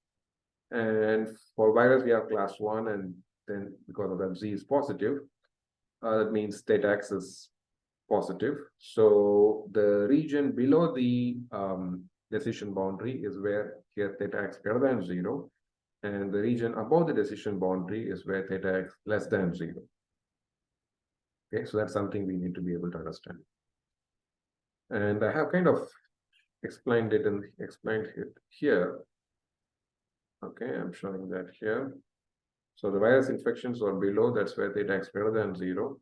and for virus we have class 1, and then because of that z is positive, that means theta x is positive. So the region below the decision boundary is where here theta x greater than 0, and the region above the decision boundary is where theta x less than 0. Okay, so that's something we need to be able to understand. And I have kind of explained it here. Okay, I'm showing that here. So the virus infections are below, that's where theta x greater than 0.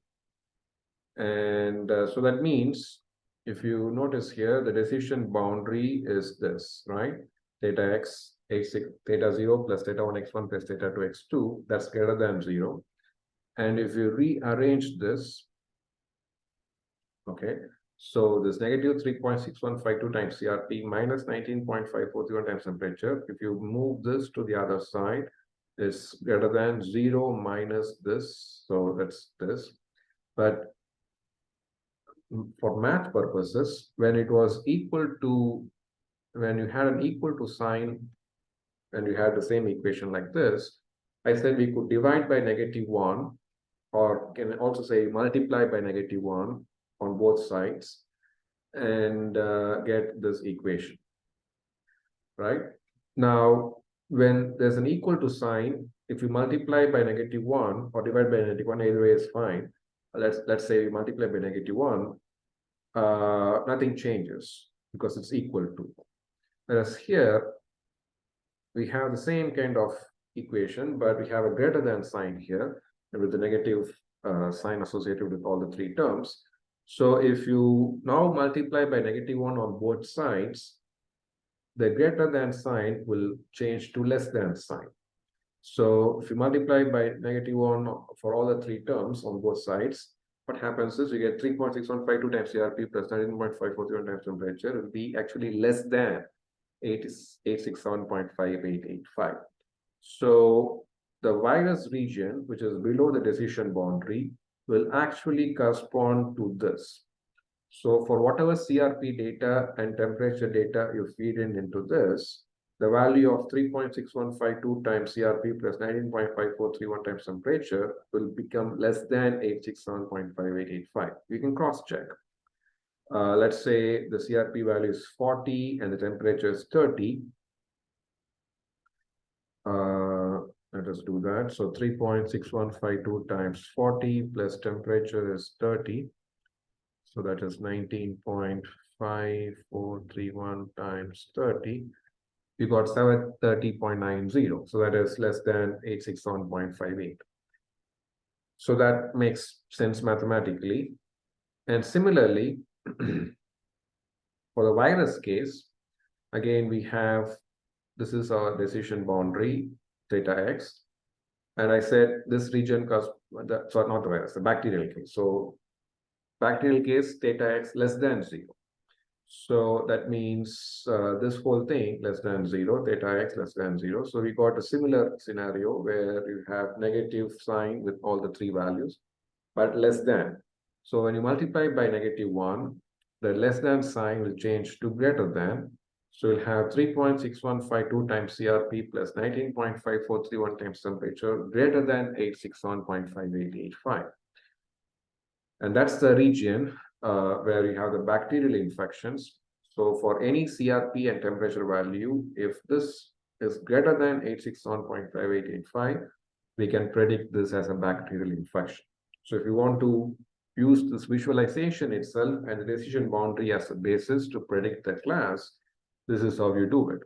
And so that means, if you notice here, the decision boundary is this, right? Theta x, theta 0 plus theta 1 x1 plus theta 2 x2, that's greater than 0. And if you rearrange this, Okay, so this negative 3.6152 times CRP minus 19.5431 times temperature. If you move this to the other side, is greater than 0 minus this. So that's this. But for math purposes, when it was equal to, when you had an equal to sign, and you had the same equation like this, I said we could divide by -1, or can also say multiply by -1 on both sides and get this equation, right? Now, when there's an equal to sign, if you multiply by -1 or divide by -1, either way is fine. Let's say we multiply by -1, nothing changes because it's equal to. Whereas here, we have the same kind of equation, but we have a greater than sign here with the negative sign associated with all the three terms. So if you now multiply by -1 on both sides, the greater than sign will change to less than sign. So if you multiply by -1 for all the three terms on both sides, what happens is you get 3.6152 times CRP plus 19.541 times temperature will be actually less than 867.5885. So the virus region, which is below the decision boundary, will actually correspond to this. So for whatever CRP data and temperature data you feed in into this, the value of 3.6152 times CRP plus 19.5431 times temperature will become less than 867.5885. You can cross check. Let's say the CRP value is 40 and the temperature is 30. Let us do that. So 3.6152 times 40 plus temperature is 30. So that is 19.5431 times 30. We got 730.90. So that is less than 861.58. So that makes sense mathematically. And similarly, for the virus case, again, we have, this is our decision boundary, theta x. And I said this region, sorry, not the virus, the bacterial case. So bacterial case, theta x less than 0. So that means this whole thing less than 0, theta x less than 0. So we got a similar scenario where you have negative sign with all the three values, but less than. So when you multiply by -1, the less than sign will change to greater than. So you'll have 3.6152 times CRP plus 19.5431 times temperature greater than 861.5885. And that's the region where you have the bacterial infections. So for any CRP and temperature value, if this is greater than 861.5885, we can predict this as a bacterial infection. So if you want to use this visualization itself and the decision boundary as a basis to predict the class, this is how you do it.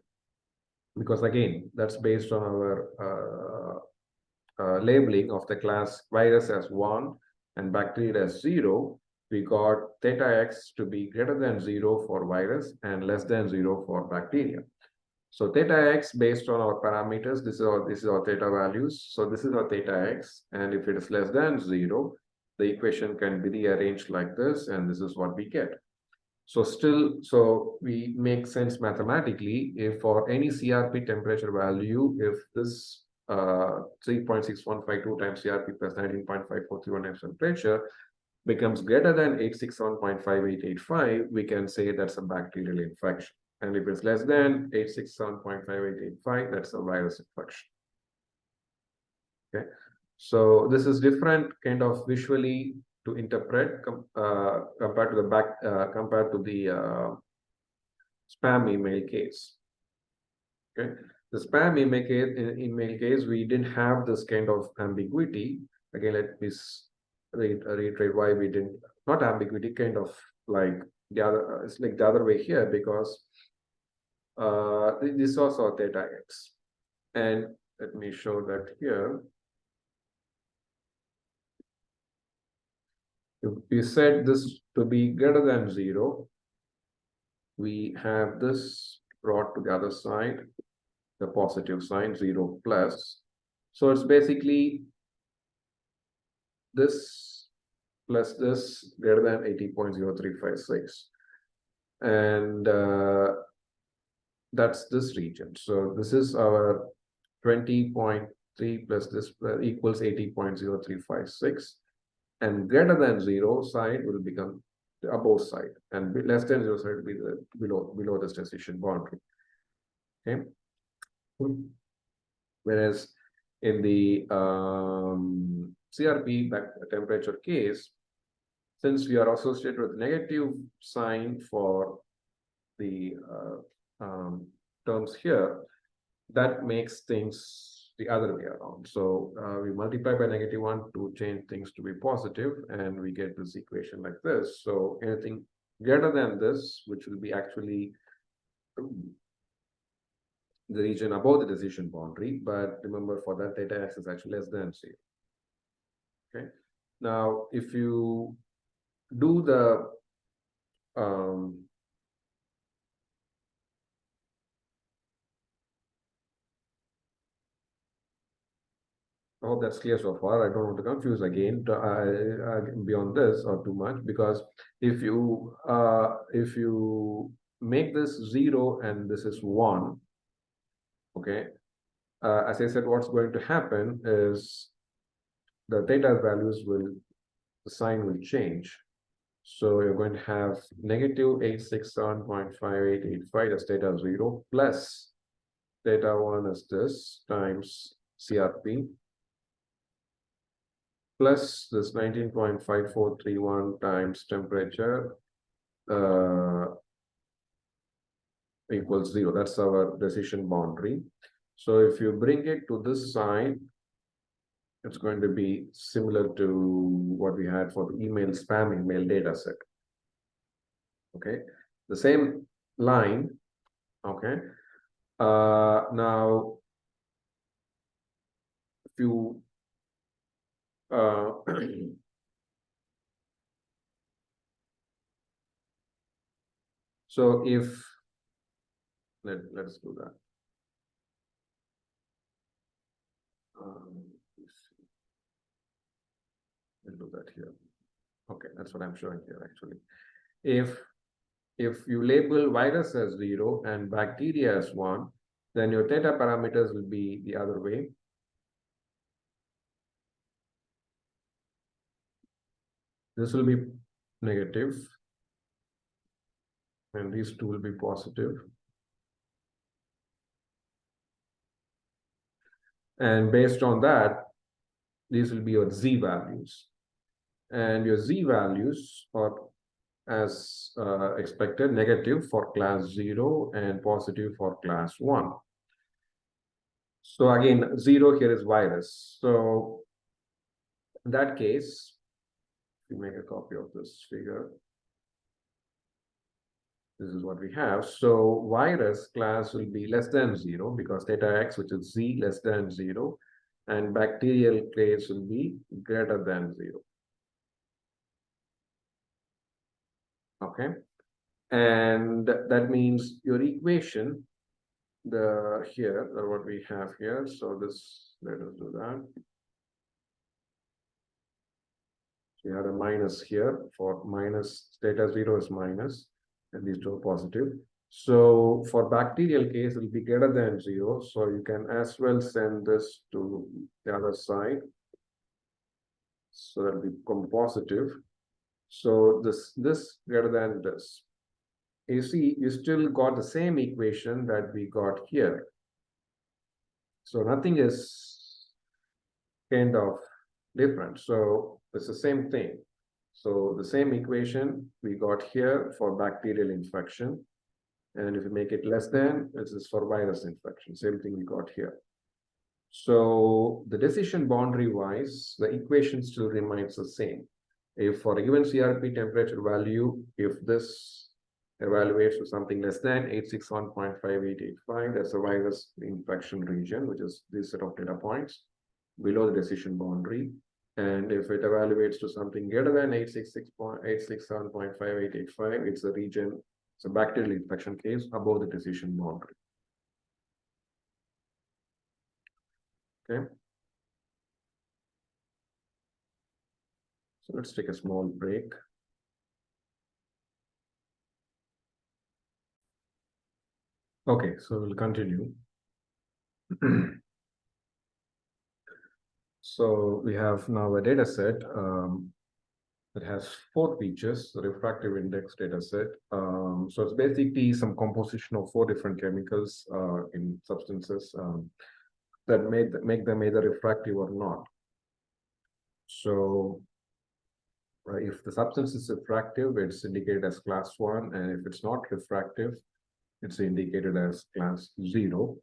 Because again, that's based on our labeling of the class virus as 1 and bacteria as 0. We got theta x to be greater than 0 for virus and less than 0 for bacteria. So theta x based on our parameters, this is our theta values. So this is our theta x, and if it is less than 0, the equation can be rearranged like this, and this is what we get. So so we make sense mathematically if for any CRP temperature value, if this 3.6152 times CRP plus 19.5431 times temperature becomes greater than 861.5885, we can say that's a bacterial infection. And if it's less than 867.5885, that's a virus infection. Okay, so this is different kind of visually to interpret compared to the spam email case. Okay, the spam email case, we didn't have this kind of ambiguity. Again, let me reiterate why we didn't, not ambiguity, kind of like the other, it's like the other way here, because this was our theta x. And let me show that here. If we set this to be greater than 0, we have this brought to the other side, the positive sign, 0 plus. So it's basically this plus this greater than 80.0356. And that's this region. So this is our 20.3 plus this equals 80.0356. And greater than 0 side will become the above side, and less than 0 side will be the below this decision boundary. Okay. Whereas in the CRP temperature case, since we are associated with negative sign for the terms here, that makes things the other way around. So we multiply by -1 to change things to be positive, and we get this equation like this. So anything greater than this, which will be actually the region above the decision boundary, but remember for that theta x is actually less than 0. Okay. Now, if you do the I hope that's clear so far. I don't want to confuse again beyond this or too much, because if you make this 0 and this is 1, okay, as I said, what's going to happen is the theta values the sign will change. So you're going to have negative 867.5885 as theta 0 plus theta 1 is this times CRP plus this 19.5431 times temperature equals 0. That's our decision boundary. So if you bring it to this side, it's going to be similar to what we had for the spam email data set. Okay, the same line. Okay, now if you so if let's do that. We'll do that here. Okay, that's what I'm showing here actually. If you label virus as 0 and bacteria as 1, then your theta parameters will be the other way. This will be negative, and these two will be positive. And based on that, these will be your Z values. And your Z values are, as expected, negative for class 0 and positive for class 1. So again, 0 here is virus. So in that case, if you make a copy of this figure, this is what we have. So virus class will be less than 0 because theta x, which is Z, less than 0, and bacterial case will be greater than 0. Okay, and that means your equation, here, or what we have here. So this, let us do that. So you have a minus here for minus, theta 0 is minus, and these two are positive. So for bacterial case, it will be greater than 0. So you can as well send this to the other side. So that will become positive. So this greater than this. You see, you still got the same equation that we got here. So nothing is kind of different. So it's the same thing. So the same equation we got here for bacterial infection. And if you make it less than, this is for virus infection. Same thing we got here. So the decision boundary wise, the equation still remains the same. If for a given CRP temperature value, if this evaluates to something less than 861.5885, that's a virus infection region, which is this set of data points below the decision boundary. And if it evaluates to something greater than 867.5885, it's a region, it's a bacterial infection case above the decision boundary. Okay. So let's take a small break. Okay, so we'll continue. So we have now a data set that has 4 features, the refractive index data set. So it's basically some composition of 4 different chemicals in substances that make them either refractive or not. So if the substance is refractive, it's indicated as class 1, and if it's not refractive, it's indicated as class 0.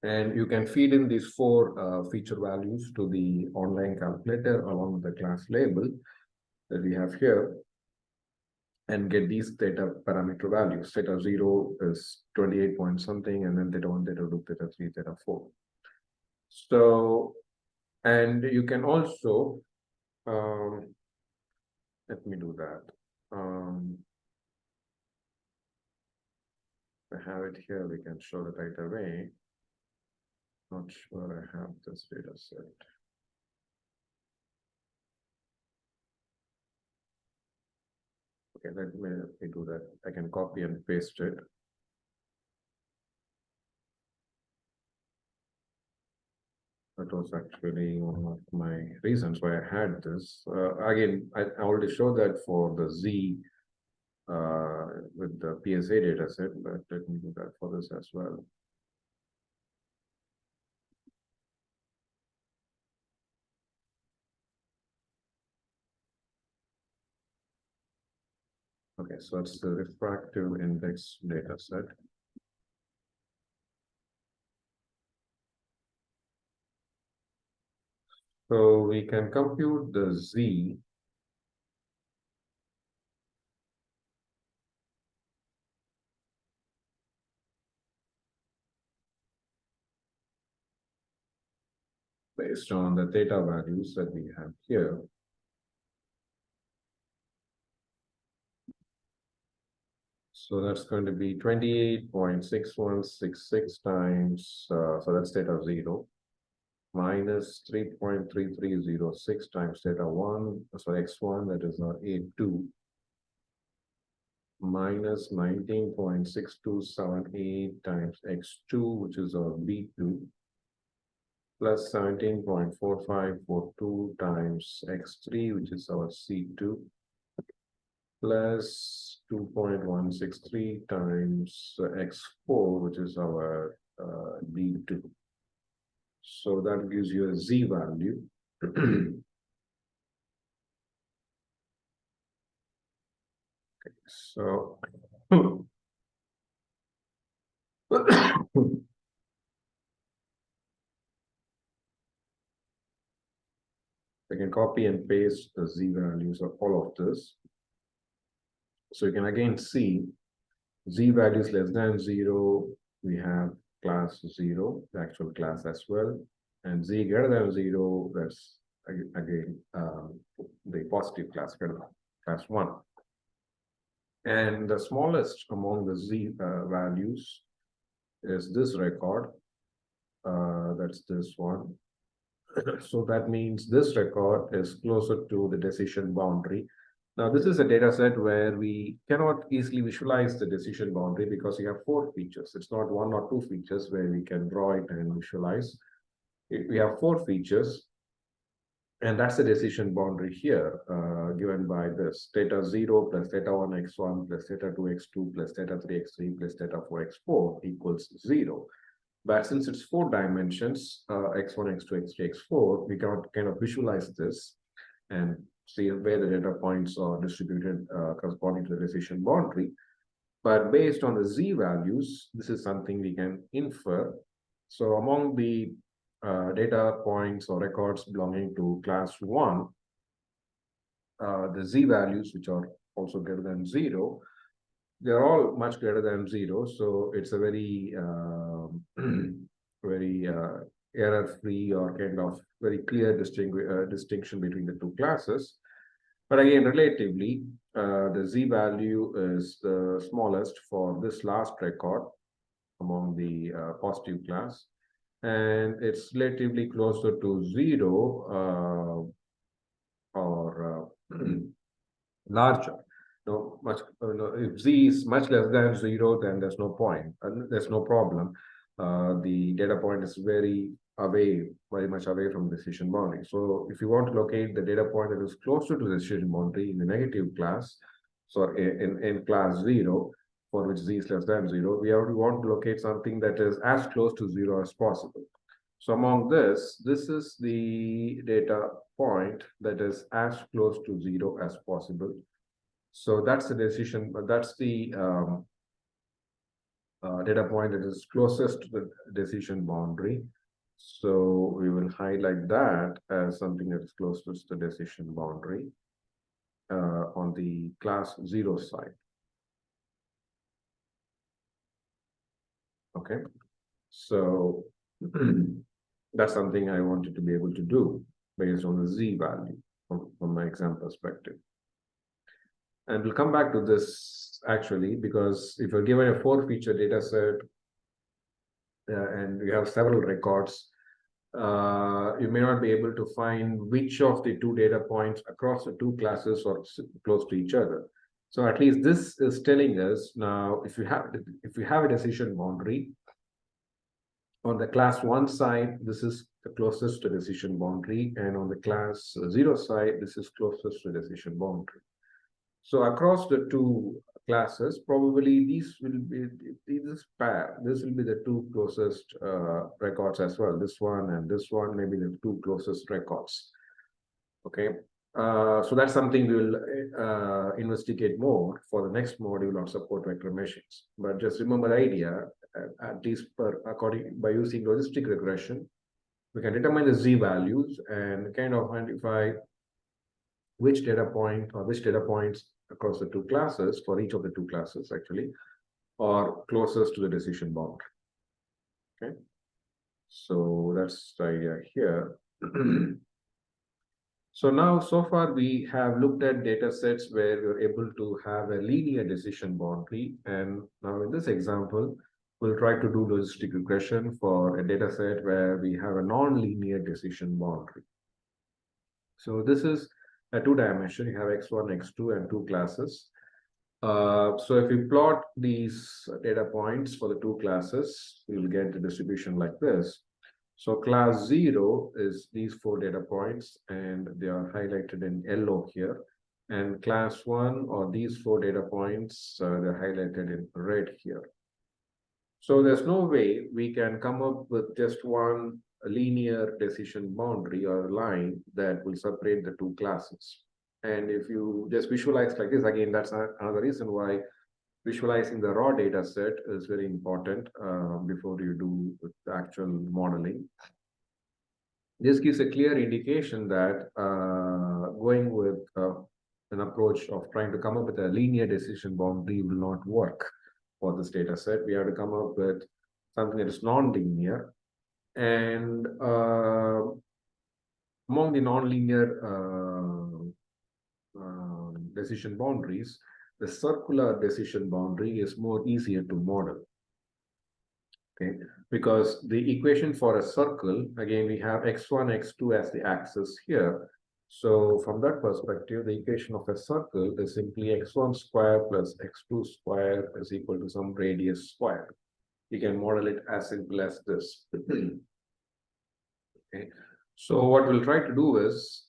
And you can feed in these 4 feature values to the online calculator along with the class label that we have here and get these theta parameter values. Theta 0 is 28 point something, and then theta 1, theta 2, theta 3, theta 4. So, and you can also, let me do that. I have it here, we can show that right away. Not sure I have this data set. Okay, let me do that. I can copy and paste it. That was actually one of my reasons why I had this. Again, I already showed that for the Z with the PSA data set, but let me do that for this as well. Okay, so it's the refractive index data set. So we can compute the Z based on the theta values that we have here. So that's going to be 28.6166 times, so that's theta 0, minus 3.3306 times theta 1, so x1, that is our A2, minus 19.6278 times x2, which is our B2, plus 17.4542 times x3, which is our C2, plus 2.163 times x4, which is our D2. So that gives you a Z value. Okay, so I can copy and paste the Z values of all of this. So you can again see Z values less than 0, we have class 0, the actual class as well. And Z greater than 0, that's again the positive class, greater than class 1. And the smallest among the Z values is this record. That's this one. So that means this record is closer to the decision boundary. Now, this is a data set where we cannot easily visualize the decision boundary because we have 4 features. It's not 1 or 2 features where we can draw it and visualize. We have 4 features, and that's the decision boundary here, given by this theta 0 plus theta 1 x1 plus theta 2 x2 plus theta 3 x3 plus theta 4 x4 equals 0. But since it's 4 dimensions, x1, x2, x3, x4, we cannot kind of visualize this and see where the data points are distributed corresponding to the decision boundary. But based on the Z values, this is something we can infer. So among the data points or records belonging to class 1, the Z values, which are also greater than 0, they're all much greater than 0. So it's a very, very error-free or kind of very clear distinction between the 2 classes. But again, relatively, the Z value is the smallest for this last record among the positive class. And it's relatively closer to 0 or larger. No, much. No, if z is much less than 0, then there's no point. There's no problem. The data point is very much away from the decision boundary. So if you want to locate the data point that is closer to the decision boundary in the negative class, so in class 0, for which z is less than 0, we want to locate something that is as close to 0 as possible. So among this is the data point that is as close to 0 as possible. So that's the decision, that's the data point that is closest to the decision boundary. So we will highlight that as something that is closest to the decision boundary on the class 0 side. Okay, so that's something I wanted to be able to do based on the z value from my exam perspective. And we'll come back to this actually, because if you're given a 4-feature data set and you have several records, you may not be able to find which of the 2 data points across the 2 classes are close to each other. So at least this is telling us now, if you have a decision boundary, on the class 1 side, this is the closest to decision boundary, and on the class 0 side, this is closest to decision boundary. So across the 2 classes, probably these will be this pair. This will be the 2 closest records as well. This one and this one may be the 2 closest records. Okay, so that's something we will investigate more for the next module on support vector machines. But just remember the idea, at least by using logistic regression, we can determine the z values and kind of identify which data point or which data points across the 2 classes, for each of the 2 classes actually, are closest to the decision boundary. Okay, so that's the idea here. So now, so far we have looked at data sets where we're able to have a linear decision boundary, and now in this example, we'll try to do logistic regression for a data set where we have a non-linear decision boundary. So this is a 2-dimension. You have x1, x2, and 2 classes. So if we plot these data points for the 2 classes, we will get the distribution like this. So class 0 is these 4 data points, and they are highlighted in yellow here. And class 1 or these 4 data points, they're highlighted in red here. So there's no way we can come up with just one linear decision boundary or line that will separate the 2 classes. And if you just visualize like this, again, that's another reason why visualizing the raw data set is very important before you do the actual modeling. This gives a clear indication that going with an approach of trying to come up with a linear decision boundary will not work for this data set. We have to come up with something that is non-linear. And among the non-linear decision boundaries, the circular decision boundary is more easier to model. Okay, because the equation for a circle, again, we have x1, x2 as the axis here. So from that perspective, the equation of a circle is simply x1 square plus x2 square is equal to some radius square. You can model it as simple as this. Okay, so what we'll try to do is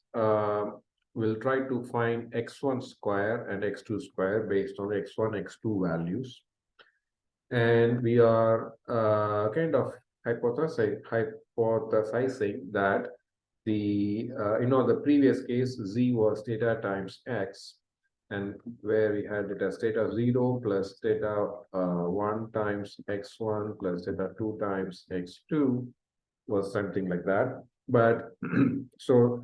we'll try to find x1 square and x2 square based on x1, x2 values. And we are kind of hypothesizing that the the previous case z was theta times x, and where we had it as theta 0 plus theta 1 times x1 plus theta 2 times x2 was something like that. But so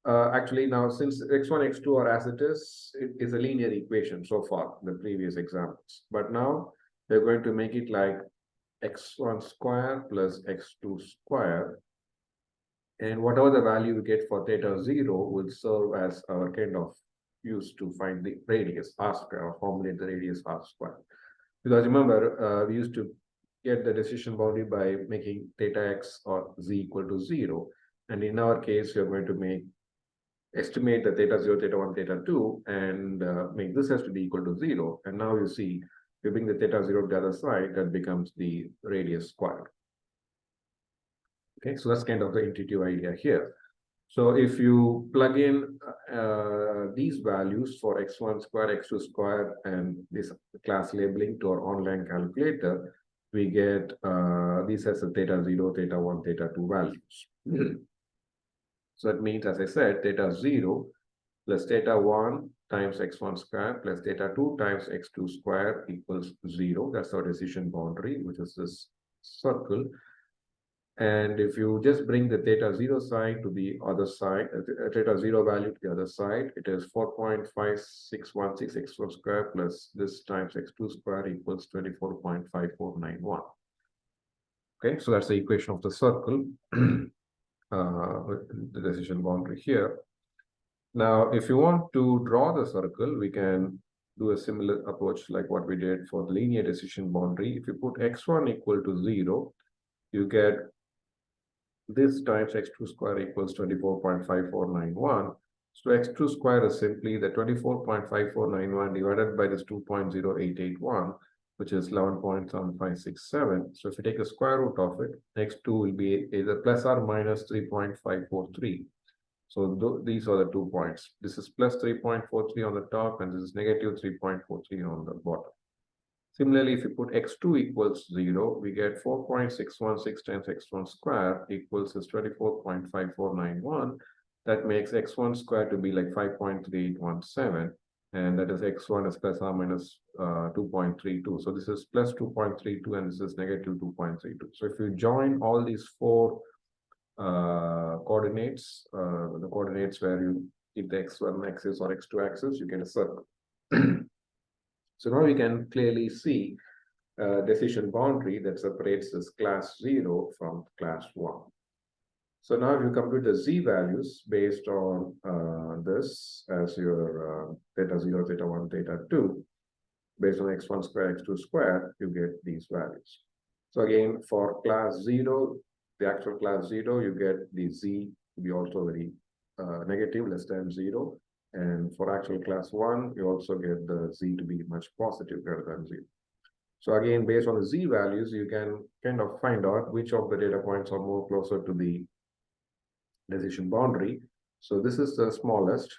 actually now, since x1, x2 are as it is a linear equation so far, the previous examples. But now we're going to make it like x1 square plus x2 square. And whatever the value we get for theta 0 will serve as our kind of use to find the radius r square, or formulate the radius r square. Because remember, we used to get the decision boundary by making theta x or z equal to 0. And in our case, we're going to make estimate the theta 0, theta 1, theta 2, and make this has to be equal to 0. And now you see, if you bring the theta 0 to the other side, that becomes the radius squared. Okay, so that's kind of the intuitive idea here. So if you plug in these values for x1 square, x2 square, and this class labeling to our online calculator, we get these as a theta 0, theta 1, theta 2 values. So that means, as I said, theta 0 plus theta 1 times x1 square plus theta 2 times x2 square equals 0. That's our decision boundary, which is this circle. And if you just bring the theta 0 side to the other side, theta 0 value to the other side, it is 4.5616 x1 square plus this times x2 square equals 24.5491. Okay, so that's the equation of the circle, the decision boundary here. Now, if you want to draw the circle, we can do a similar approach like what we did for the linear decision boundary. If you put x1 equal to 0, you get this times x2 square equals 24.5491. So x2 square is simply the 24.5491 divided by this 2.0881, which is 11.7567. So if you take the square root of it, x2 will be either plus or minus 3.543. So these are the 2 points. This is plus 3.43 on the top, and this is negative 3.43 on the bottom. Similarly, if you put x2 equals 0, we get 4.616 times x1 square equals is 24.5491. That makes x1 square to be like 5.3817, and that is x1 is plus or minus 2.32. So this is plus 2.32, and this is negative 2.32. So if you join all these four coordinates, the coordinates where you keep the x1 axis or x2 axis, you get a circle. So now we can clearly see a decision boundary that separates this class 0 from class 1. So now if you compute the z values based on this as your theta 0, theta 1, theta 2, based on x1 square, x2 square, you get these values. So again, for class 0, the actual class 0, you get the z to be also very negative, less than 0. And for actual class 1, you also get the z to be much positive, greater than 0. So again, based on the z values, you can kind of find out which of the data points are more closer to the decision boundary. So this is the smallest,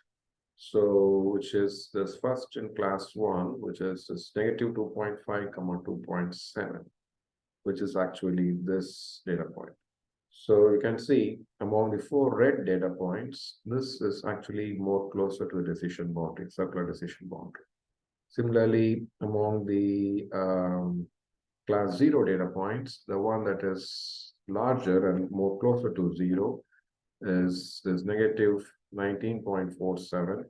so which is this first in class 1, which is this negative 2.5, 2.7, which is actually this data point. So you can see among the 4 red data points, this is actually more closer to the decision boundary, circular decision boundary. Similarly, among the class 0 data points, the one that is larger and more closer to 0 is this negative 19.47.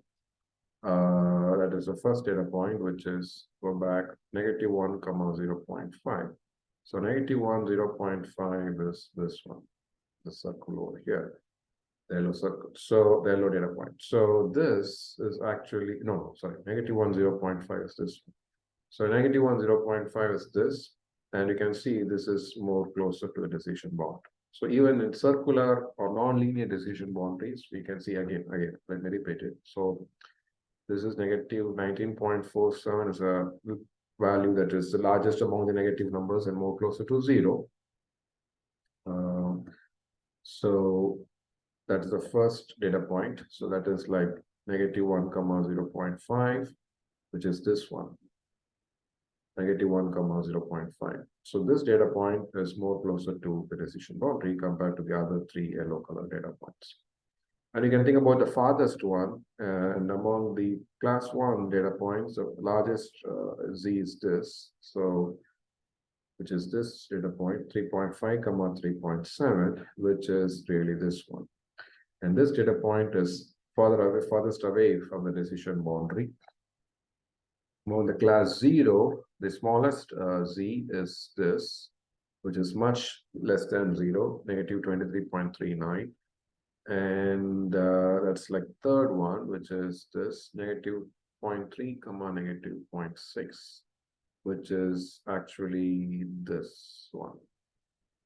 That is the first data point, which is go back negative 1, 0.5. So negative 1, 0.5 is this one, the circle over here, the yellow circle. So the yellow data point. So this is actually, no, sorry, negative 1, 0.5 is this one. So negative 1, 0.5 is this. And you can see this is more closer to the decision boundary. So even in circular or non-linear decision boundaries, we can see again, let me repeat it. So this is negative 19.47 is a value that is the largest among the negative numbers and more closer to 0. So that is the first data point. So that is like negative 1, 0.5, which is this one. Negative 1, 0.5. So this data point is more closer to the decision boundary compared to the other 3 yellow color data points. And you can think about the farthest one, and among the class 1 data points, the largest z is this. So, which is this data point, 3.5, 3.7, which is really this one. And this data point is farthest away from the decision boundary. Among the class 0, the smallest z is this, which is much less than 0, negative 23.39. And that's like third one, which is this negative 0.3, negative 0.6, which is actually this one.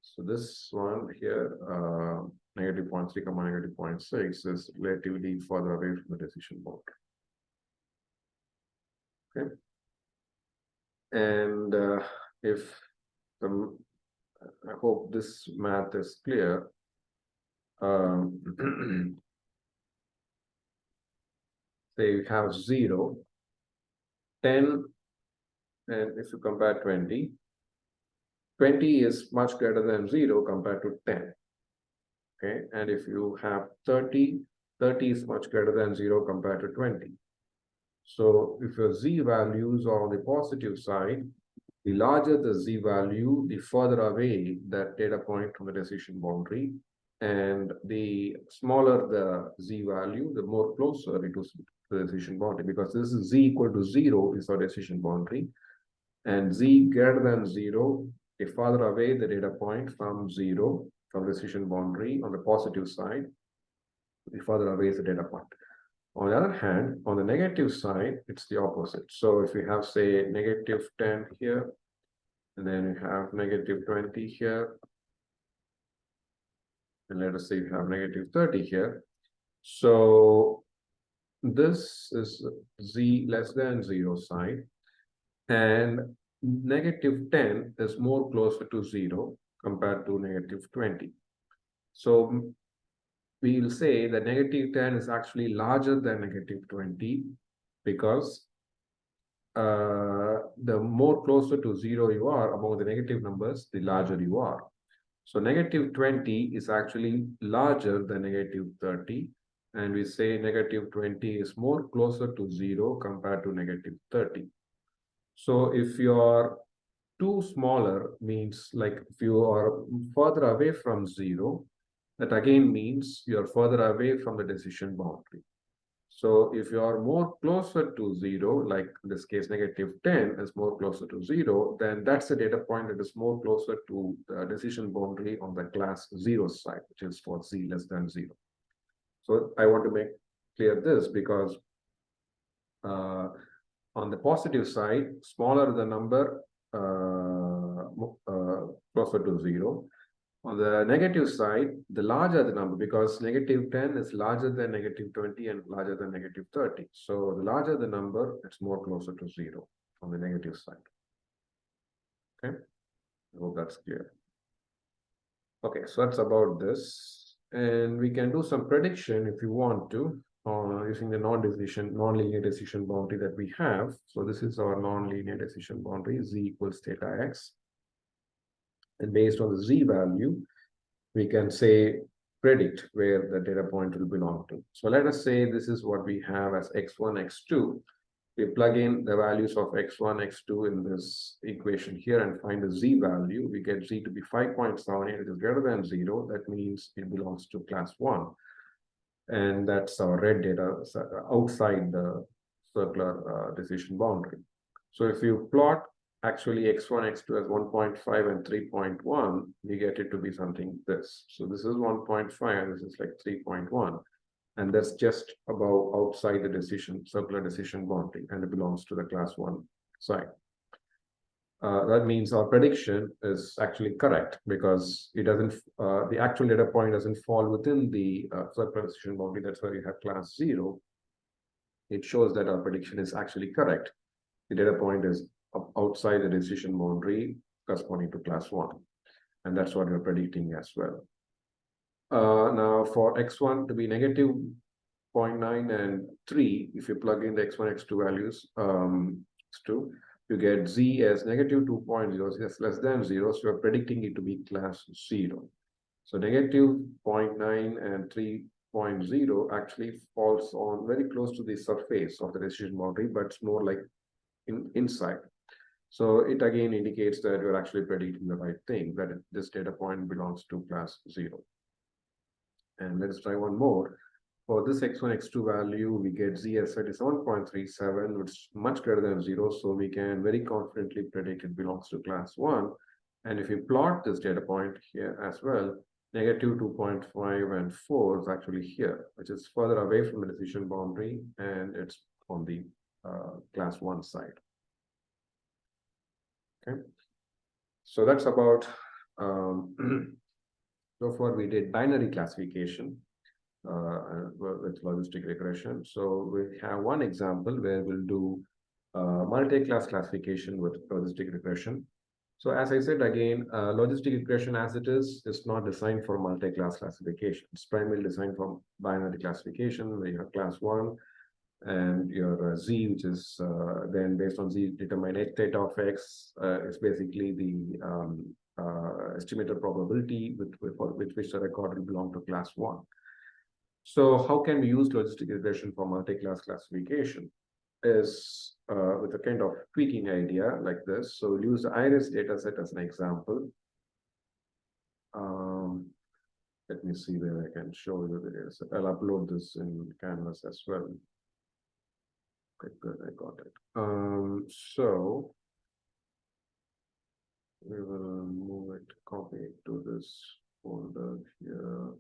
So this one here, negative -0.3, -0.6 is relatively further away from the decision boundary. Okay. And if I hope this math is clear. Say you have 0, 10, and if you compare 20, 20 is much greater than 0 compared to 10. Okay, and if you have 30, 30 is much greater than 0 compared to 20. So if your z values are on the positive side, the larger the z value, the further away that data point from the decision boundary, and the smaller the z value, the more closer it is to the decision boundary, because this is z equal to 0 is our decision boundary, and z greater than 0, the farther away the data point from 0 from the decision boundary on the positive side, the further away is the data point. On the other hand, on the negative side, it's the opposite. So if you have, say, -10 here, and then you have -20 here, and let us say you have -30 here. So this is z less than 0 side, and -10 is more closer to 0 compared to -20. So we'll say that -10 is actually larger than -20 because the more closer to 0 you are among the negative numbers, the larger you are. So -20 is actually larger than -30, and we say -20 is more closer to 0 compared to -30. So if you are too smaller, means like if you are further away from 0, that again means you are further away from the decision boundary. So if you are more closer to 0, like in this case, -10 is more closer to 0, then that's the data point that is more closer to the decision boundary on the class 0 side, which is for z less than 0. So I want to make clear this because on the positive side, smaller the number, closer to 0. On the negative side, the larger the number, because -10 is larger than -20 and larger than -30. So the larger the number, it's more closer to 0 on the negative side. Okay, I hope that's clear. Okay, so that's about this. And we can do some prediction if you want to, using the non-linear decision boundary that we have. So this is our non-linear decision boundary, z equals theta x. And based on the z value, we can say predict where the data point will belong to. So let us say this is what we have as x1, x2. We plug in the values of x1, x2 in this equation here and find the z value. We get z to be 5.78, which is greater than 0. That means it belongs to class 1. And that's our red data outside the circular decision boundary. So if you plot actually x1, x2 as 1.5 and 3.1, we get it to be something this. So this is 1.5, this is like 3.1. And that's just above outside the circular decision boundary, and it belongs to the class 1 side. That means our prediction is actually correct because it doesn't, the actual data point doesn't fall within the circular decision boundary. That's why you have class 0. It shows that our prediction is actually correct. The data point is outside the decision boundary corresponding to class 1. And that's what we're predicting as well. Now for x1 to be -0.9 and 3, if you plug in the x1, x2 values, x2, you get z as -2.0, that's less than 0, so you're predicting it to be class 0. So -0.9 and 3.0 actually falls on very close to the surface of the decision boundary, but it's more like inside. So it again indicates that you're actually predicting the right thing, that this data point belongs to class 0. And let's try one more. For this x1, x2 value, we get z as 37.37, which is much greater than 0. So we can very confidently predict it belongs to class 1. And if you plot this data point here as well, -2.5 and 4 is actually here, which is further away from the decision boundary, and it's on the class 1 side. Okay, so that's about So far, we did binary classification with logistic regression. So we have one example where we'll do multi-class classification with logistic regression. So as I said again, logistic regression as it is not designed for multi-class classification. It's primarily designed for binary classification, where you have class one and your Z, which is then based on Z determine X theta of X, is basically the estimated probability with which the record will belong to class one. So how can we use logistic regression for multi-class classification? Is with a kind of tweaking idea like this. So we'll use the iris dataset as an example. Let me see where I can show you the dataset. I'll upload this in Canvas as well. Okay, good, I got it. So we will move it, copy it to this folder here.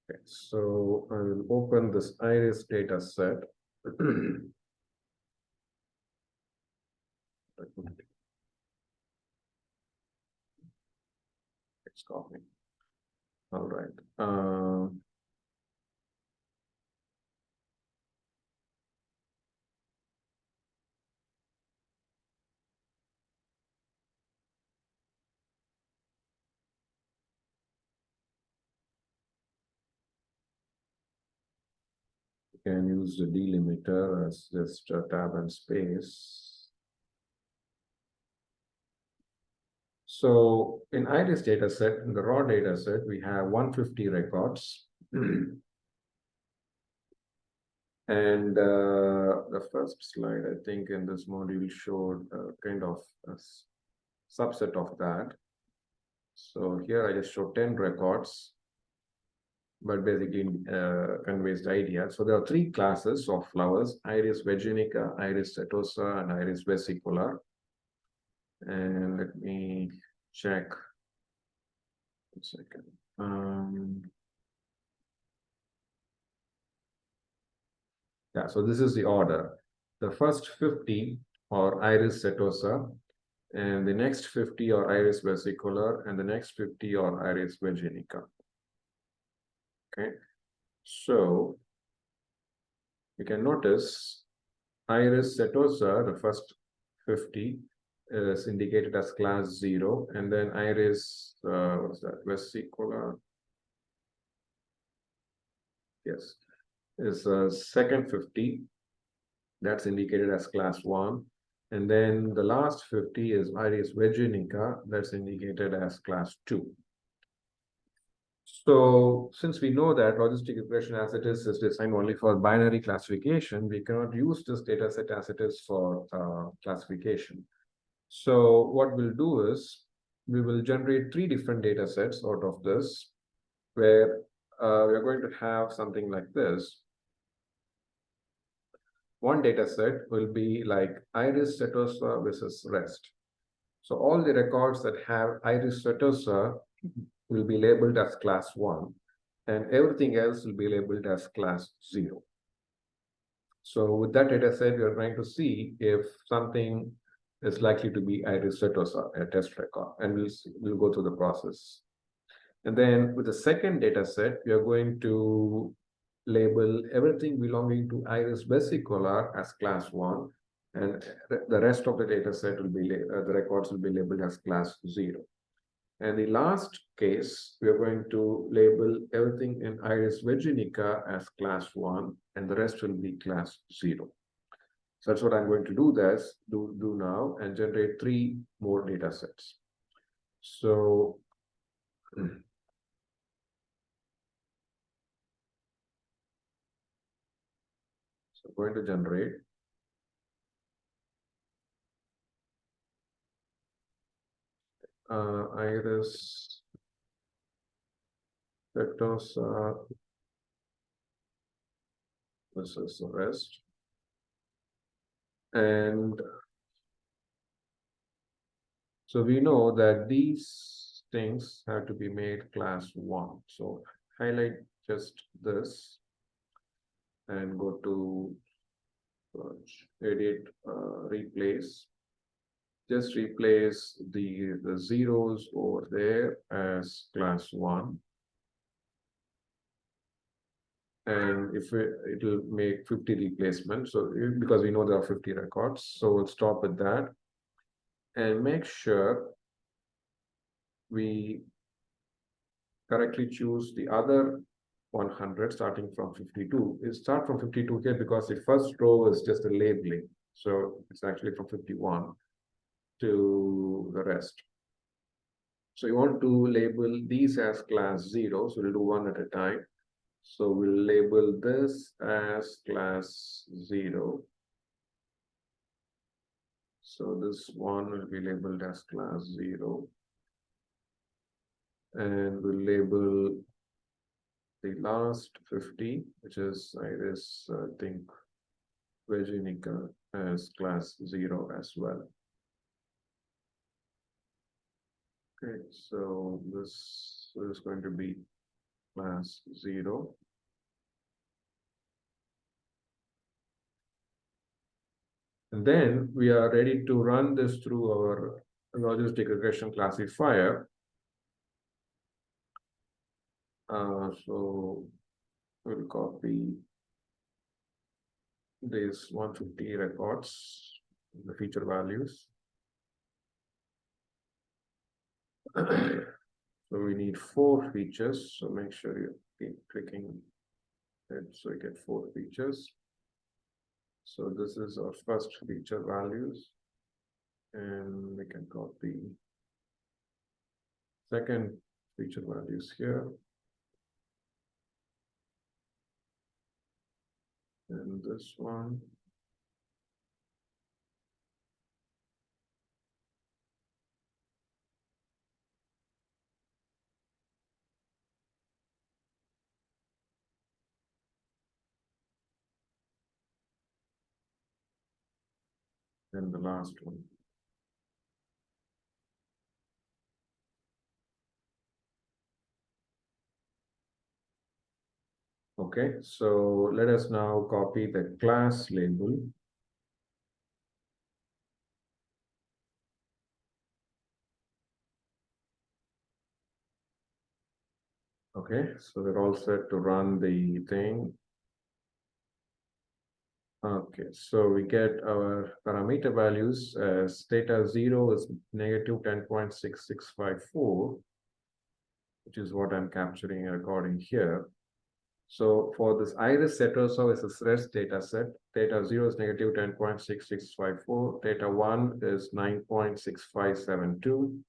Okay, so I will open this iris data set. It's copying. All right. You can use the delimiter as just a tab and space. So in iris data set, in the raw data set, we have 150 records. And the first slide, I think, in this module showed kind of a subset of that. So here I just show 10 records, but basically conveys the idea. So there are three classes of flowers: Iris virginica, Iris setosa, and Iris vesicola. And let me check. A second. Yeah, so this is the order. The first 50 are Iris setosa, and the next 50 are Iris versicolor, and the next 50 are Iris virginica. Okay, so you can notice Iris setosa, the first 50, is indicated as class 0, and then Iris, what's that, versicolor? Yes, is second 50, that's indicated as class 1. And then the last 50 is Iris virginica, that's indicated as class 2. So since we know that logistic regression as it is designed only for binary classification, we cannot use this data set as it is for classification. So what we'll do is we will generate 3 different data sets out of this, where we're going to have something like this. One data set will be like Iris setosa versus rest. So all the records that have Iris setosa will be labeled as class 1, and everything else will be labeled as class 0. So with that data set, we are trying to see if something is likely to be Iris setosa, a test record, and we'll go through the process. And then with the second data set, we are going to label everything belonging to Iris versicolor as class 1, and the rest of the data set will be the records will be labeled as class 0. And the last case, we are going to label everything in Iris virginica as class 1, and the rest will be class 0. So that's what I'm going to do now, and generate 3 more data sets. So I'm going to generate. iris vectors are, this is the rest. And so we know that these things have to be made class 1. So highlight just this and go to edit, replace. Just replace the zeros over there as class 1. And if it will make 50 replacements. So because we know there are 50 records, so we'll stop with that and make sure we correctly choose the other 100 starting from 52. It start from 52 here because the first row is just a labeling. So it's actually from 51 to the rest. So you want to label these as class 0. So we'll do one at a time. So we'll label this as class 0. So this one will be labeled as class 0. And we'll label the last 50, which is iris, I think, Virginica, as class 0 as well. Okay, so this is going to be class 0. And then we are ready to run this through our logistic regression classifier. So we'll copy these 150 records, the feature values. So we need 4 features. So make sure you keep clicking it so you get 4 features. So this is our first feature values. And we can copy second feature values here. And this one. And the last one. Okay, so let us now copy the class label. Okay, so we're all set to run the thing. Okay, so we get our parameter values as theta 0 is negative 10.6654, which is what I'm capturing and recording here. So for this iris set also is a rest data set. Theta 0 is negative 10.6654, theta 1 is 9.6572,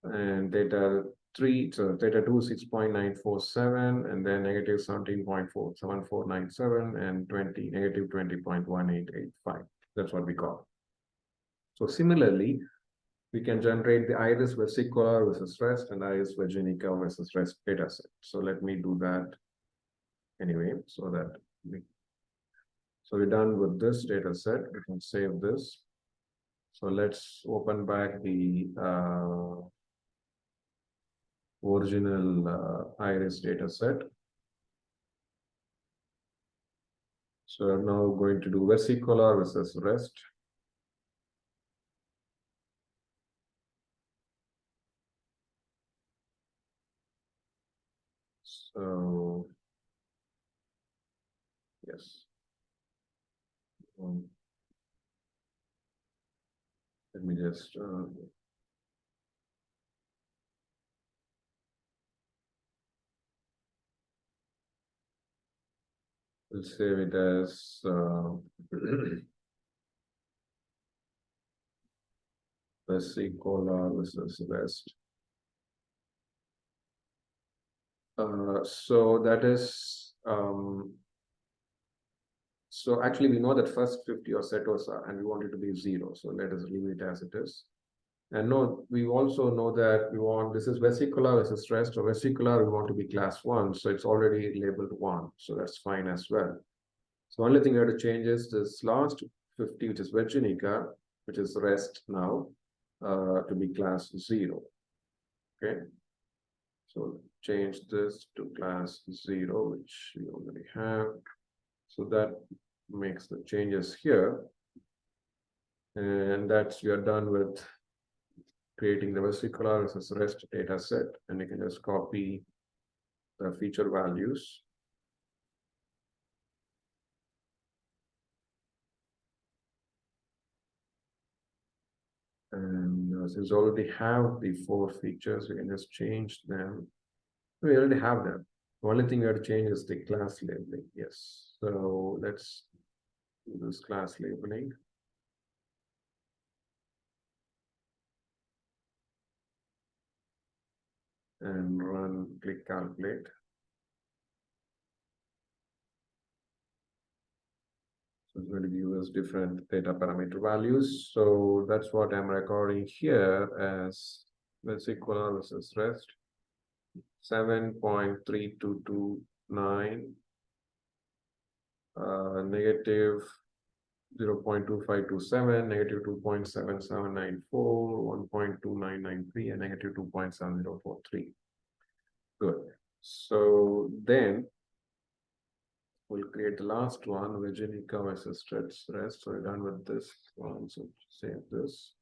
and theta 3, so theta 2 6.947, and then negative 17.47497, and 20 negative 20.1885. That's what we call. So similarly, we can generate the iris versicolor versus rest and iris virginica versus rest data set. So let me do that anyway, so that so we're done with this data set. We can save this. So let's open back the original iris data set. So I'm now going to do versicolor versus rest. So yes. Let me just we'll save it as versicolor versus rest. So that is so actually we know that first 50 or set was and we want it to be 0. So let us leave it as it is. And no, we also know that we want this is vesicular versus rest, or vesicular we want to be class 1, so it's already labeled 1, so that's fine as well. So only thing we have to change is this last 50, which is Virginica, which is rest now, to be class 0. Okay, so change this to class 0, which we already have. So that makes the changes here, and that's we are done with creating the vesicular versus rest data set, and you can just copy the feature values. And since we already have the 4 features, we can just change them. We already have them. The only thing we have to change is the class labeling. Yes. So let's do this class labeling. And run, click calculate. So it's going to give us different data parameter values. So that's what I'm recording here as vesicular versus rest. 7.3229, negative 0.2527, negative 2.7794, 1.2993, and negative 2.7043. Good. So then we'll create the last one, Virginica versus rest. So we're done with this one. So save this.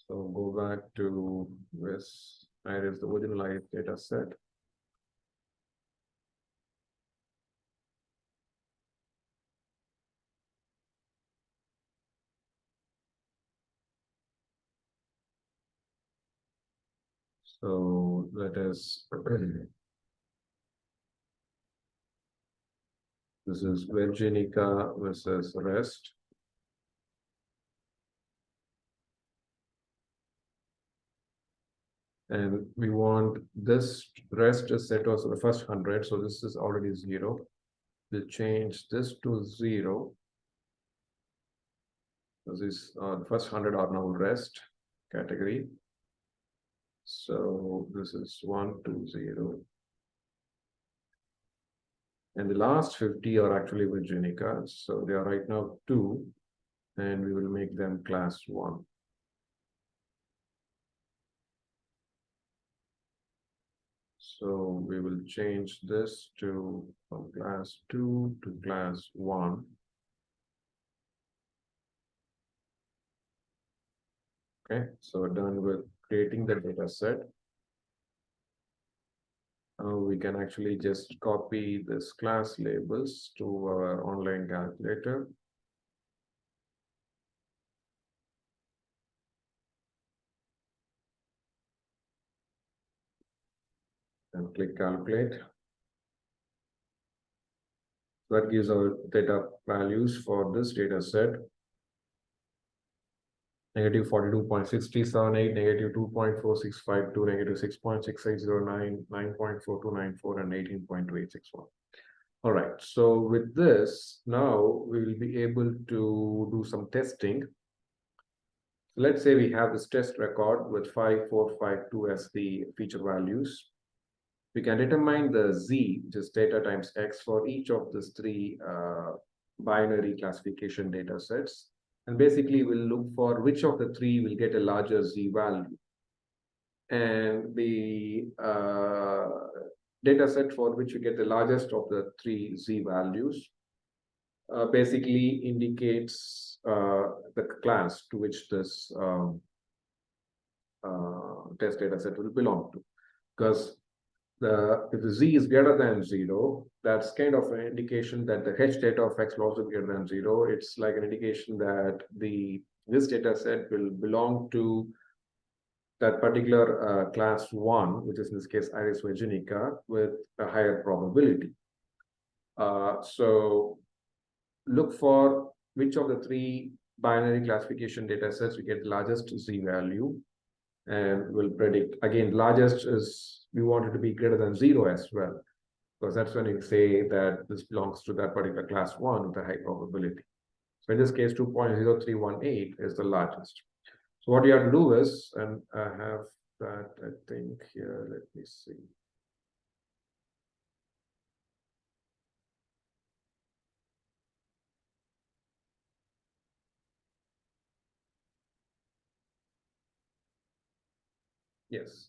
So go back to this. Here is the original data set. So let us this is Virginica versus rest. And we want this rest is set as the first 100, so this is already 0. We'll change this to 0. This is the first 100 are now rest category. So this is 1, 2, 0. And the last 50 are actually Virginica. So they are right now 2, and we will make them class 1. So we will change this to from class 2 to class 1. Okay, so we're done with creating the data set. We can actually just copy this class labels to our online calculator. And click calculate. That gives our data values for this data set. Negative 42.6378, negative 2.4652, negative 6.6809, 9.4294, and 18.2861. All right, so with this, now we will be able to do some testing. Let's say we have this test record with 5452 as the feature values. We can determine the z, which is data times x, for each of these 3 binary classification data sets. And basically, we'll look for which of the 3 will get a larger z value. And the data set for which you get the largest of the 3 z values basically indicates the class to which this test data set will belong to. Because if the z is greater than 0, that's kind of an indication that the h data of x will also be greater than 0. It's like an indication that this data set will belong to that particular class 1, which is in this case Iris virginica, with a higher probability. So look for which of the 3 binary classification data sets we get the largest z value, and we'll predict. Again, largest is, we want it to be greater than 0 as well, because that's when you say that this belongs to that particular class 1 with a high probability. So in this case, 2.0318 is the largest. So what you have to do is, and I have that, I think here, let me see. Yes.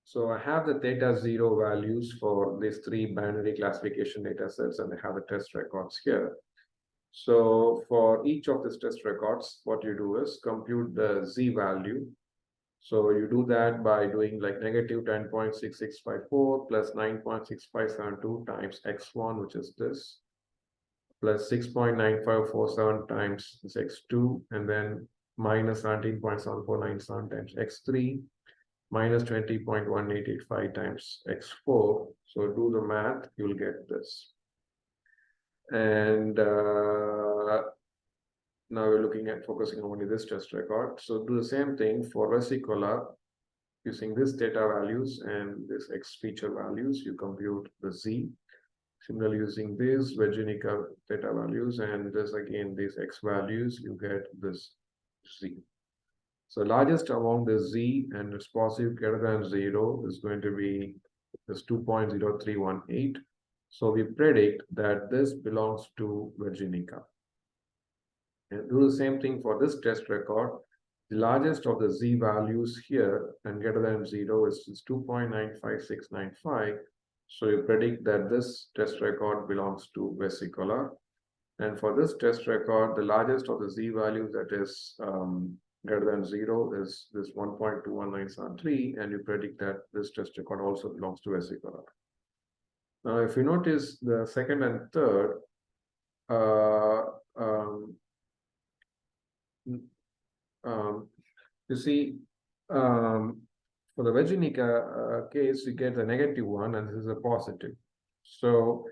So I have the theta zero values for these three binary classification data sets, and I have the test records here. So for each of these test records, what you do is compute the z value. So you do that by doing like negative 10.6654 plus 9.6572 times x1, which is this, plus 6.9547 times this x2, and then minus 17.7497 times x3, minus 20.1885 times x4. So do the math, you'll get this. And now we're looking at focusing on only this test record. So do the same thing for vesicular using this data values and this X feature values. You compute the Z. Similarly, using these Virginica data values and this again, these X values, you get this Z. So largest among the Z and its positive greater than 0 is going to be this 2.0318. So we predict that this belongs to Virginica. And do the same thing for this test record. The largest of the Z values here and greater than 0 is 2.95695. So you predict that this test record belongs to vesicular. And for this test record, the largest of the Z values that is greater than 0 is this 1.21973, and you predict that this test record also belongs to vesicular. Now, if you notice the second and third, you see, for the Virginica case, you get the negative one, and this is a positive. So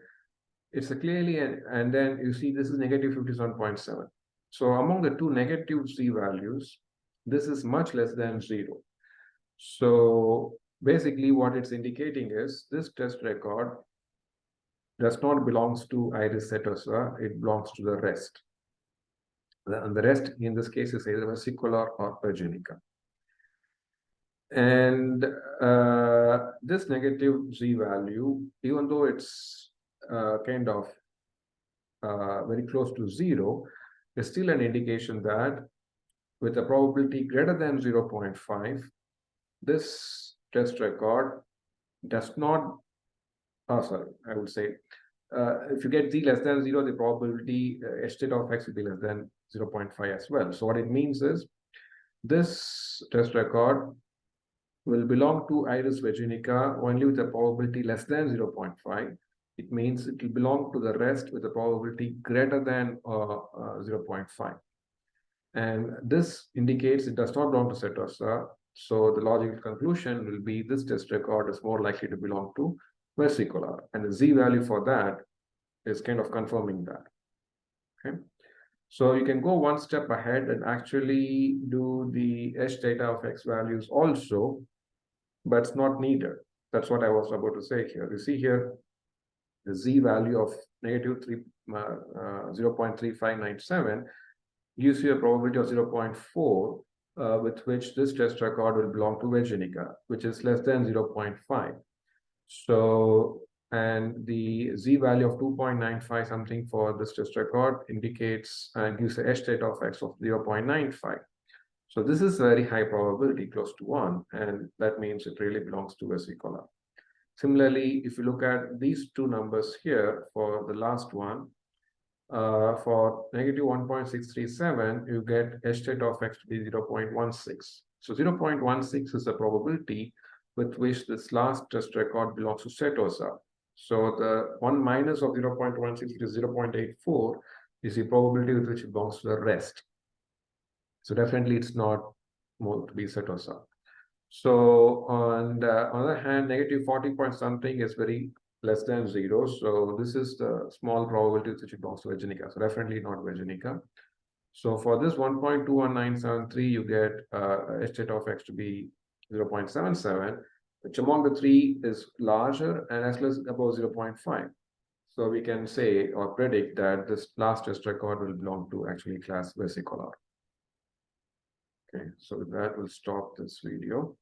it's a clearly, and then you see this is negative 57.7. So among the two negative Z values, this is much less than 0. So basically what it's indicating is this test record does not belongs to iris setosa, it belongs to the rest. And the rest in this case is either vesicular or Virginica. And this negative Z value, even though it's kind of very close to 0, is still an indication that with a probability greater than 0.5, this test record does not, sorry, I would say, if you get Z less than 0, the probability estimate of X will be less than 0.5 as well. So what it means is this test record will belong to iris virginica only with a probability less than 0.5. It means it will belong to the rest with a probability greater than 0.5. And this indicates it does not belong to setosa. So the logical conclusion will be this test record is more likely to belong to vesicular. And the Z value for that is kind of confirming that. Okay. So you can go one step ahead and actually do the H data of X values also, but it's not needed. That's what I was about to say here. You see here, the Z value of negative 0.3597 gives you a probability of 0.4 with which this test record will belong to Virginica, which is less than 0.5. So, and the Z value of 2.95 something for this test record indicates and gives a H data of X of 0.95. So this is very high probability, close to 1, and that means it really belongs to vesicular. Similarly, if you look at these two numbers here for the last one, for negative 1.637, you get H data of X to be 0.16. So 0.16 is the probability with which this last test record belongs to setosa. So the 1 minus of 0.16, which is 0.84, is the probability with which it belongs to the rest. So definitely it's not more to be setosa. So on the other hand, negative 40 point something is very less than 0. So this is the small probability with which it belongs to Virginica. So definitely not Virginica. So for this 1.21973, you get H data of X to be 0.77, which among the three is larger and as less above 0.5. So we can say or predict that this last test record will belong to actually class vesicular. Okay, so with that, we'll stop this video.